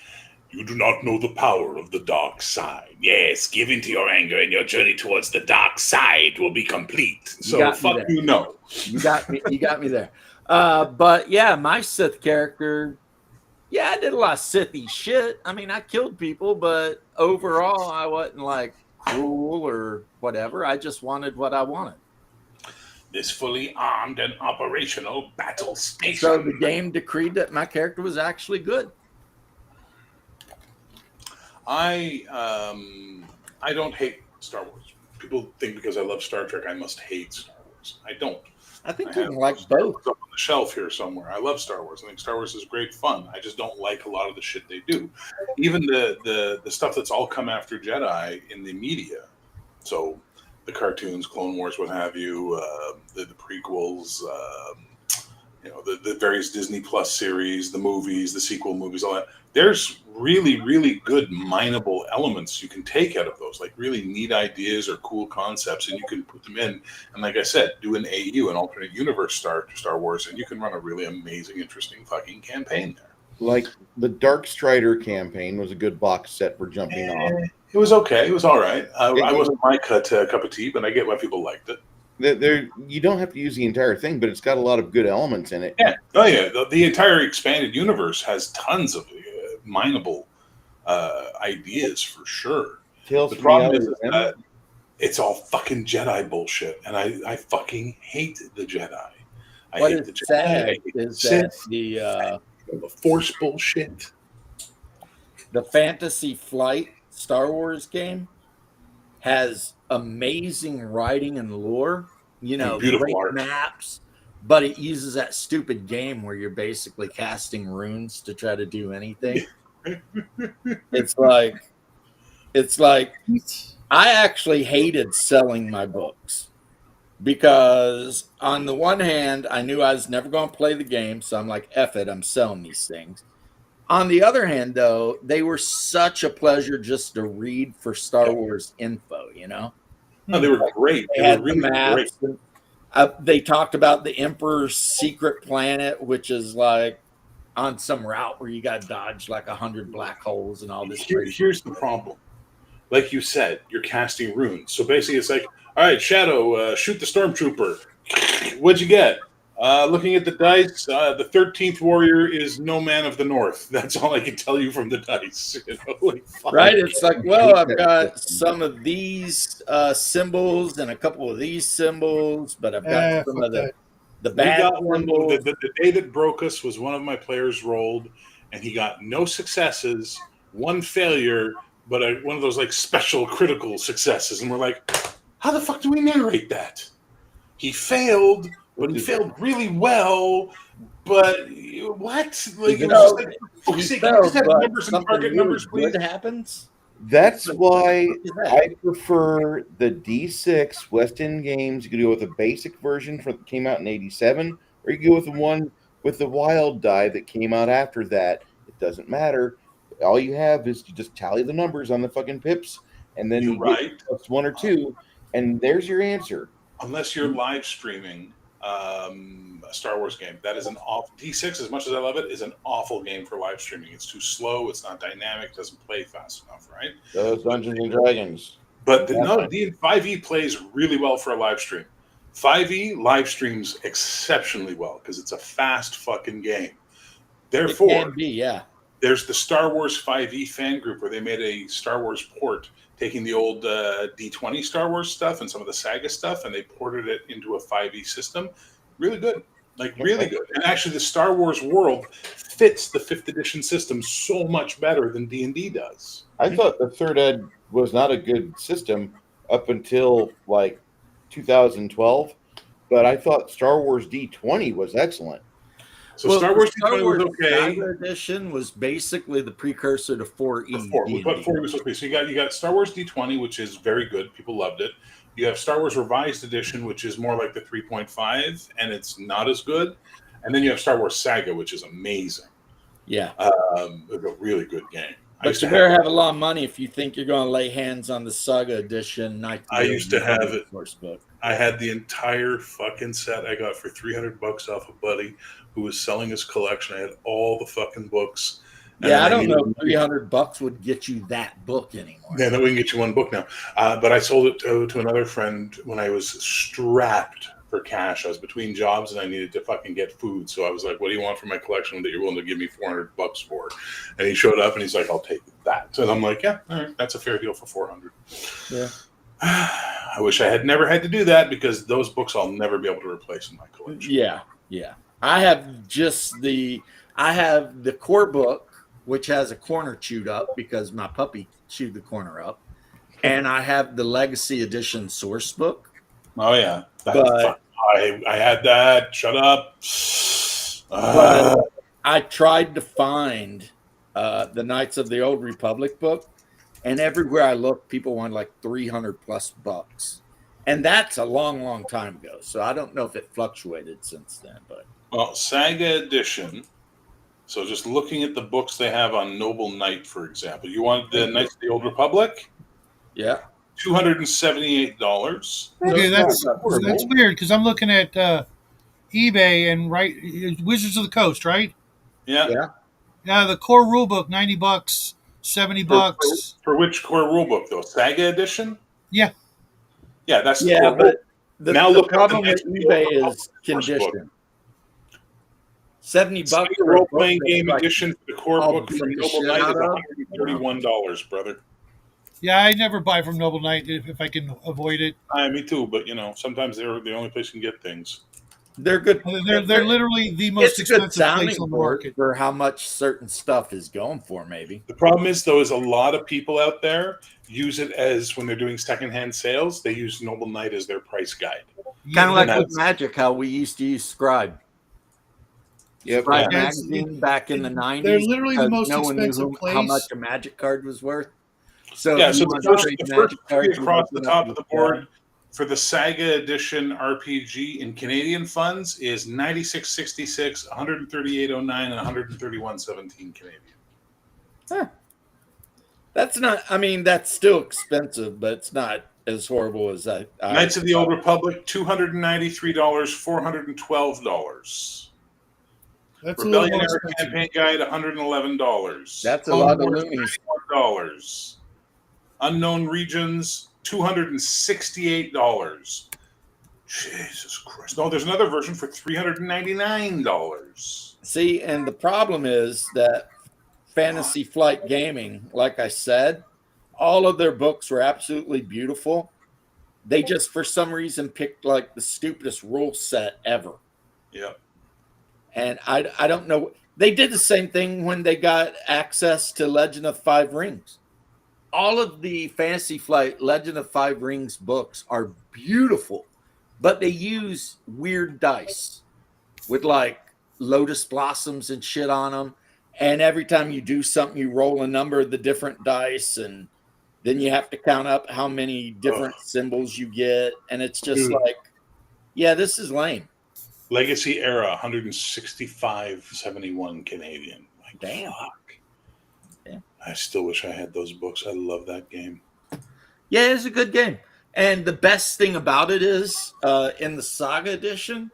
you do not know the power of the dark side. Yes, give in to your anger, and your journey towards the dark side will be complete. So got me fuck there. you, no. You got me. You got me there. But yeah, my Sith character. Yeah, I did a lot of Sithy shit. I mean, I killed people, but overall, I wasn't like cruel or whatever. I just wanted what I wanted. This fully armed and operational battle station. So the game decreed that my character was actually good. I don't hate Star Wars. People think because I love Star Trek, I must hate Star Wars. I don't. I think I you have can like Star both. Wars up on the shelf here somewhere. I love Star Wars. I think Star Wars is great fun. I just don't like a lot of the shit they do. Even the stuff that's all come after Jedi in the media. So the cartoons, Clone Wars, what have you, the prequels, the various Disney Plus series, the movies, the sequel movies, all that. There's really, really good mineable elements you can take out of those, like really neat ideas or cool concepts, and you can put them in. And like I said, do an AU, an alternate universe Star Wars, and you can run a really amazing, interesting fucking campaign there. Like the Dark Strider campaign was a good box set for jumping off. It was okay. It was all right. I wasn't my cup of tea, but I get why people liked it. There, you don't have to use the entire thing, but it's got a lot of good elements in it. Yeah. Oh, yeah. The entire expanded universe has tons of mineable ideas for sure. Tales The from problem the is Outer Rim? that it's all fucking Jedi bullshit, and I fucking hate the Jedi. I What hate is the Jedi. I sad hate is the that Sith, the Force bullshit. Fantasy Flight Star Wars game has amazing writing and lore, And beautiful great art. maps, but it uses that stupid game where you're basically casting runes to try to do anything. It's like I actually hated selling my books because on the one hand, I knew I was never going to play the game, so I'm like, F it, I'm selling these things. On the other hand, though, they were such a pleasure just to read for Star Wars info, No, they were great. They They had were really the maps. great. They talked about the Emperor's secret planet, which is like on some route where you got to dodge like 100 black holes and all this. Here's the problem. Like you said, you're casting runes. So basically, it's like, all right, Shadow, shoot the stormtrooper. What'd you get? Looking at the dice, the 13th warrior is no man of the north. That's all I can tell you from the dice. Right? It's like, well, I've got some of these symbols and a couple of these symbols, but I've got some of the We bad got one. symbols. The day that broke us was one of my players rolled, and he got no successes, one failure, but one of those like special critical successes. And we're like, how the fuck do we narrate that? He failed, but he failed really well. But what? Like, it was just like, for fuck's sake, can you just have numbers and target numbers, please? Good happens. That's why Look at that. I prefer the D6 West End games. You could go with a basic version that came out in '87, or you can go with the one with the wild die that came out after that. It doesn't matter. All you have is you just tally the numbers on the fucking pips, and then You're you right. get plus one or two, and there's your answer. Unless you're live streaming a Star Wars game, that is an awful D6. As much as I love it, is an awful game for live streaming. It's too slow. It's not dynamic. Doesn't play fast enough, right? Those Dungeons and Dragons. But no, 5e plays really well for a live stream. 5e live streams exceptionally well because it's a fast fucking game. Therefore, It can be, yeah. there's the Star Wars 5e fan group where they made a Star Wars port, taking the old D20 Star Wars stuff and some of the Saga stuff, and they ported it into a 5e system. Really good. Like, really good. And actually, the Star Wars world fits the 5th edition system so much better than D&D does. I thought the third ed was not a good system up until like 2012, but I thought Star Wars D20 was excellent. So Star Wars D20 Wars was okay. Saga Edition was basically the precursor to 4E. What 4 was supposed to be. So you got Star Wars D20, which is very good. People loved it. You have Star Wars Revised Edition, which is more like the 3.5, and it's not as good. And then you have Star Wars Saga, which is amazing. Yeah. It's a really good game. But you better have a lot of money if you think you're going to lay hands on the Saga Edition. I used to have it. First book. I had the entire fucking set I got for $300 off a buddy who was selling his collection. I had all the fucking books. Yeah, I don't know if $300 would get you that book anymore. Yeah, then we can get you one book now. But I sold it to another friend when I was strapped for cash. I was between jobs and I needed to fucking get food. So I was like, what do you want for my collection that you're willing to give me $400 for? And he showed up and he's like, I'll take that. And I'm like, yeah, all right, that's a fair deal for $400. Yeah. I wish I had never had to do that because those books I'll never be able to replace in my collection. Yeah, yeah. I have the core book, which has a corner chewed up because my puppy chewed the corner up. And I have the Legacy Edition source book. Oh, yeah. But I had that. Shut up. But I tried to find the Knights of the Old Republic book, and everywhere I looked, people wanted like $300+. And that's a long, long time ago. So I don't know if it fluctuated since then. But well, Saga Edition. So just looking at the books they have on Noble Knight, for example. You wanted the Knights of the Old Republic? Yeah. $278. Okay, that's weird because I'm looking at eBay and Wizards of the Coast, right? Yeah. Yeah. Yeah, the core rulebook, $90, $70. For which core rulebook, though? Saga Edition? Yeah. Yeah, that's the Yeah, core but book. the Now look at problem the with Knights of the Old eBay Republic is source book. condition. $70 Sega for a role book playing that's game like edition for the core all book beat from the Noble shit Knight out is of. $131, brother. Yeah, I never buy from Noble Knight if I can avoid it. Me too, but sometimes they're the only place you can get things. They're good. They're literally the most It's a good expensive place sounding on the board market. for how much certain stuff is going for, maybe. The problem is, though, is a lot of people out there use it as when they're doing secondhand sales, they use Noble Knight as their price guide. Kind of like that's- with Magic, how we used to use Scribe. Yep. Scribe Yeah. magazine back in the 90s. They're literally the because most no one knew expensive how much place. a Magic card was worth. So Yeah, if so you the wanted to first trade three Magic cards, you across the open up top your of the card. board for the Saga Edition RPG in Canadian funds is $96.66, $138.09, and $131.17 Canadian. That's not. I mean, that's still expensive, but it's not as horrible as I. Knights of the Old Republic, $293, $412. That's a little Rebellion more Era expensive. Campaign Guide, $111. That's a Clone lot of Wars, loonies. $21. Unknown Regions, $268. Jesus Christ. No, there's another version for $399. See, and the problem is that Fantasy Flight Gaming, like I said, all of their books were absolutely beautiful. They just, for some reason, picked like the stupidest rule set ever. Yep. And I don't know. They did the same thing when they got access to Legend of Five Rings. All of the Fantasy Flight Legend of Five Rings books are beautiful, but they use weird dice with like lotus blossoms and shit on them. And every time you do something, you roll a number of the different dice, and then you have to count up how many different symbols you get. And it's just Dude. like, yeah, this is lame. Legacy Era, $165.71 Canadian. Like, Damn. fuck. Yeah. I still wish I had those books. I love that game. Yeah, it's a good game. And the best thing about it is, in the Saga edition,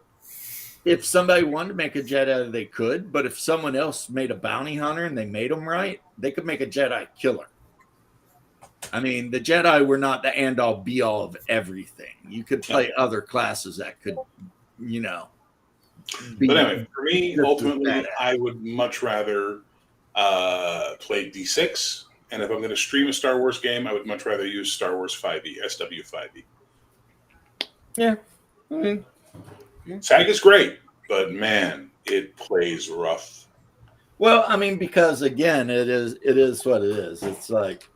if somebody wanted to make a Jedi, they could. But if someone else made a bounty hunter and they made them right, they could make a Jedi killer. I mean, the Jedi were not the end-all, be-all of everything. You could play other classes that could, be But anyway, for me, just as ultimately, badass. I would much rather play D6. And if I'm going to stream a Star Wars game, I would much rather use Star Wars 5e, SW5e. Yeah. I mean, Saga's great, but man, it plays rough. well, I mean, because again, it is what it is. It's like,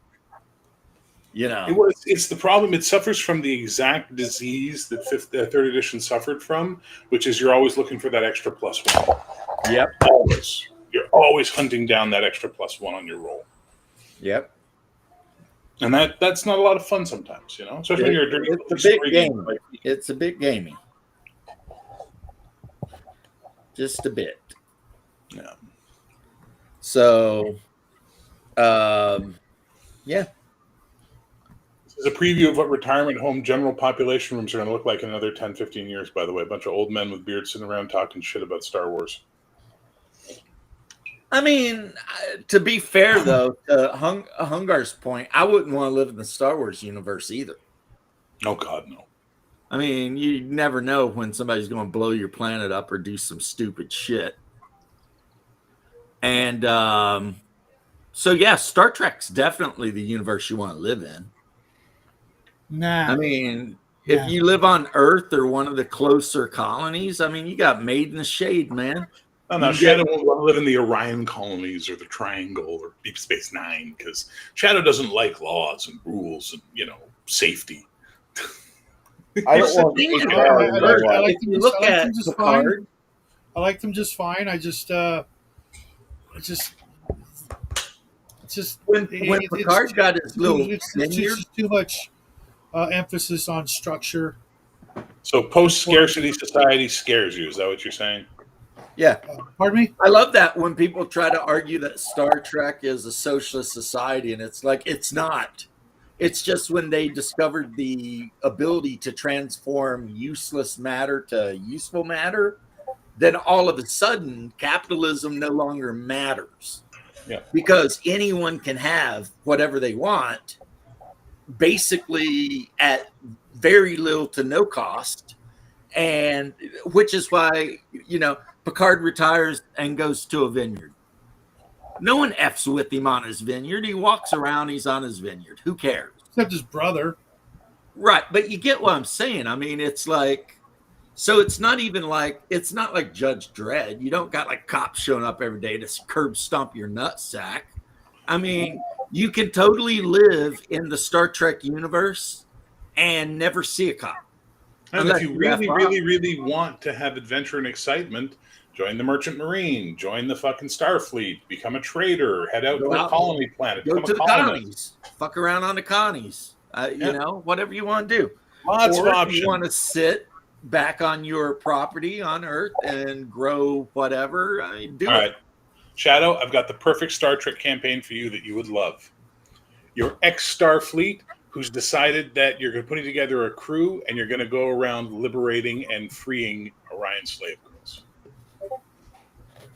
It's the problem. It suffers from the exact disease that third edition suffered from, which is you're always looking for that extra +1. Yep. Always. You're always hunting down that extra +1 on your roll. Yep. And that's not a lot of fun sometimes, especially when you're doing It's a big game. It's a bit gamey. Just a bit. Yeah. So, yeah. This is a preview of what retirement home general population rooms are going to look like in another 10, 15 years, by the way. A bunch of old men with beards sitting around talking shit about Star Wars. I mean, to be fair, though, to Hungar's point, I wouldn't want to live in the Star Wars universe either. Oh, God, no. I mean, you never know when somebody's going to blow your planet up or do some stupid shit. And so, yeah, Star Trek's definitely the universe you want to live in. Nah. I mean, Yeah. if you live on Earth or one of the closer colonies, I mean, you got Made in the Shade, man. No, Shadow won't want to live in the Orion colonies or the Triangle or Deep Space Nine because Shadow doesn't like laws and rules and, safety. I Here's don't the want thing, to I if like you look at them just Picard, I like them just fine. It's just when it's- Picard got his little it's vineyard, just too much emphasis on structure. So post-scarcity society scares you. Is that what you're saying? yeah, Pardon me? I love that when people try to argue that Star Trek is a socialist society, and it's like it's not. It's just when they discovered the ability to transform useless matter to useful matter, then all of a sudden capitalism no longer matters. Yeah. Because anyone can have whatever they want, basically at very little to no cost. And which is why, Picard retires and goes to a vineyard. No one F's with him on his vineyard. He walks around, he's on his vineyard. Who cares? Except his brother. Right, but you get what I'm saying. I mean, it's like, so it's not like Judge Dredd. You don't got like cops showing up every day to curb stomp your nutsack. I mean, you can totally live in the Star Trek universe and never see a cop. And if you really want to have adventure and excitement, join the Merchant Marine, join the fucking Starfleet, become a trader, head out to a colony planet, go become to a the colonist. colonies, fuck around on the colonies. You know, whatever you want to do. Lots of Or if options. you want to sit back on your property on Earth and grow whatever, do All it. right. Shadow, I've got the perfect Star Trek campaign for you that you would love. Your ex-Starfleet who's decided that you're putting together a crew and you're going to go around liberating and freeing Orion slave girls.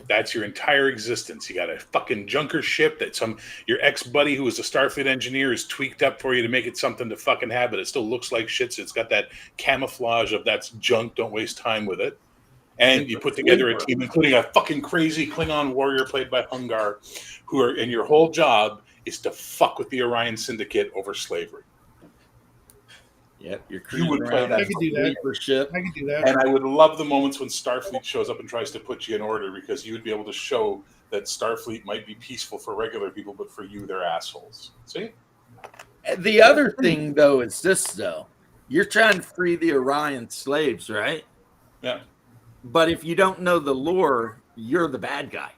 That's your entire existence. You got a fucking junker ship that your ex-buddy who was a Starfleet engineer is tweaked up for you to make it something to fucking have, but it still looks like shit, so it's got that camouflage of that's junk, don't waste time with it. And you put together a team, including a fucking crazy Klingon warrior played by Hungar, and your whole job is to fuck with the Orion Syndicate over slavery. Yep, you're You would play that. I could do that. ship. I could do that. And I would love the moments when Starfleet shows up and tries to put you in order, because you would be able to show that Starfleet might be peaceful for regular people, but for you, they're assholes. See? The other thing, though, is this, though. You're trying to free the Orion slaves, right? Yeah. But if you don't know the lore, you're the bad guy.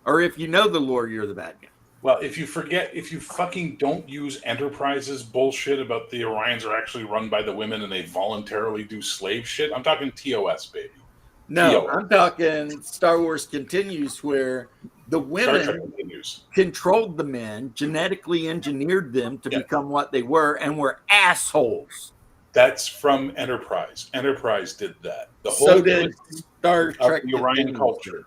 Or if you know the lore, you're the bad guy. Well, if you fucking don't use Enterprise's bullshit about the Orions are actually run by the women and they voluntarily do slave shit, I'm talking TOS, baby. No, TOS. I'm talking Star Wars Continues, where the Star Trek women continues. controlled the men, genetically engineered them to become what they were, and were assholes. That's from Enterprise. Enterprise did that. So did Star Trek the Orion Continues. culture.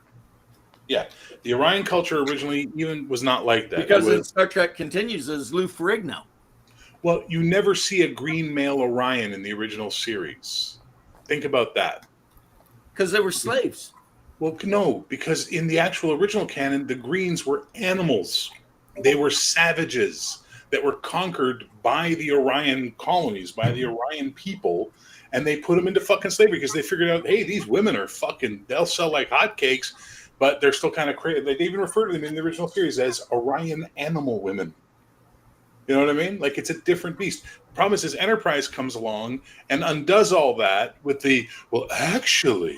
Yeah, the Orion culture originally even was not like that. Because It in was, Star Trek Continues is Lou Ferrigno. well, you never see a green male Orion in the original series. Think about that. Because they were slaves. Well, no, because in the actual original canon, the Greens were animals. They were savages that were conquered by the Orion colonies, by the Orion people, and they put them into fucking slavery because they figured out, hey, these women are fucking, they'll sell like hotcakes, but they're still kind of crazy. They even refer to them in the original series as Orion animal women. You know what I mean? Like, it's a different beast. The problem is Enterprise comes along and undoes all that with the, well, actually,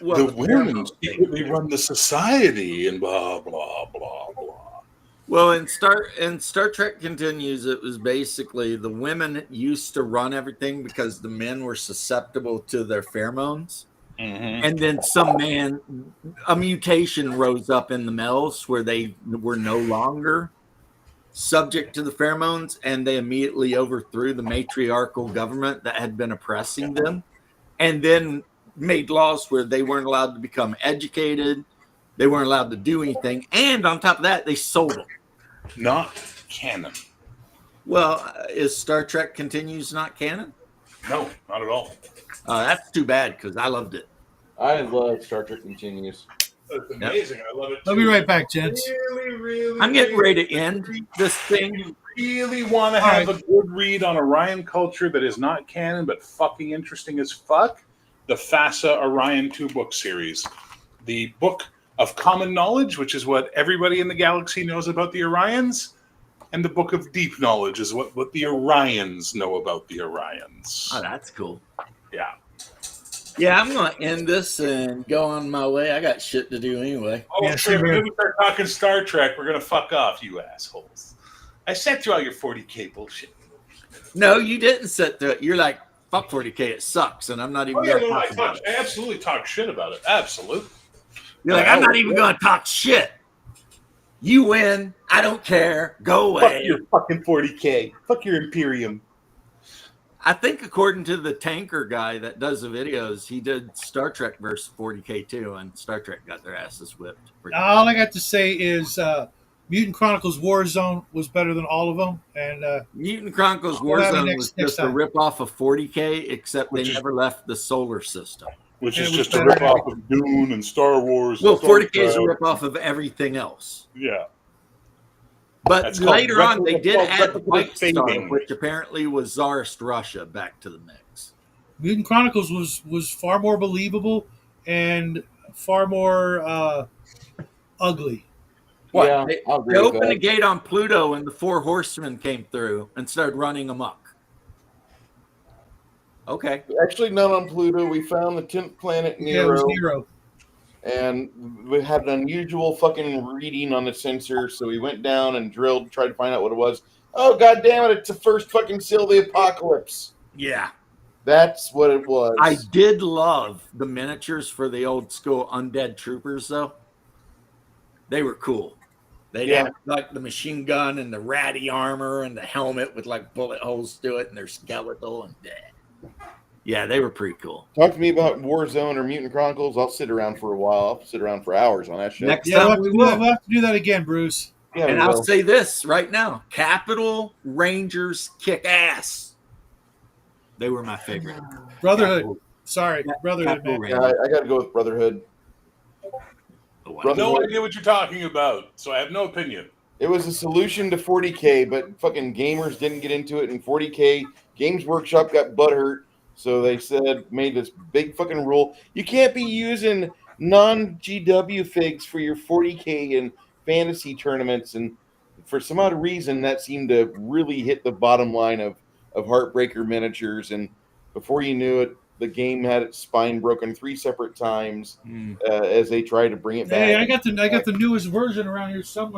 the women secretly run the society and blah, blah, blah, blah. Well, in Star Trek Continues, it was basically the women used to run everything because the men were susceptible to their pheromones. Mm-hmm. And then a mutation rose up in the males where they were no longer subject to the pheromones, and they immediately overthrew the matriarchal government that had been oppressing them, and then made laws where they weren't allowed to become educated, they weren't allowed to do anything, and on top of that, they sold them. Not canon. Well, is Star Trek Continues not canon? No, not at all. That's too bad, because I loved it. I love Star Trek Continues. It's amazing. I love it. I'll be right back, gents. Really, I'm getting ready to end this thing. You really want to have a good read on Orion culture that is not canon but fucking interesting as fuck? The FASA Orion 2-book series. The Book of Common Knowledge, which is what everybody in the galaxy knows about the Orions, and the Book of Deep Knowledge is what the Orions know about the Orions. Oh, that's cool. Yeah. Yeah, I'm going to end this and go on my way. I got shit to do anyway. Oh, Yeah, sure. same here. When we start talking Star Trek, we're going to fuck off, you assholes. I sent you all your 40K bullshit. No, you didn't sit through it. You're like, fuck 40K, it sucks, and I'm not even going to talk about it. I absolutely talk shit about it. Absolutely. You're like, I'm not even going to talk shit. You win. I don't care. Go Fuck away. your fucking 40K. Fuck your Imperium. I think according to the tanker guy that does the videos, he did Star Trek versus 40K too, and Star Trek got their asses whipped. All I got to say is Mutant Chronicles Warzone was better than all of them. And Mutant Chronicles We'll have you Warzone next was just a time. rip off of 40K, except Which they is- never left the solar system. Which And is it was just a better rip off of Dune and Star Wars. Well, and 40K is a StarCraft. rip-off of everything else. Yeah. But That's called later on, they replica- did called add replicative White Star, saving. which apparently was Tsarist Russia, back to the mix. Mutant Chronicles was far more believable and far more ugly. What? Yeah, they I'll agree they with opened a that. gate on Pluto, and the 4 horsemen came through and started running amok. Okay. Actually, not on Pluto. We found the 10th planet, Yeah, it was Nero, Nero. and we had an unusual fucking reading on the sensor. So we went down and drilled, tried to find out what it was. Oh, god damn it, it's the first fucking seal of the apocalypse. Yeah. That's what it was. I did love the miniatures for the old school undead troopers, though. They were cool. They'd Yeah. have like the machine gun and the ratty armor and the helmet with like bullet holes to it, and they're skeletal and yeah, they were pretty cool. Talk to me about Warzone or Mutant Chronicles. I'll sit around for a while. I'll sit around for hours on that shit. Next Yeah, time we will. we'll have to do that again, Bruce. Yeah, And we I'll will. say this right now: Capital Rangers kick ass. They were my favorite. Brotherhood. Sorry, Brotherhood, Capital man. Yeah, Rangers. I got to go with Brotherhood. The one. I have no idea what you're talking about, so I have no opinion. It was a solution to 40K, but fucking gamers didn't get into it. And 40K, Games Workshop got butthurt. So they made this big fucking rule. You can't be using non-GW figs for your 40K and fantasy tournaments. And for some odd reason, that seemed to really hit the bottom line of Heartbreaker miniatures. And before you knew it, the game had its spine broken 3 separate times as they tried to bring it back. Hey, I got the newest version around here somewhere.